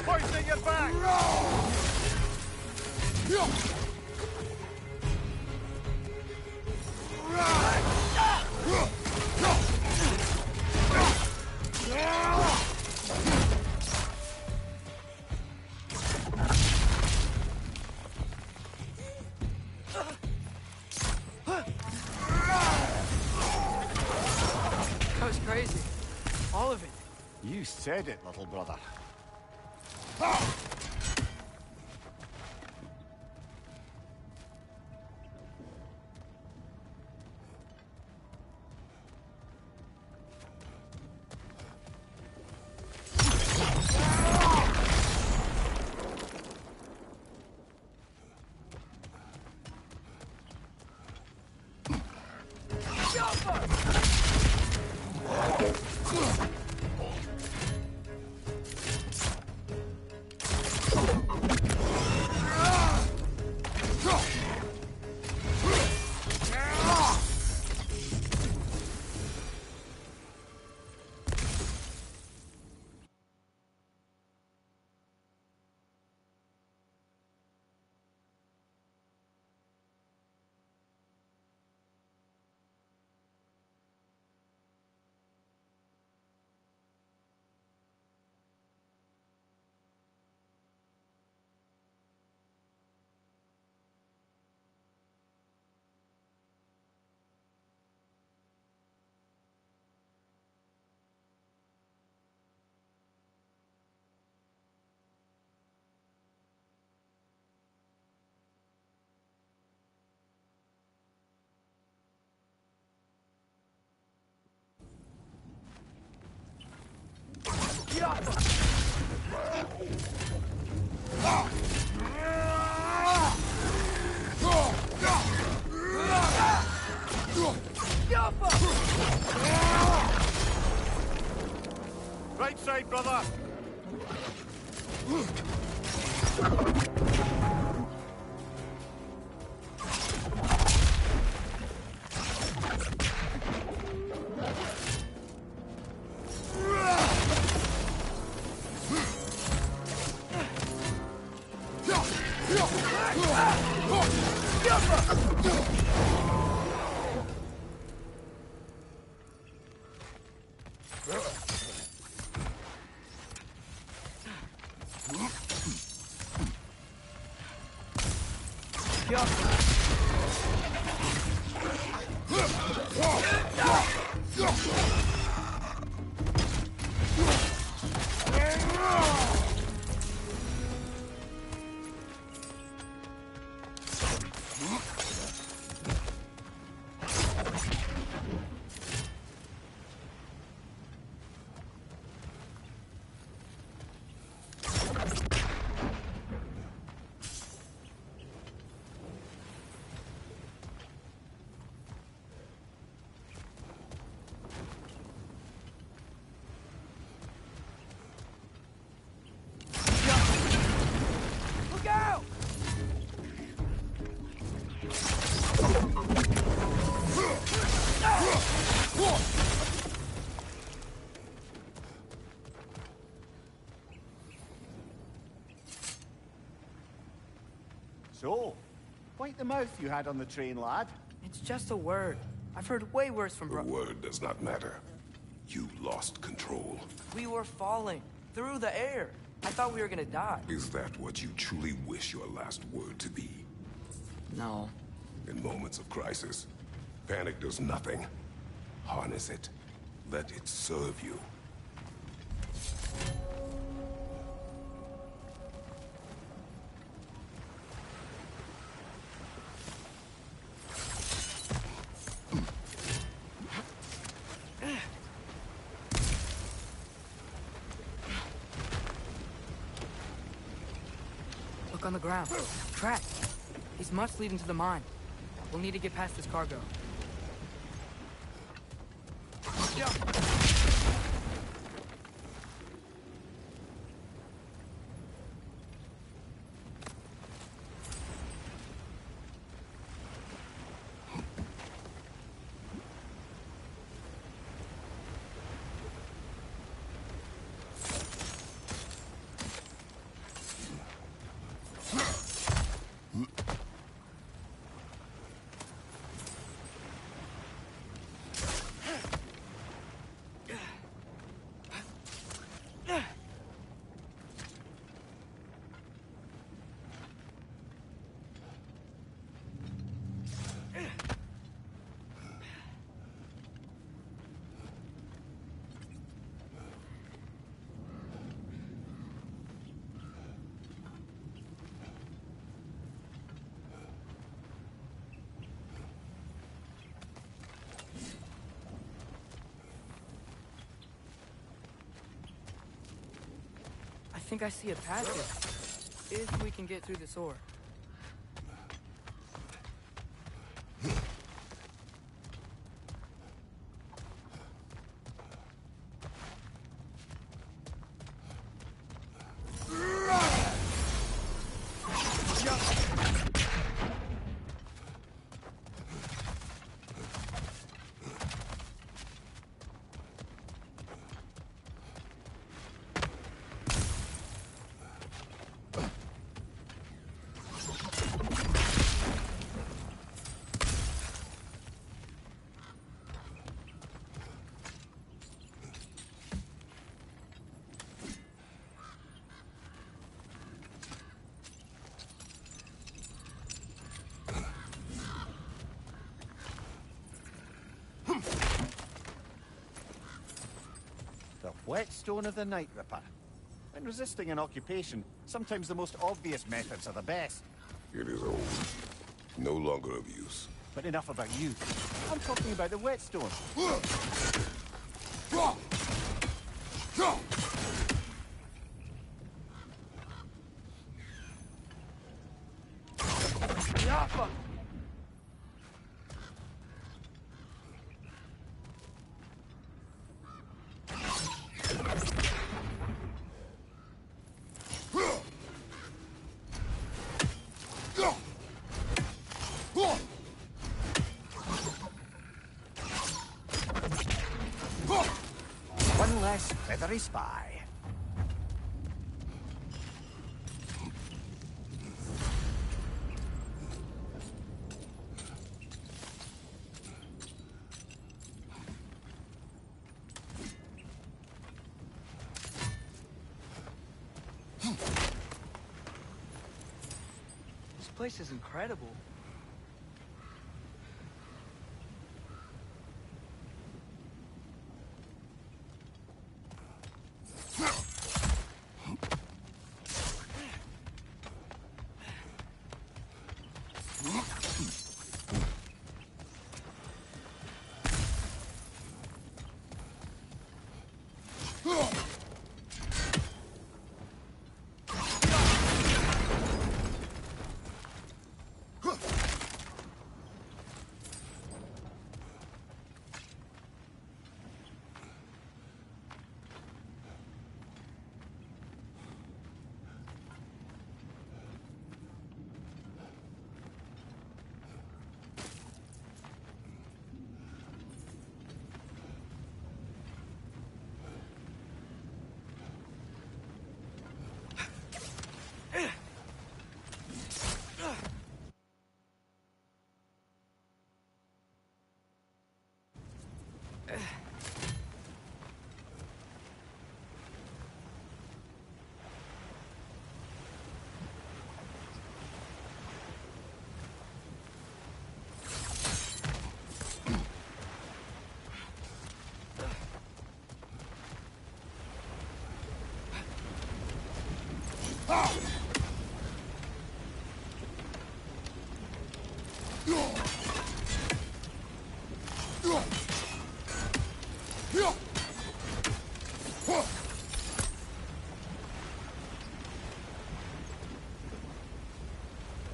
Hoisting it back! That was crazy. All of it. You said it, little brother. Right side, brother. Quite the mouth you had on the train, lad. It's just a word. I've heard way worse from The word does not matter. You lost control. We were falling through the air. I thought we were gonna die. Is that what you truly wish your last word to be? No. In moments of crisis, panic does nothing. Harness it. Let it serve you. Look on the ground. Tracks. These must lead into the mine. We'll need to get past this cargo. Yeah. I think I see a passage. If we can get through this ore. The whetstone of the Night Ripper. When resisting an occupation, sometimes the most obvious methods are the best. It is old. No longer of use. But enough about you. I'm talking about the whetstone. One less feathery spy. This place is incredible.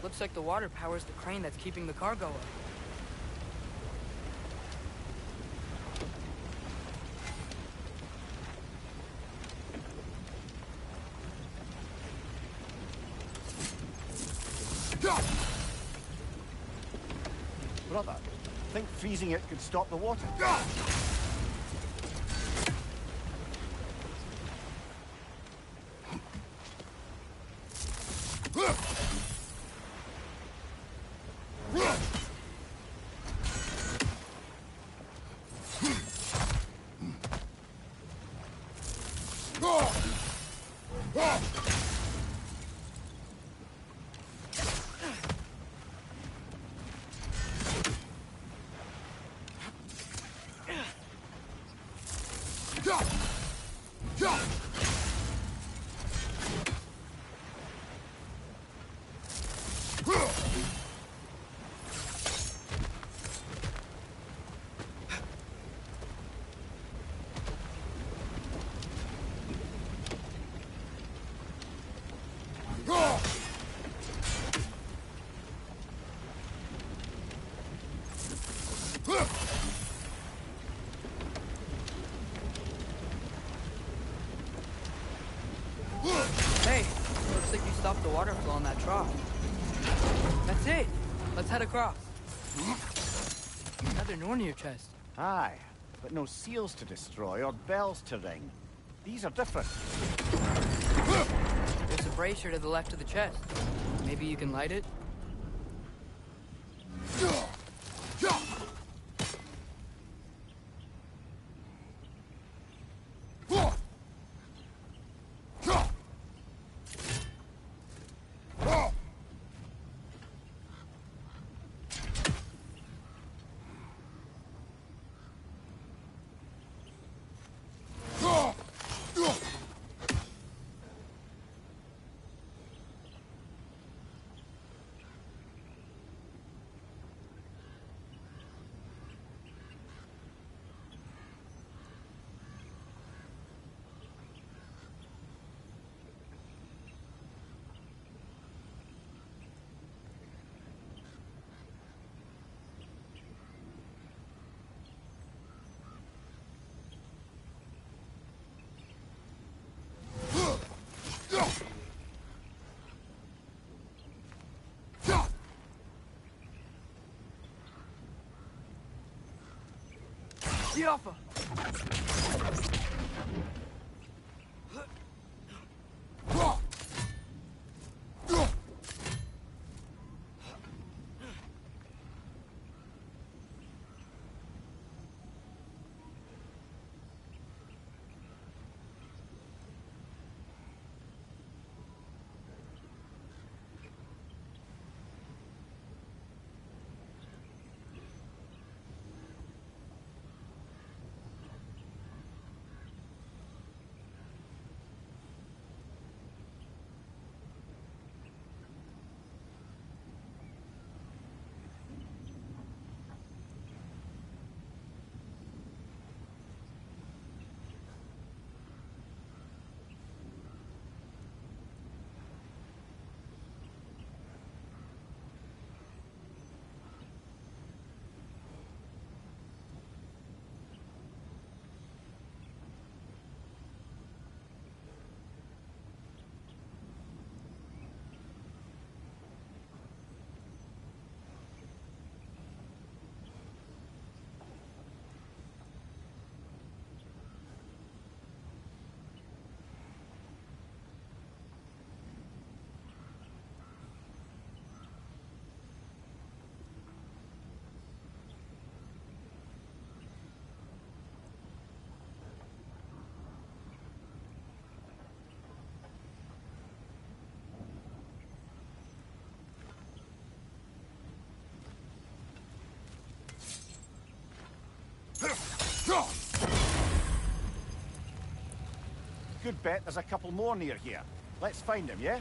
Looks like the water powers the crane that's keeping the cargo up. Brother, think freezing it could stop the water? Hey, looks like you stopped the water flow on that trough. That's it. Let's head across. Another Nornir chest. Aye, but no seals to destroy or bells to ring. These are different. There's a brazier to the left of the chest. Maybe you can light it? Alpha. Good bet there's a couple more near here. Let's find them, yeah?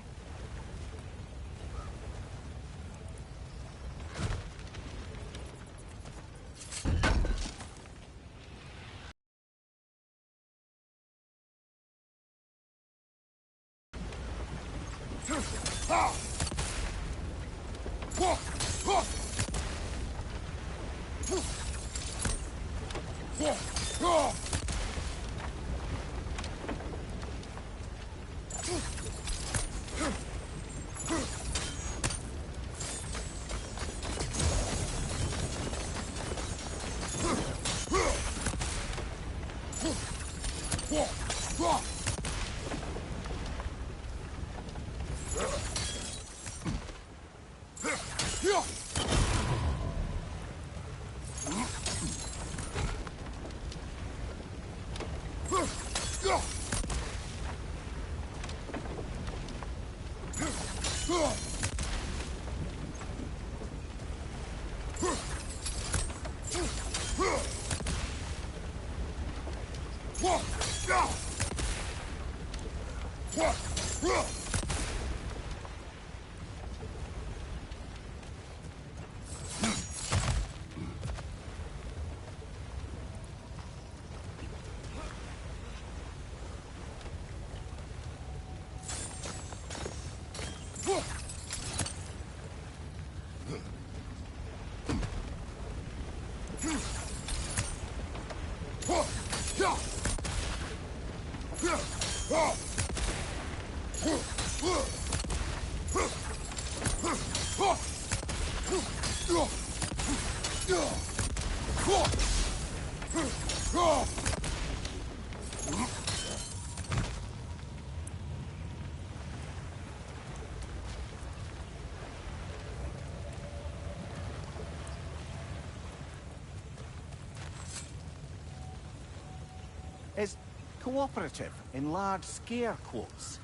Is cooperative in large scare quotes.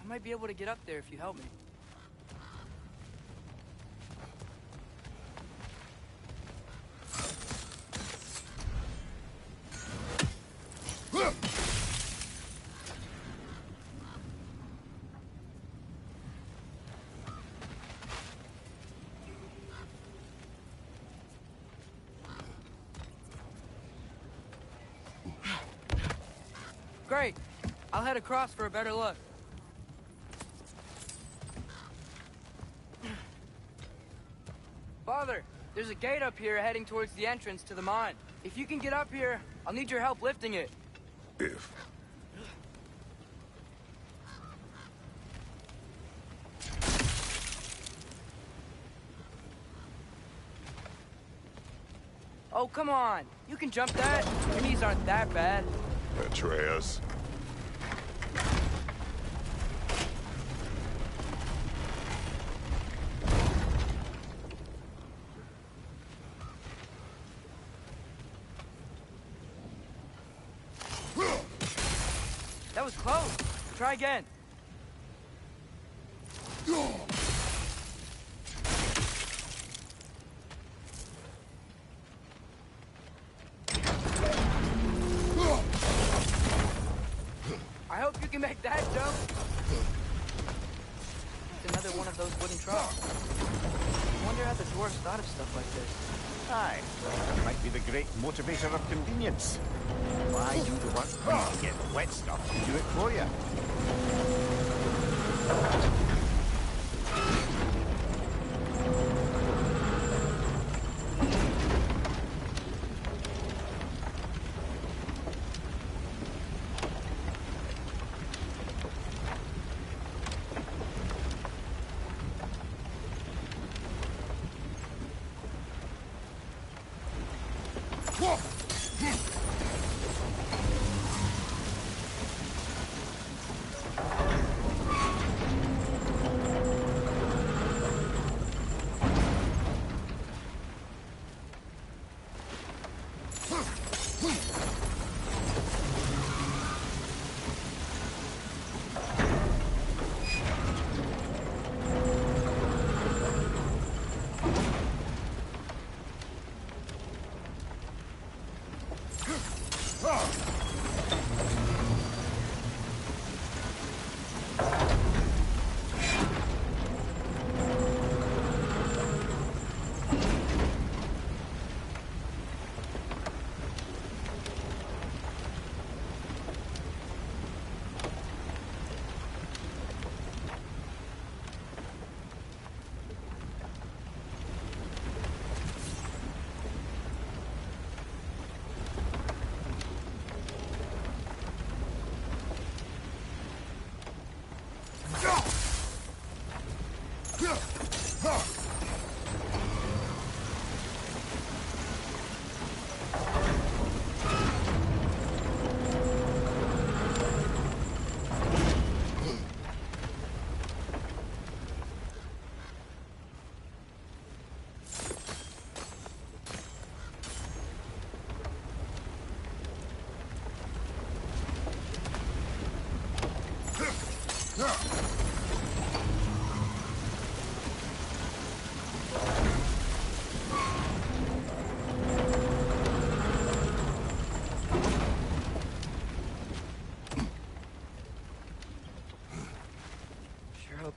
I might be able to get up there if you help me. Great. I'll head across for a better look. Father, there's a gate up here heading towards the entrance to the mine. If you can get up here, I'll need your help lifting it. If. Oh, come on. You can jump that. Your knees aren't that bad. Atreus. That was close. Try again. I hope you can make that jump. It's another one of those wooden troughs. I wonder how the dwarves thought of stuff like this. Aye, that might be the great motivator of convenience. Why do the work when you can get wet stuff to do it for you?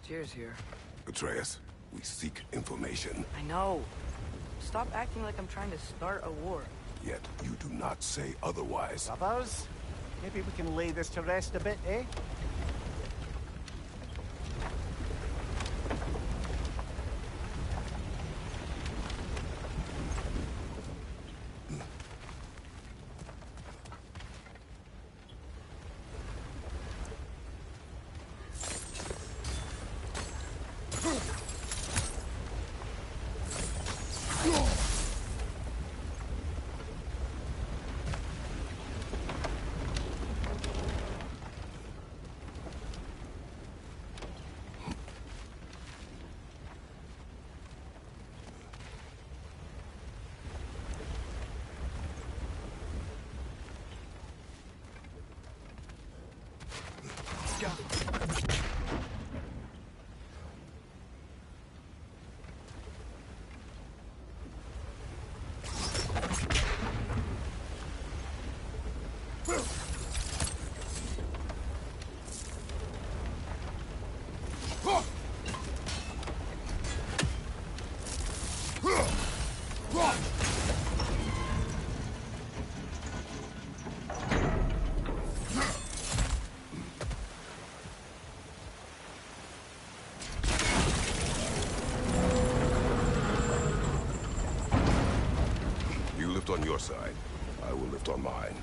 Tears here. Atreus, we seek information. I know. Stop acting like I'm trying to start a war. Yet you do not say otherwise. Brothers, maybe we can lay this to rest a bit, eh? On your side, I will lift on mine.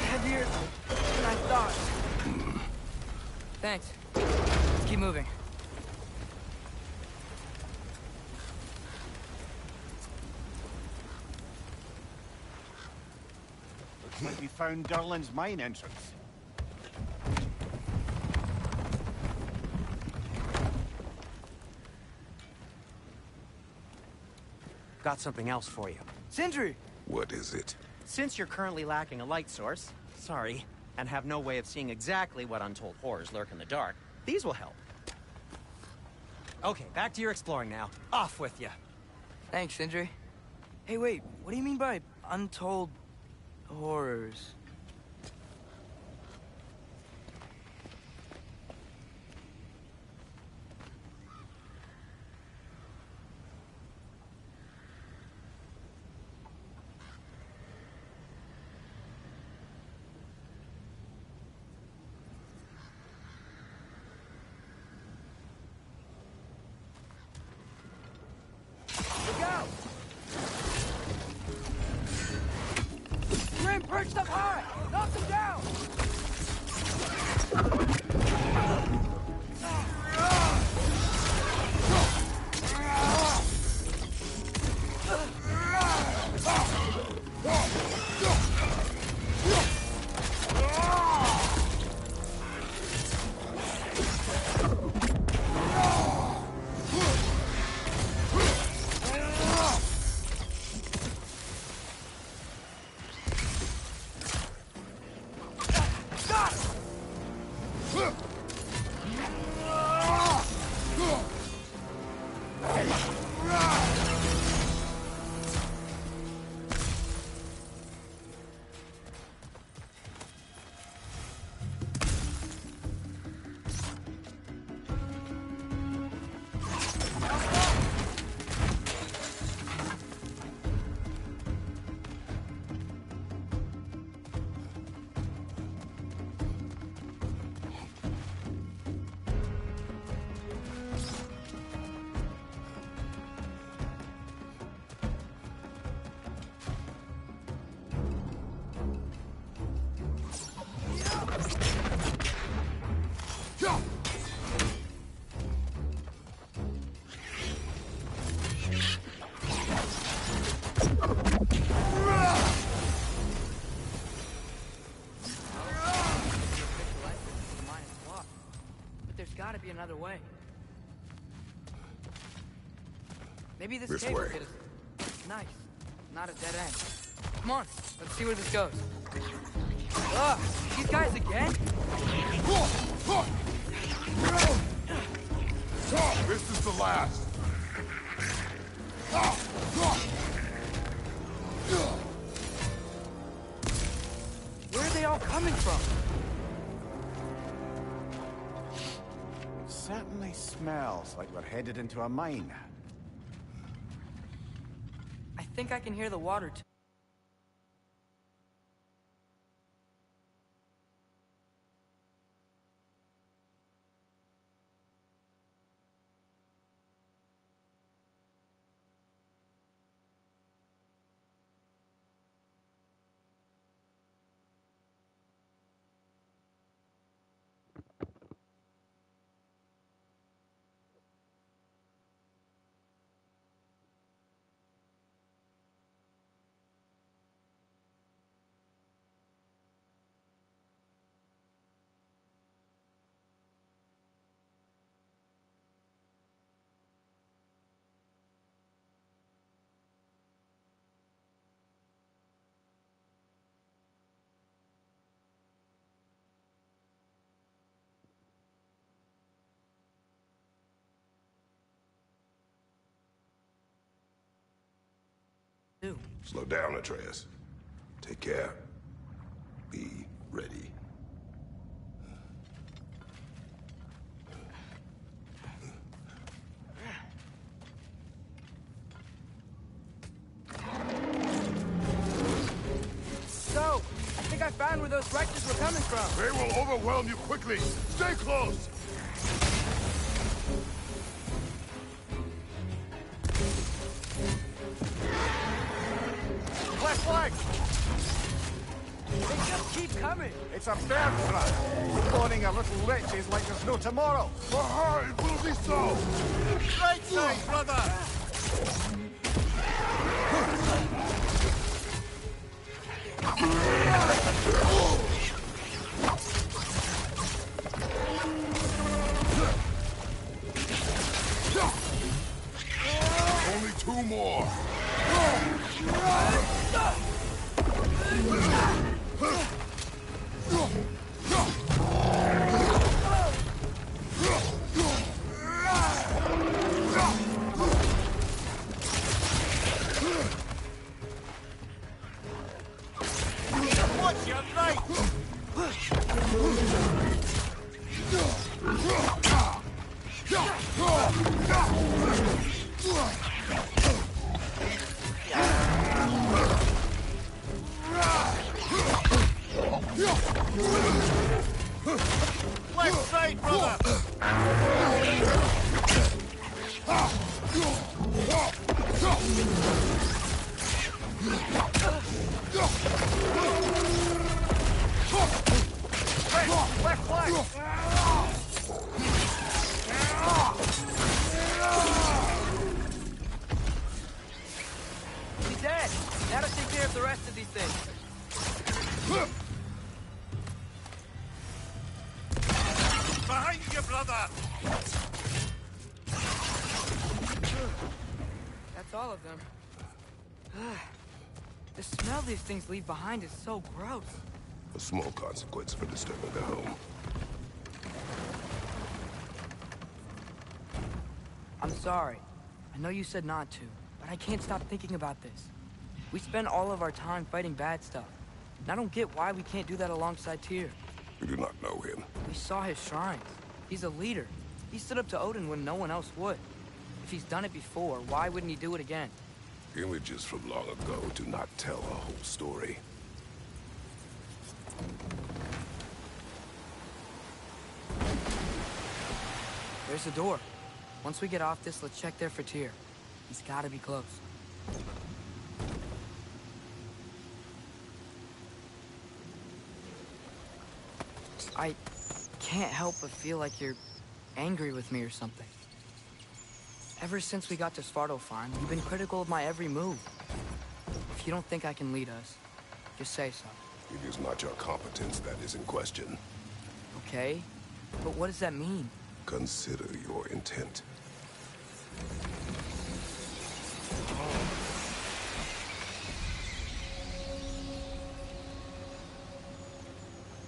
Heavier than I thought. Thanks. Let's keep moving. like we found Durlin's mine entrance. Got something else for you. Sindri! What is it? Since you're currently lacking a light source, sorry, and have no way of seeing exactly what untold horrors lurk in the dark, these will help. Okay, back to your exploring now. Off with you. Thanks, Sindri. Hey, wait, what do you mean by untold horrors? Look out! Grim perched up high! Knock him down! Gotta be another way. Maybe this cave will get us. Nice. Not a dead end. Come on, let's see where this goes. Ugh, these guys again? This is the last. Where are they all coming from? Certainly smells like we're headed into a mine. I think I can hear the water too. Slow down, Atreus. Take care. Be ready. So, I think I found where those wretches were coming from. They will overwhelm you quickly. Stay close. Left leg! They just keep coming. It's a bear trap. Cloning a little witch is like there's no tomorrow. For her, it will be so. Right side, brother! Serves you right! Left side, brother! Left flank! He's dead. Now to take care of the rest of these things. Behind you, brother! That's all of them. The smell these things leave behind is so gross. A small consequence for disturbing the home. I'm sorry. I know you said not to, but I can't stop thinking about this. We spend all of our time fighting bad stuff. And I don't get why we can't do that alongside Tyr. You do not know him. We saw his shrines. He's a leader. He stood up to Odin when no one else would. If he's done it before, why wouldn't he do it again? Images from long ago do not tell a whole story. There's the door. Once we get off this, let's check there for Tyr. He's gotta be close. I can't help but feel like you're angry with me or something. Ever since we got to Svartalfheim, you've been critical of my every move. If you don't think I can lead us, just say so. It is not your competence that is in question. Okay? But what does that mean? Consider your intent.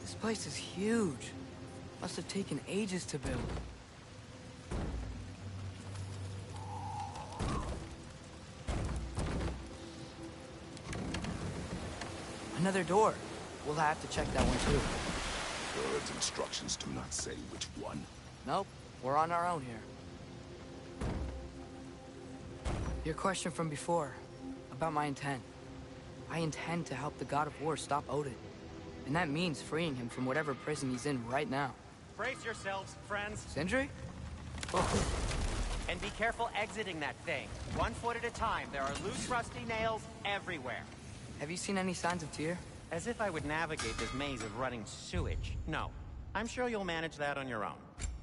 This place is huge. Must have taken ages to build. Another door. We'll have to check that one too. Bird's instructions do not say which one. Nope, we're on our own here. Your question from before, about my intent. I intend to help the God of War stop Odin. And that means freeing him from whatever prison he's in right now. Brace yourselves, friends. Sindri? And be careful exiting that thing. 1 foot at a time. There are loose, rusty nails everywhere. Have you seen any signs of Tyr? As if I would navigate this maze of running sewage. No. I'm sure you'll manage that on your own.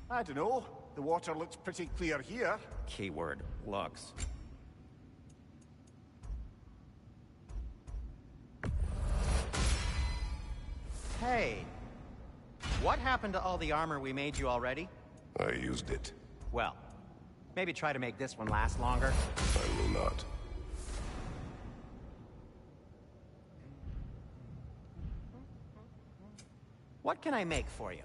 I don't know. The water looks pretty clear here. Keyword, looks. Hey. What happened to all the armor we made you already? I used it. Well, maybe try to make this one last longer. I will not. What can I make for you?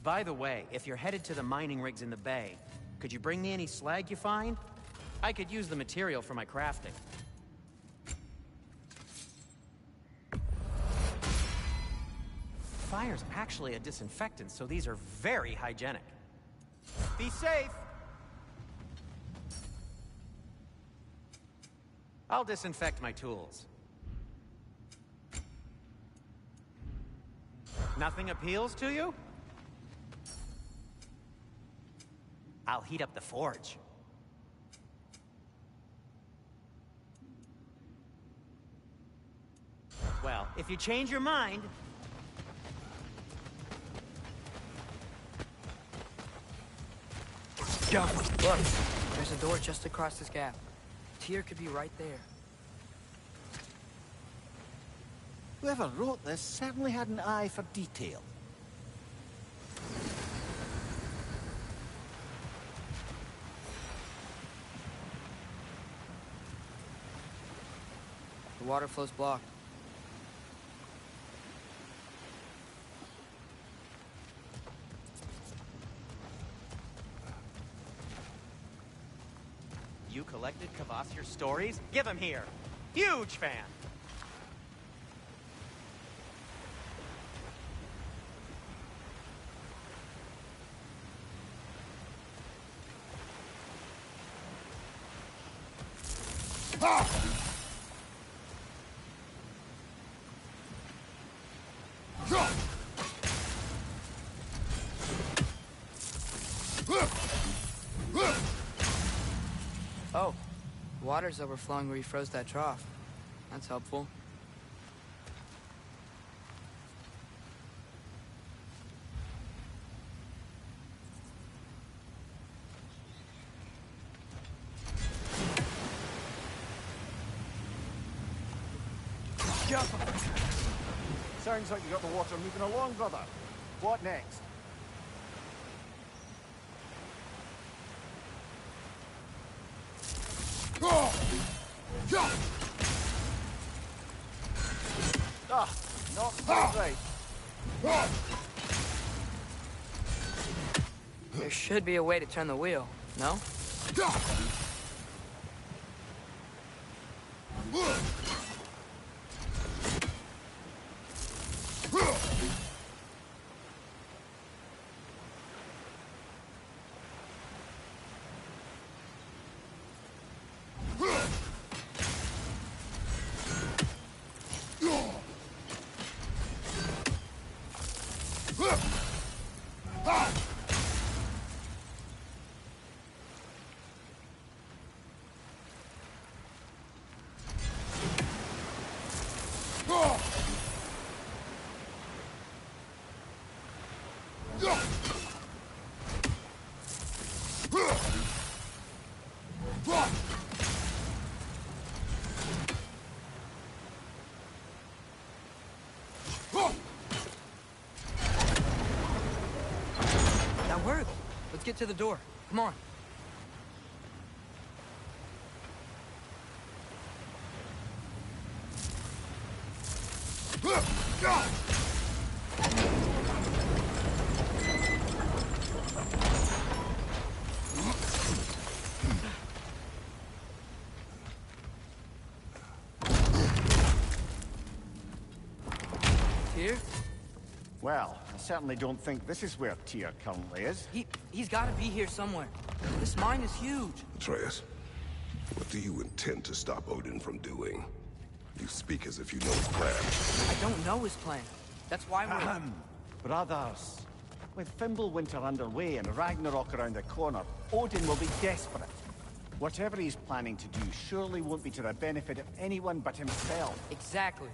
By the way, if you're headed to the mining rigs in the bay, could you bring me any slag you find? I could use the material for my crafting. Fire's actually a disinfectant, so these are very hygienic. Be safe! I'll disinfect my tools. Nothing appeals to you? I'll heat up the forge. Well, if you change your mind... Go! Look, there's a door just across this gap. Tyr could be right there. Whoever wrote this certainly had an eye for detail. water flow's blocked. You collected Kvasir's stories? Give him here. Huge fan. Oh, water's overflowing where you froze that trough. That's helpful. Sounds like you got the water moving along, brother. What next? Ah, not quite right. There should be a way to turn the wheel, no? That worked. Let's get to the door. Come on. Here? Well, I certainly don't think this is where Tyr currently is. He's got to be here somewhere. This mine is huge. Atreus, what do you intend to stop Odin from doing? You speak as if you know his plan. I don't know his plan. That's why we're... Brothers, with Fimbulwinter underway and Ragnarok around the corner, Odin will be desperate. Whatever he's planning to do surely won't be to the benefit of anyone but himself. Exactly.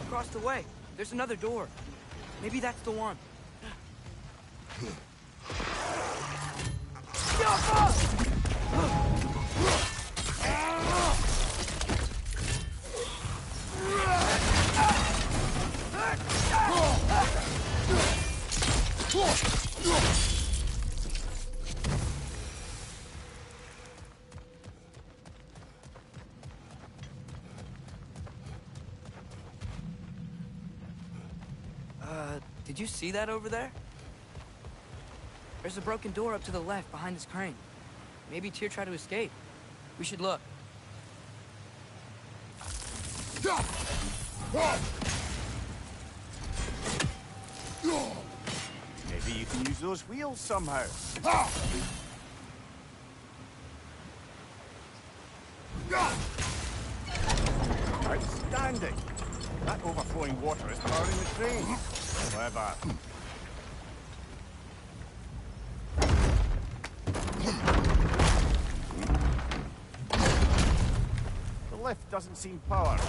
Across the way, there's another door. Maybe that's the one. Did you see that over there? There's a broken door up to the left behind this crane. Maybe Tyr tried to escape. We should look. Maybe you can use those wheels somehow. Outstanding! That overflowing water is powering the train. However... the lift doesn't seem powered.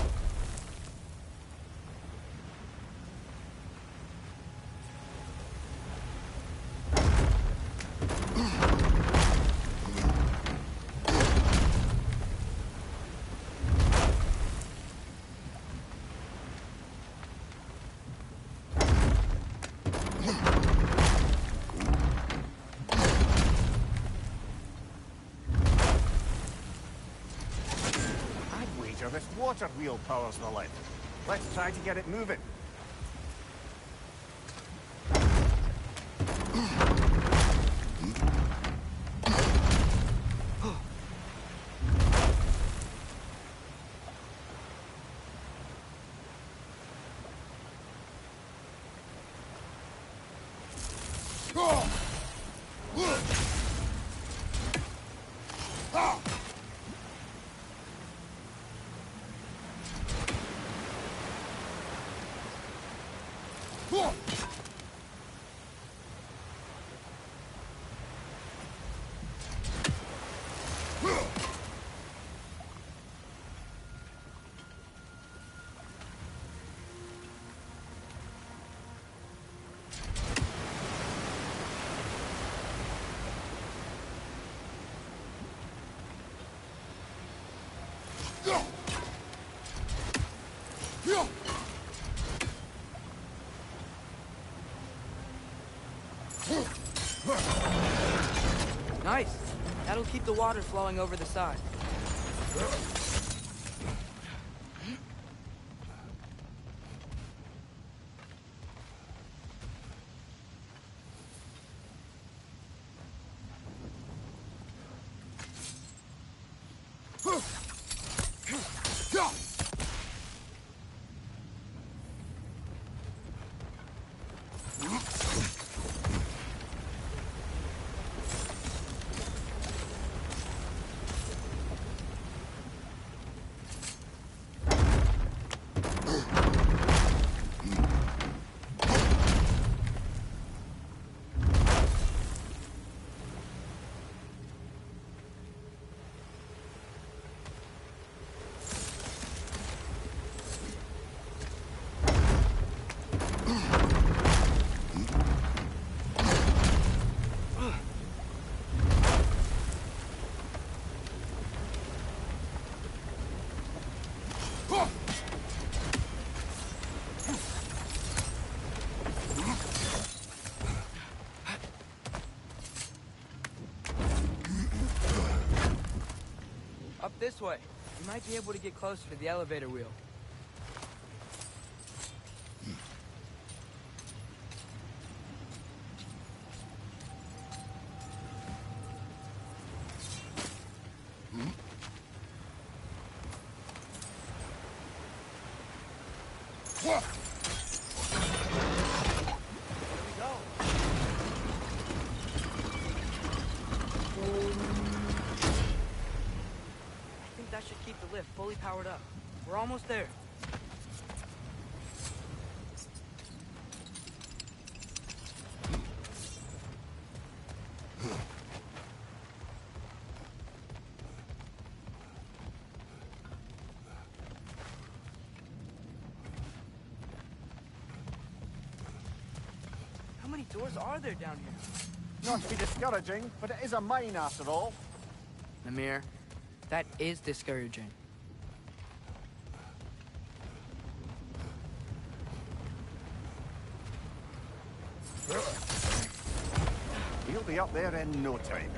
This water wheel powers the lift. Let's try to get it moving. Nice. That'll keep the water flowing over the side. Up this way. You might be able to get closer to the elevator wheel. That should keep the lift fully powered up. We're almost there. How many doors are there down here? Not to be discouraging, but it is a mine after all. Namir, that is discouraging. He'll be up there in no time.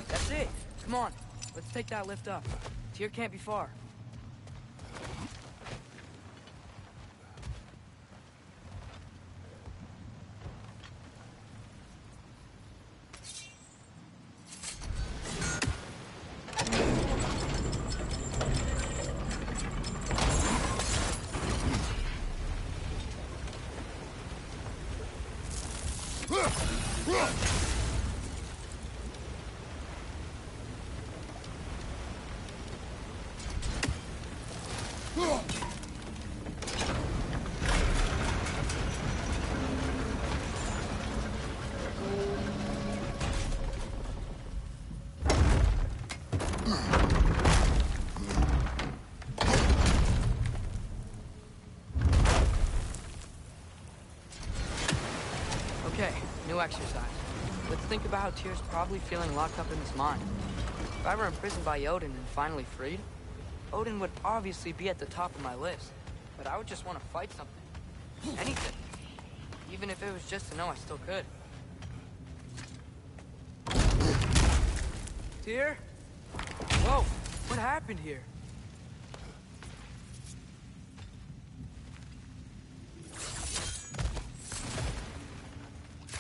That's it. Come on. Let's take that lift up. Tyr can't be far. Okay, new exercise. Let's think about how Tyr's probably feeling locked up in his mind. If I were imprisoned by Odin and finally freed, Odin would obviously be at the top of my list. But I would just want to fight something. Anything. Even if it was just to know I still could. Tyr? Whoa, what happened here?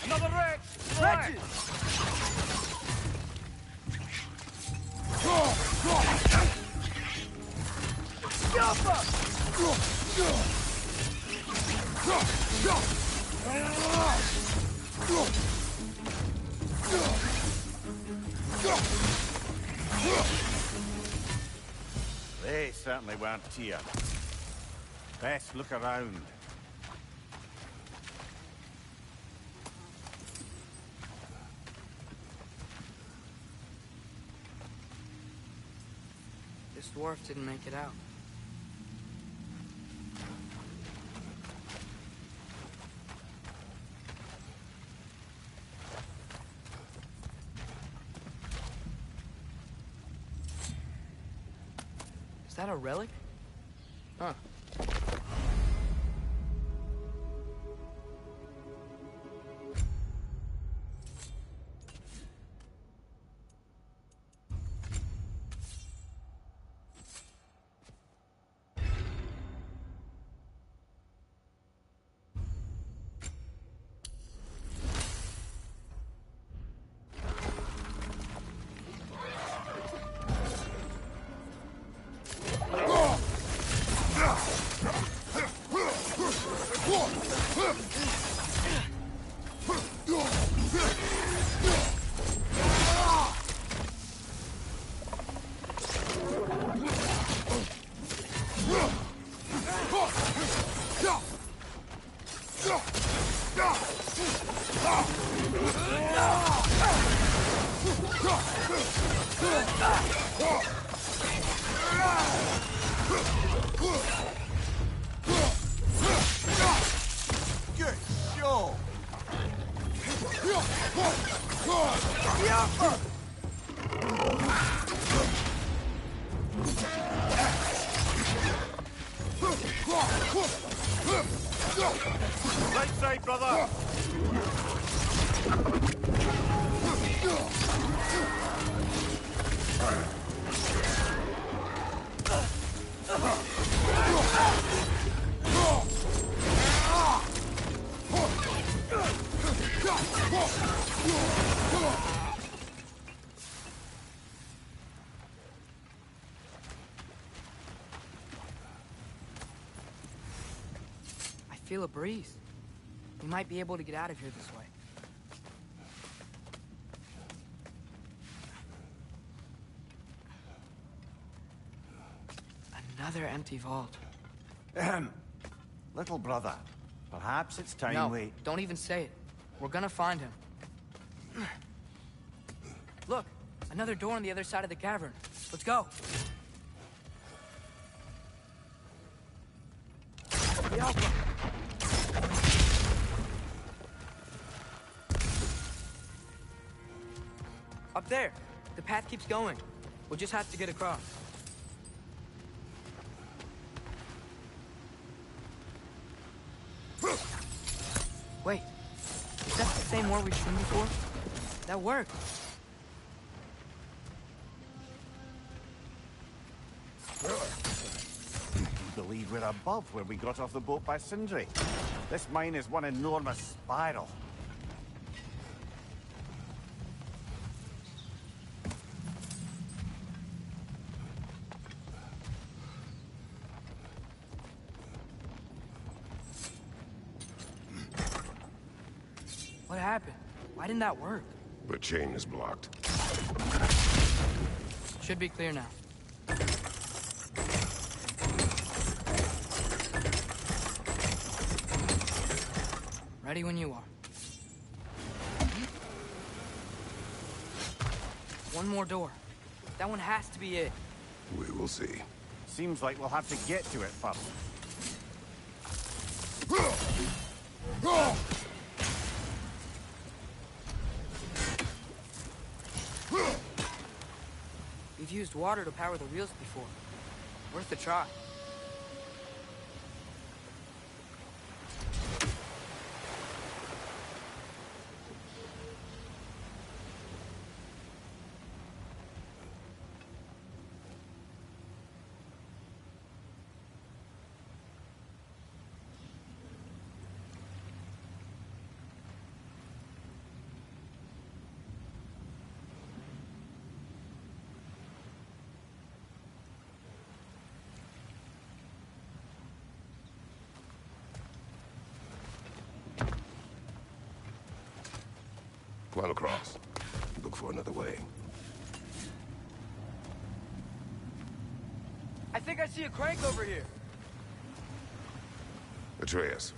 Another wreck! Wretches! They certainly weren't Tyr. Best look around. This dwarf didn't make it out. Is that a relic? Huh. Good show! Right side, brother! I feel a breeze. We might be able to get out of here this way. Another empty vault. Little brother, perhaps it's time No, we... don't even say it. We're gonna find him. Look, another door on the other side of the cavern. Let's go. The Alpha. Up there. The path keeps going. We'll just have to get across. Wait. Is that the same war we've seen before? That worked. I believe we're above where we got off the boat by Sindri. This mine is one enormous spiral. What happened? Why didn't that work? The chain is blocked. Should be clear now. Ready when you are. One more door. That one has to be it. We will see. Seems like we'll have to get to it first. We've used water to power the wheels before. Worth a try. Climb across. Look for another way. I think I see a crank over here. Atreus,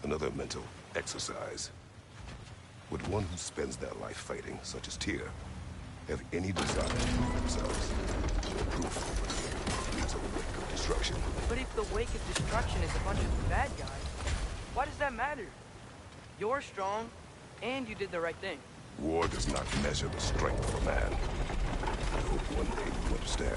another mental exercise. Would one who spends their life fighting, such as Tyr, have any desire to prove themselves? Proof leads a wake of destruction. But if the wake of destruction is a bunch of bad guys, why does that matter? You're strong, and you did the right thing. War does not measure the strength of a man. I hope one day you understand.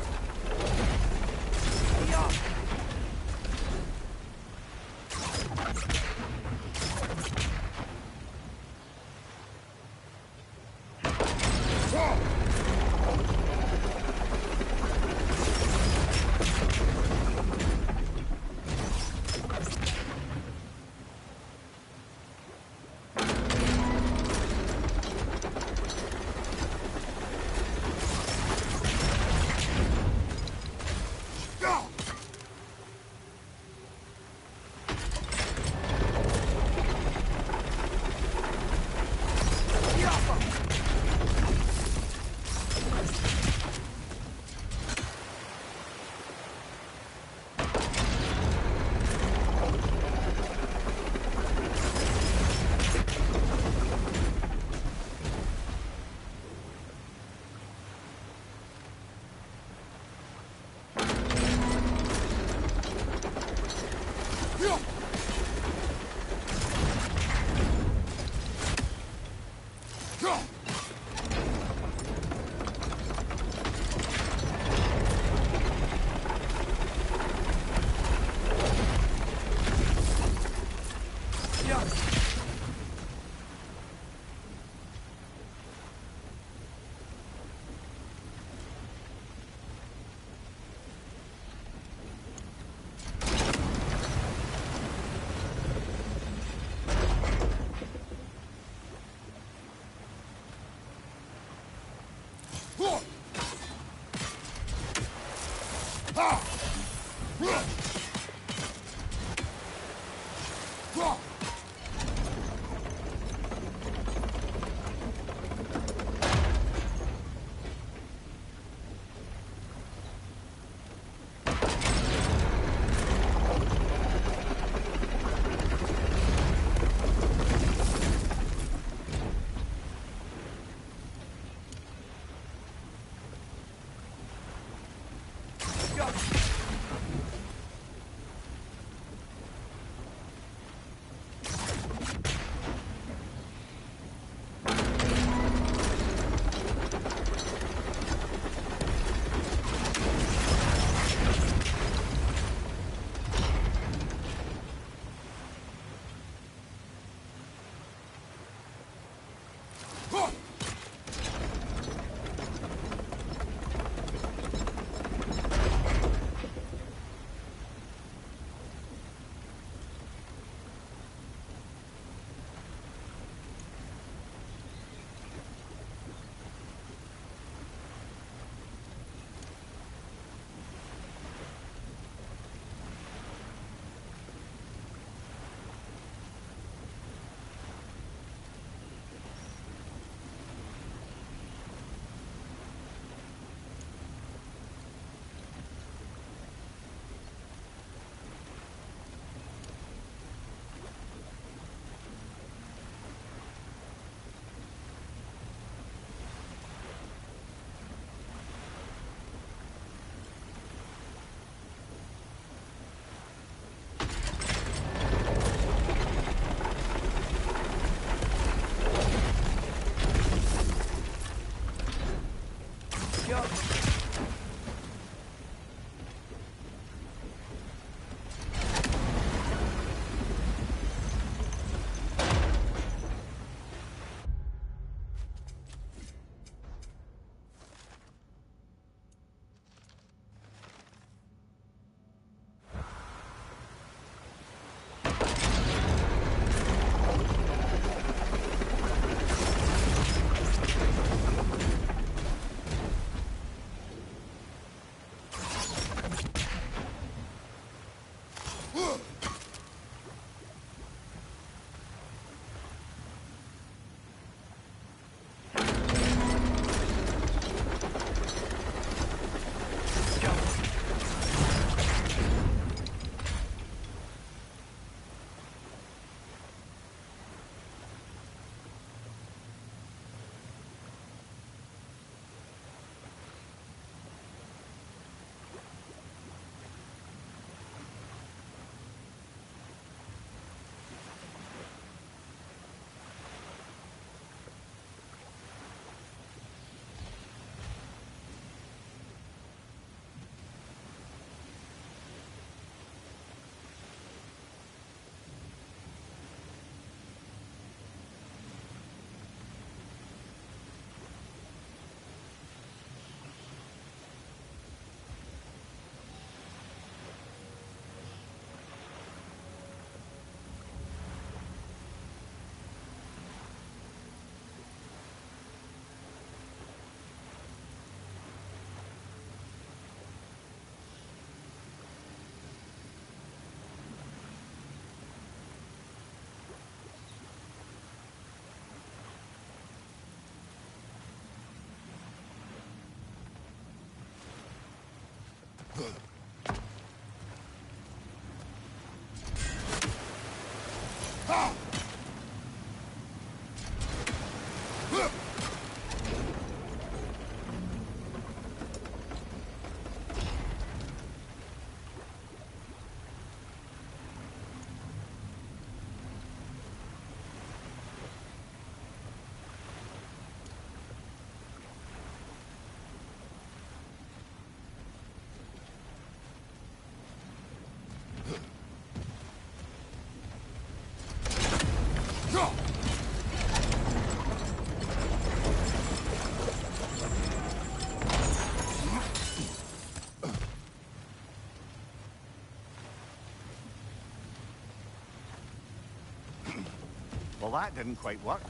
Well, that didn't quite work.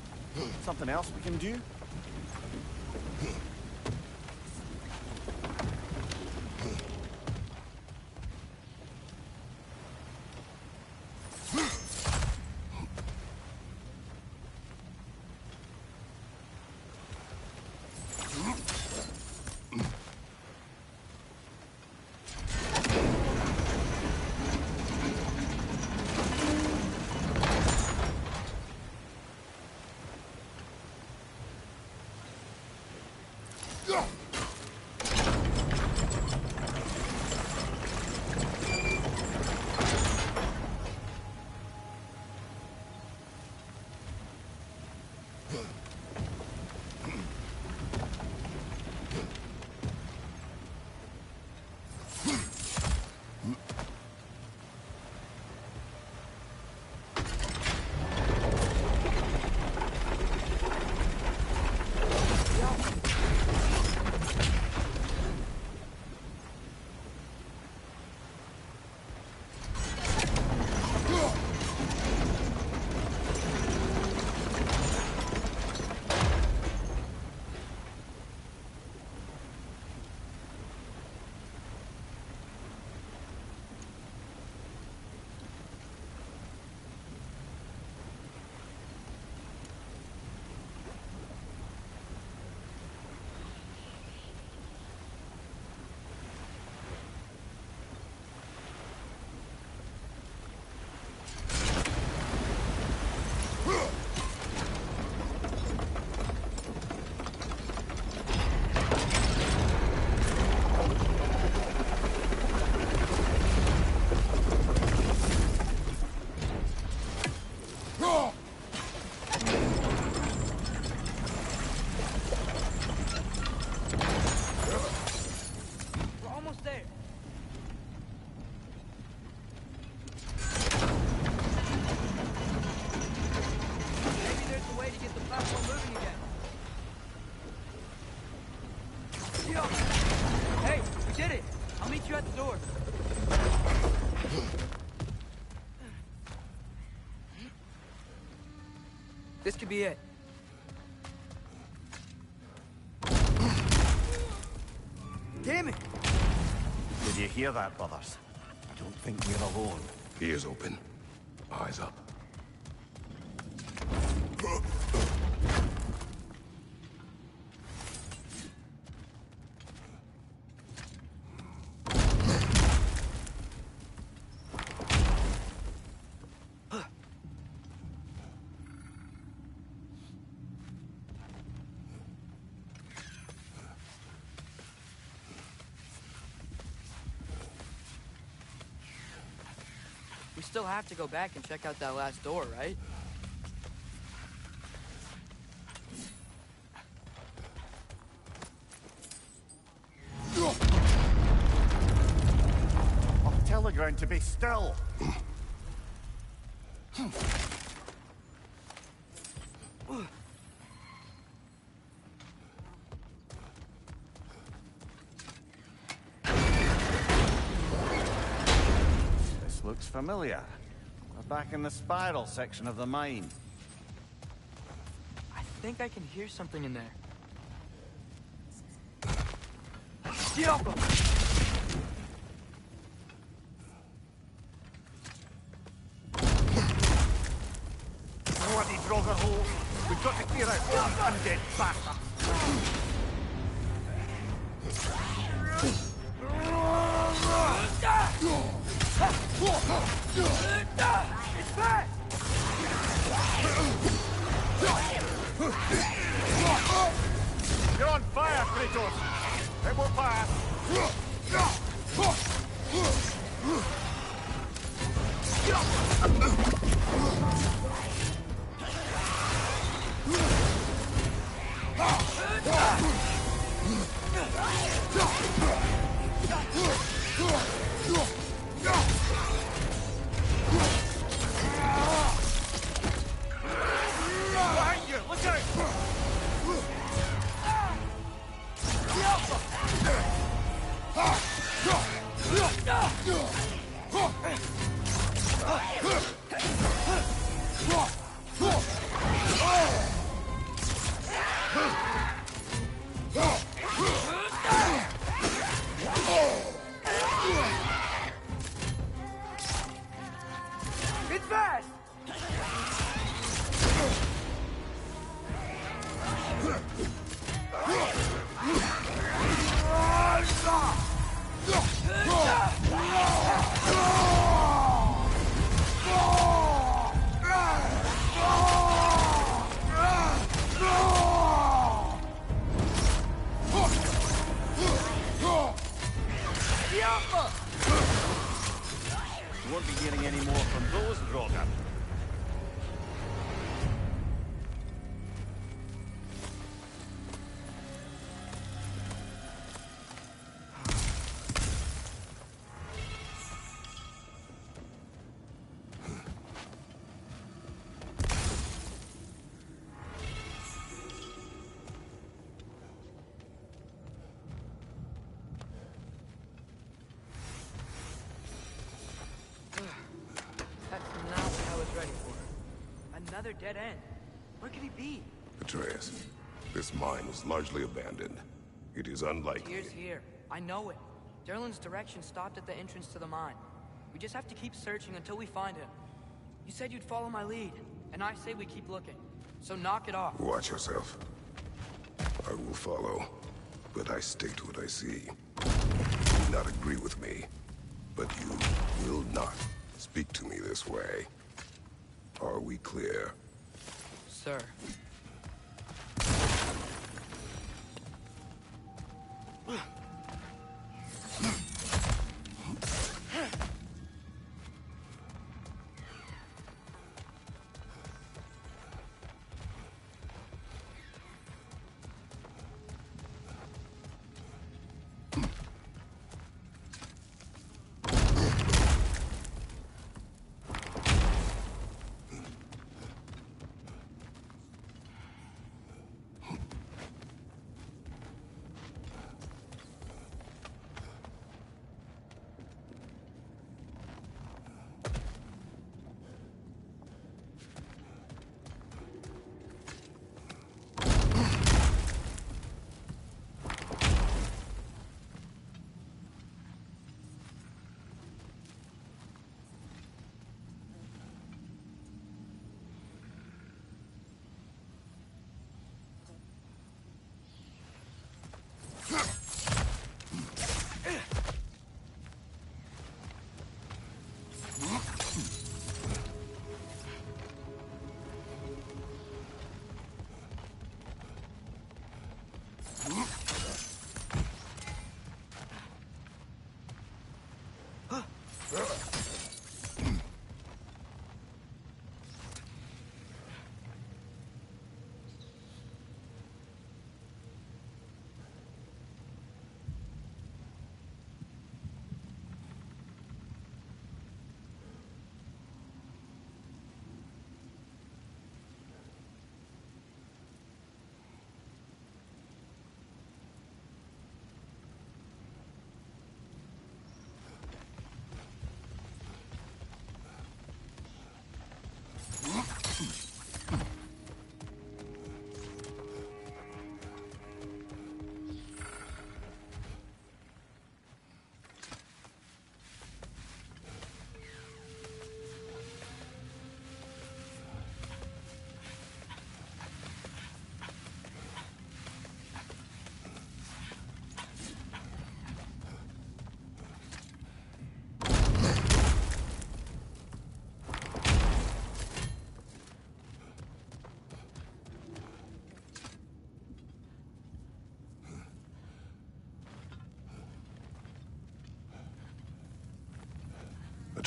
Something else we can do? This could be it. Damn it! Did you hear that, brothers? I don't think we're alone. Ears open. Eyes up. We still have to go back and check out that last door, right? I'll tell the ground to be still. This looks familiar. We're back in the spiral section of the mine. I think I can hear something in there. Diablo! Bloody Draugr hole. We've got to clear out all these undead bastards. It's back! You're on fire, Kratos! It will pass! Behind you! Look out! It's fast! You won't be getting any more from those Draugr. That's not what I was ready for. Another dead end. Where could he be? Atreus, this mine was largely abandoned. It is unlikely. Tyr's here. I know it. Derlin's direction stopped at the entrance to the mine. We just have to keep searching until we find him. You said you'd follow my lead, and I say we keep looking. So knock it off. Watch yourself. I will follow, but I stick to what I see. You do not agree with me, but you will not speak to me this way. Are we clear? Sir.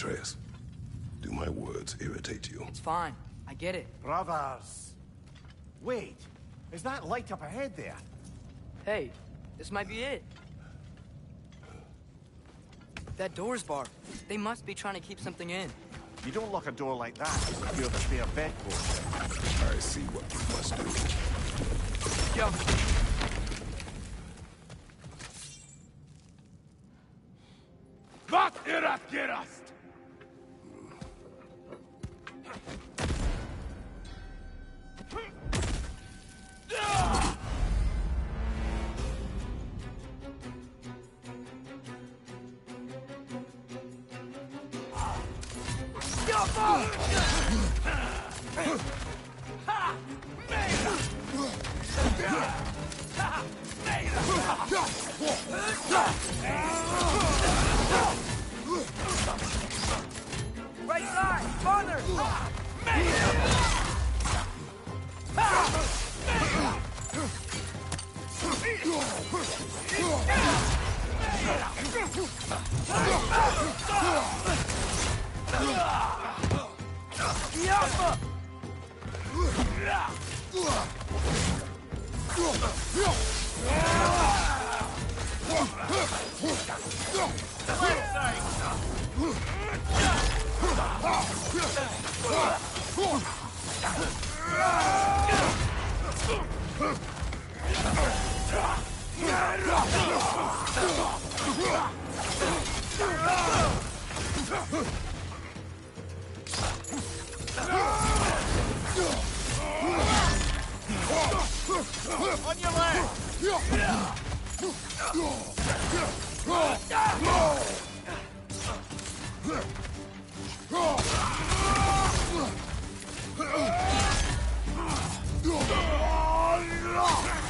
Atreus, do my words irritate you? It's fine. I get it. Brothers. Wait, is that light up ahead there? Hey, this might be it. That door's barred. They must be trying to keep something in. You don't lock a door like that to secure the spare bedpost. I see what you must do. Yo. Vad är att gerast? Right side! Farther! On your left!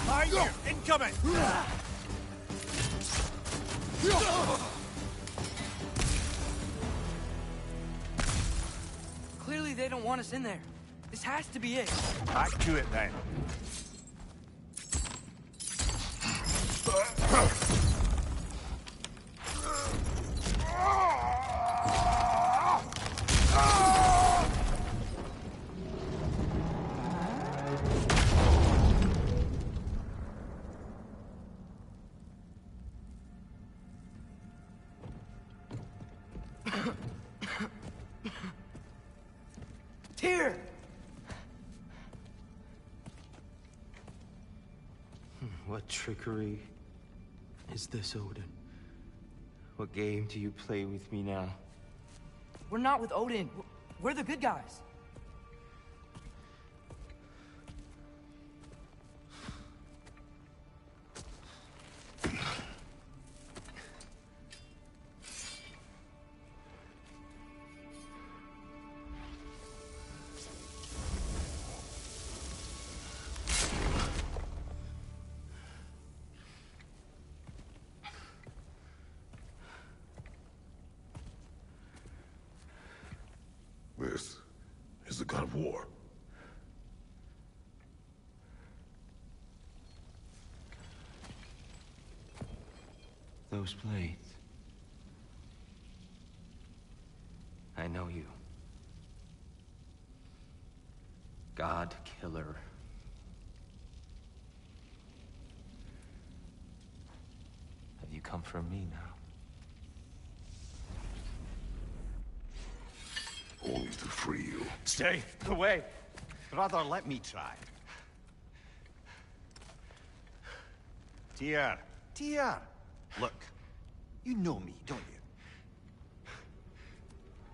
Behind you! Incoming! Clearly they don't want us in there. This has to be it. Back to it then. Tyr! What trickery is this, Odin? What game do you play with me now? We're not with Odin. We're the good guys. This is the god of war. Those blades. I know you. God killer. Have you come for me now? Only to free you. Stay away. Brother, let me try. Tyr. Tyr. Look, you know me, don't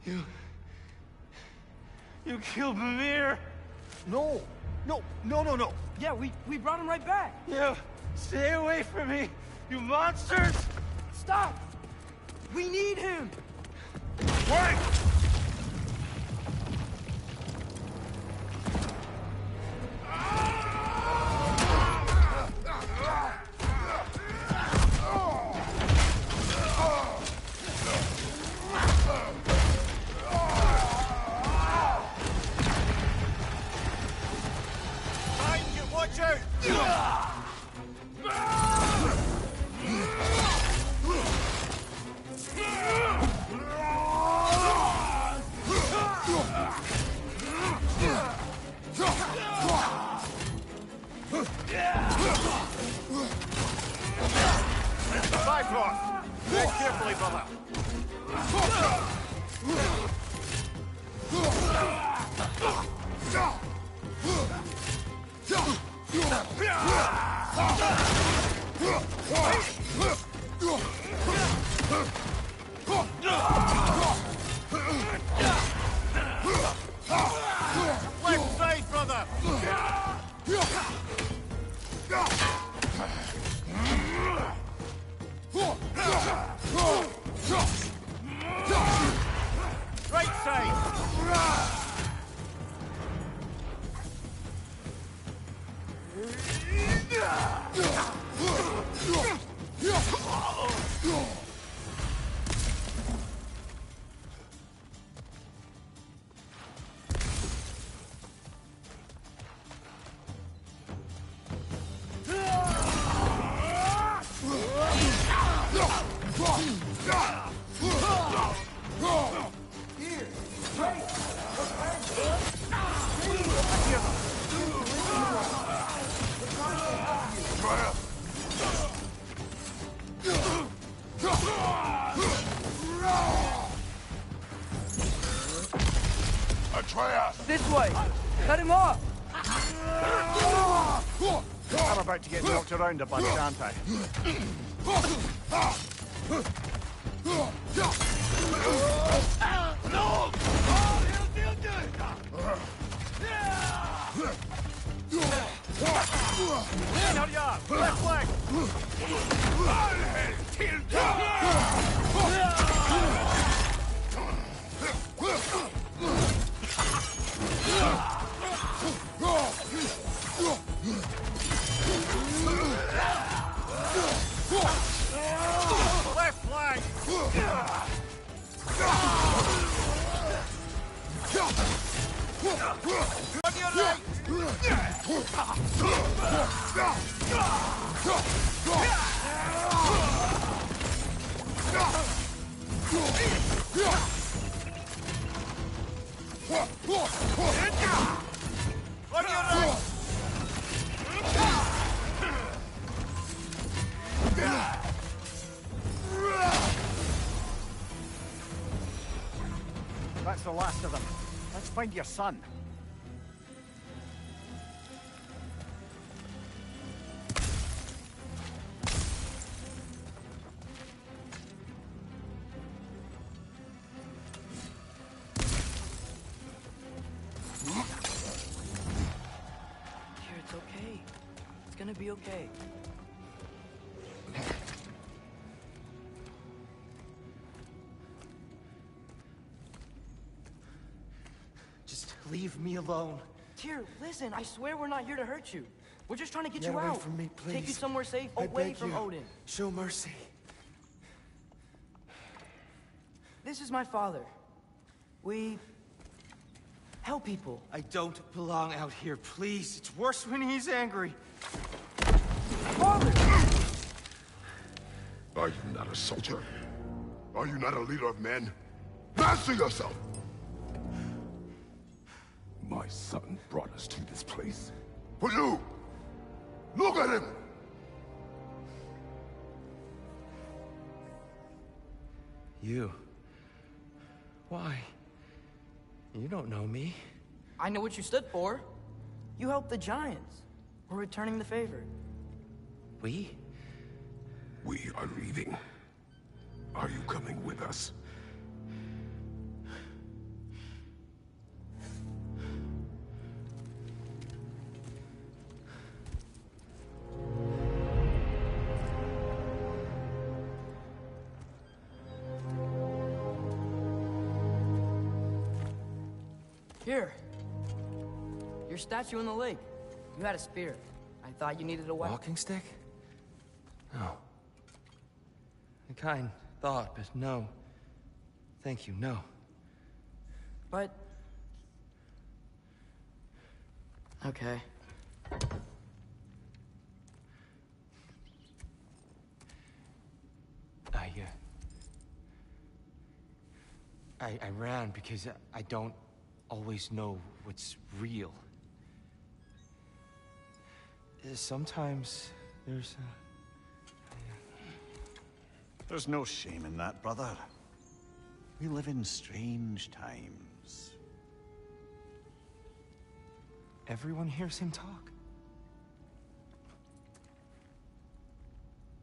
you? You killed Mimir! No. No. Yeah, we brought him right back. You stay away from me, you monsters! Stop! We need him! Wait! Watch out! Bifrost! Tread carefully, brother. Left side, brother! Right side! This way! Cut him off! I'm about to get knocked around a bunch, aren't I? Hurry up! Left leg! Left flank! On your right! On your right! That's the last of them. Let's find your son. Here, it's okay. It's gonna be okay. Just leave me alone. Tyr, listen, I swear we're not here to hurt you. We're just trying to get Get you away out. from me, Take you please. somewhere safe, I away beg from you. Odin. Show mercy. This is my father. We help people. I don't belong out here, please. It's worse when he's angry. Father! Are you not a soldier? Are you not a leader of men? Master yourself! My son brought us to this place. For you! Look at him! You? Why? You don't know me. I know what you stood for. You helped the Giants. We're returning the favor. We? We are leaving. Are you coming with us? Here. Your statue in the lake. You had a spear. I thought you needed a weapon. Walking stick? No. A kind thought, but no. Thank you, no. But... okay. I ran because I don't always know what's real. Sometimes There's no shame in that, brother. We live in strange times. Everyone hears him talk.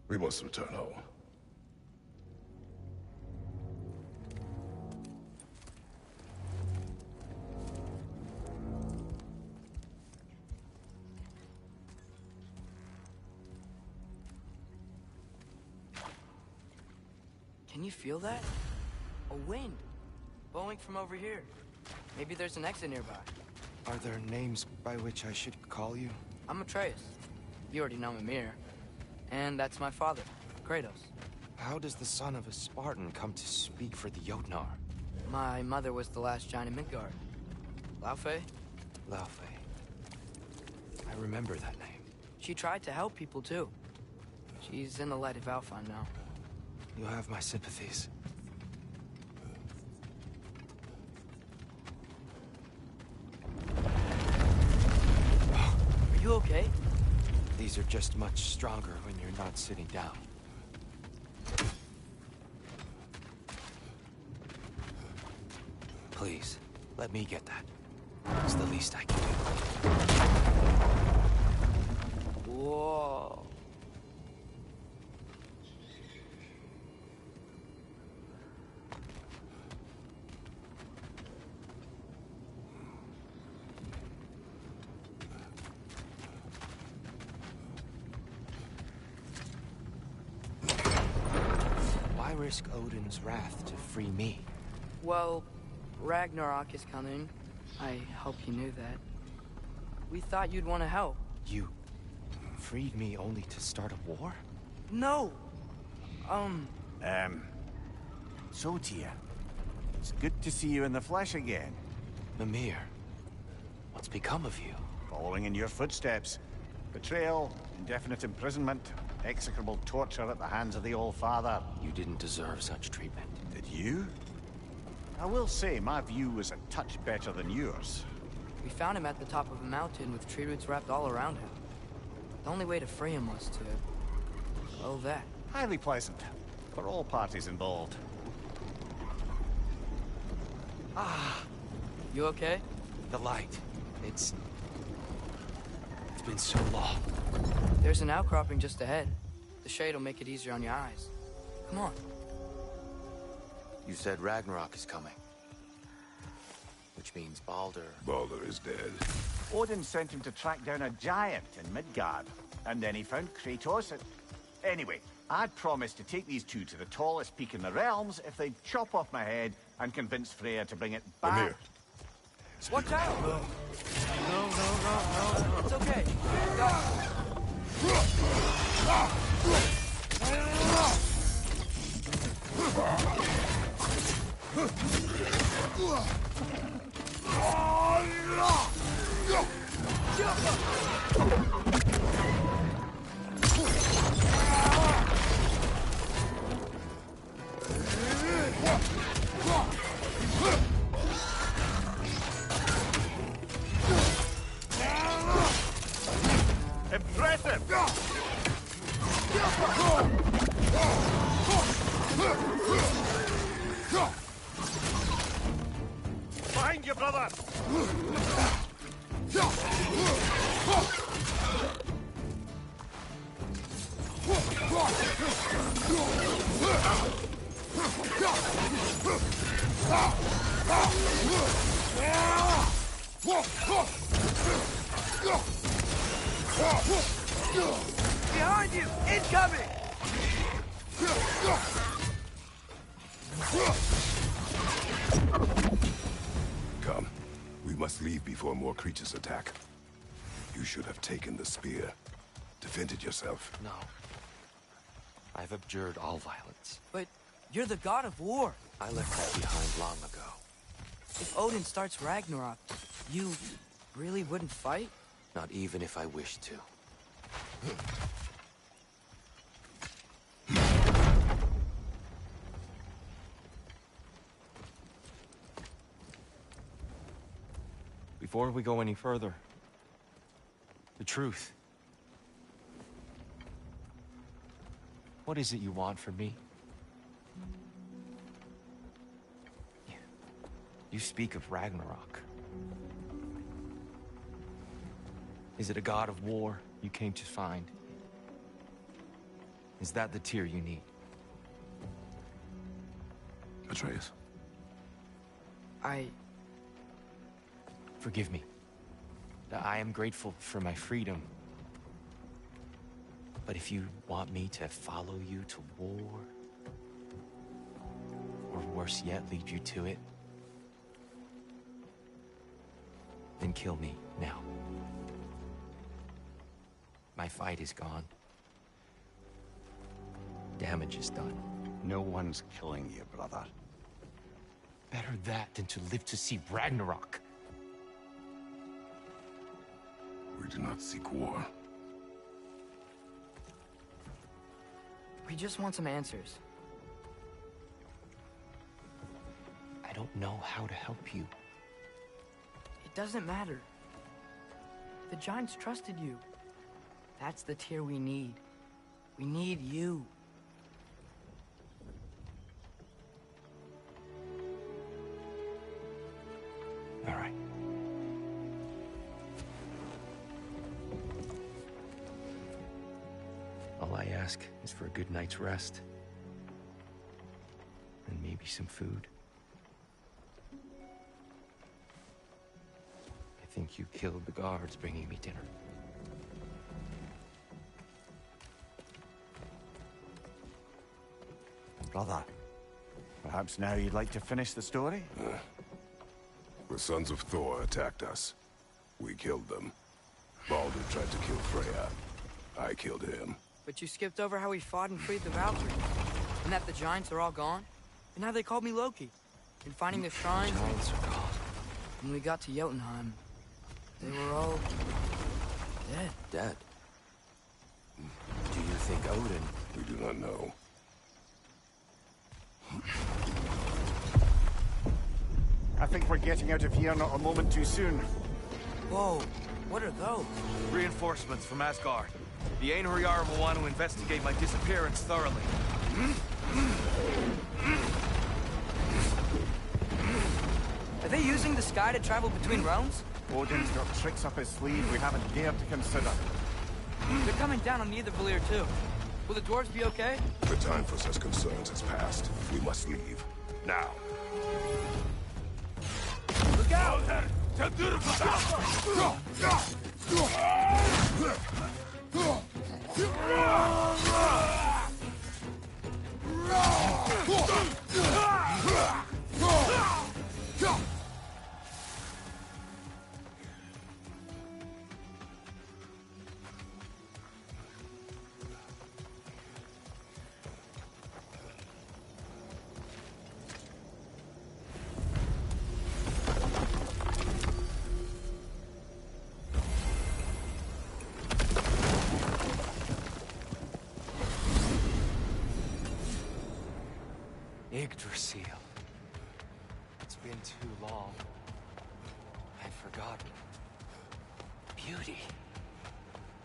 We must return home. Can you feel that? A wind. Blowing from over here. Maybe there's an exit nearby. Are there names by which I should call you? I'm Atreus. You already know Mimir. And that's my father, Kratos. How does the son of a Spartan come to speak for the Jotnar? My mother was the last giant in Midgard. Laufey? Laufey. I remember that name. She tried to help people too. She's in the light of Alfheim now. You have my sympathies. Are you okay? These are just much stronger when you're not sitting down. Please, let me get that. It's the least I can do. Whoa. Why risk Odin's wrath to free me? Well, Ragnarok is coming. I hope you knew that. We thought you'd want to help. You freed me only to start a war? No! So, Tyr, it's good to see you in the flesh again. Mimir, what's become of you? Following in your footsteps. Betrayal, indefinite imprisonment, execrable torture at the hands of the Old Father. You didn't deserve such treatment. Did you? I will say, my view was a touch better than yours. We found him at the top of a mountain with tree roots wrapped all around him. The only way to free him was to... oh, that. Highly pleasant. For all parties involved. You okay? The light. It's been so long. There's an outcropping just ahead. The shade will make it easier on your eyes. Come on. You said Ragnarok is coming. Which means Baldur... Baldur is dead. Odin sent him to track down a giant in Midgard. And then he found Kratos and... Anyway, I'd promised to take these two to the tallest peak in the realms if they'd chop off my head and convince Freya to bring it back. Mimir. Watch out! No. It's okay. Got Impressive! Behind you, brother! behind you! Incoming! Come. We must leave before more creatures attack. You should have taken the spear. Defended yourself. No. I've abjured all violence. But you're the god of war. I left that behind long ago. If Odin starts Ragnarok, you really wouldn't fight? Not even if I wished to. Before we go any further, the truth. What is it you want from me? You speak of Ragnarok. Is it a god of war you came to find? Is that the tear you need? Atreus. Forgive me. I am grateful for my freedom. But if you want me to follow you to war, or worse yet, lead you to it, then kill me now. My fight is gone. Damage is done. No one's killing you, brother. Better that than to live to see Ragnarok. We do not seek war. We just want some answers. I don't know how to help you. It doesn't matter. The Giants trusted you. That's the Tyr we need. We need you. All right. All I ask is for a good night's rest. And maybe some food. I think you killed the guards bringing me dinner. Brother, perhaps now you'd like to finish the story? The sons of Thor attacked us. We killed them. Baldur tried to kill Freya. I killed him. But you skipped over how we fought and freed the Valkyries. And that the Giants are all gone. And how they called me Loki. And finding the shrines. The Giants are gone. When we got to Jotunheim, they were all dead. Dead? Do you think Odin? We do not know. I think we're getting out of here not a moment too soon. Whoa, what are those? Reinforcements from Asgard. The Einherjar will want to investigate my disappearance thoroughly. Are they using the sky to travel between realms? Odin's got tricks up his sleeve we haven't dared to consider. They're coming down on either Valir too. Will the dwarves be okay? The time for such concerns has passed. We must leave. Now. Look out! Yggdrasil. It's been too long. I've forgotten. Beauty.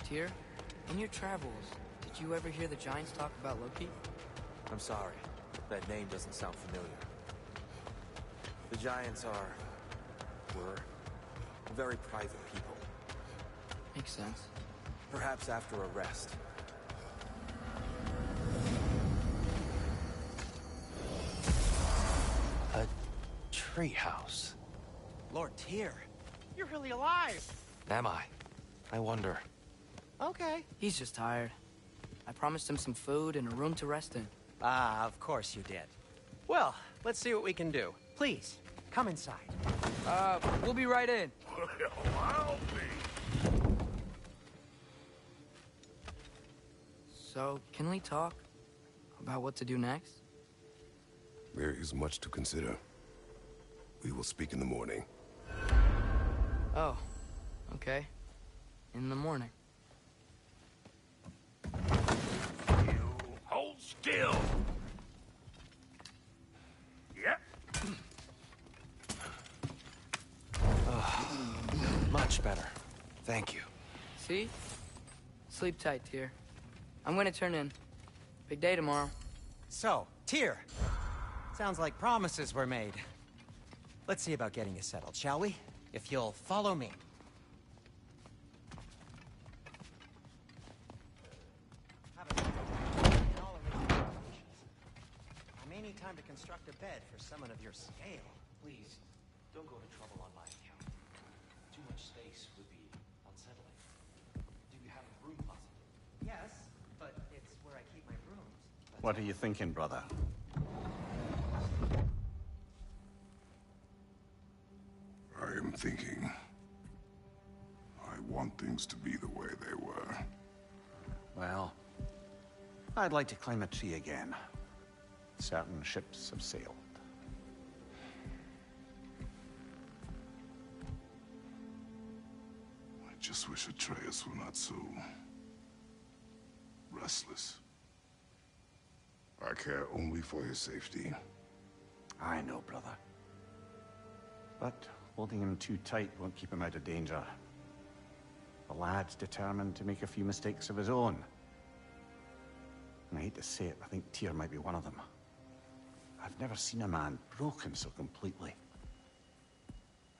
Tyr, in your travels, did you ever hear the Giants talk about Loki? I'm sorry. That name doesn't sound familiar. The Giants were very private people. Makes sense. Perhaps after a rest. A treehouse. Lord Tyr, you're really alive. Am I? I wonder. Okay. He's just tired. I promised him some food and a room to rest in. Ah, of course you did. Well, let's see what we can do. Please, come inside. We'll be right in. Well, I'll be. So, can we talk about what to do next? There is much to consider. We will speak in the morning. Oh, okay. In the morning. You hold still. Yep. Much better. Thank you. See? Sleep tight, Tyr. I'm gonna turn in. Big day tomorrow. So, Tyr. Sounds like promises were made. Let's see about getting you settled, shall we? If you'll follow me. I may need time to construct a bed for someone of your scale. Please, don't go to trouble on my account. Too much space would be unsettling. Do you have a broom closet? Yes, but it's where I keep my brooms. What are you thinking, brother? I am thinking. I want things to be the way they were. Well, I'd like to climb a tree again. Certain ships have sailed. I just wish Atreus were not so restless. I care only for his safety. I know, brother. But holding him too tight won't keep him out of danger. The lad's determined to make a few mistakes of his own. And I hate to say it, I think Tyr might be one of them. I've never seen a man broken so completely.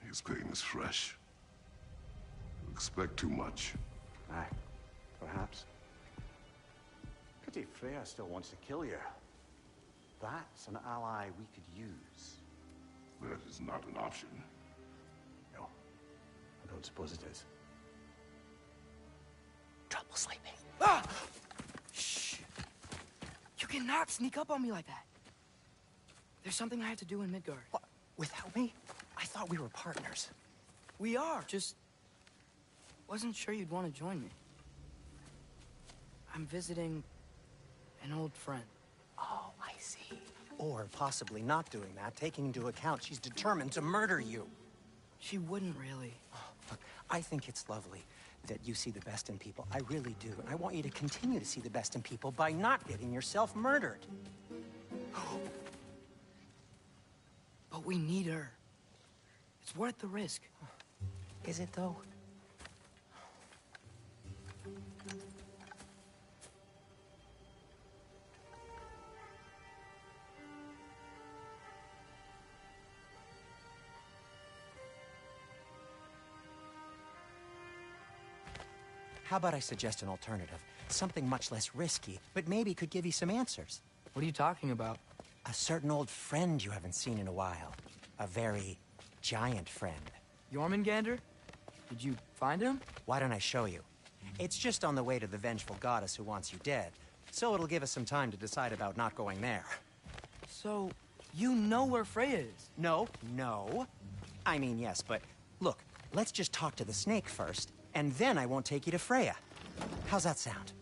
His pain is fresh. You expect too much. Aye, perhaps. Pity Freya still wants to kill you. That's an ally we could use. That is not an option. No, I don't suppose it is. Trouble sleeping. Ah! Shh! You cannot sneak up on me like that. There's something I have to do in Midgard. What? Without me? I thought we were partners. We are. Just wasn't sure you'd want to join me. I'm visiting an old friend. Oh, I see. Or possibly not doing that, taking into account she's determined to murder you. She wouldn't really. Oh, look, I think it's lovely that you see the best in people. I really do. And I want you to continue to see the best in people by not getting yourself murdered. But we need her. It's worth the risk. Is it, though? How about I suggest an alternative? Something much less risky, but maybe could give you some answers. What are you talking about? A certain old friend you haven't seen in a while. A very giant friend. Jormungandr? Did you find him? Why don't I show you? It's just on the way to the vengeful goddess who wants you dead, so it'll give us some time to decide about not going there. So, you know where Freya is? No. I mean, yes, but look, let's just talk to the snake first, and then I won't take you to Freya. How's that sound?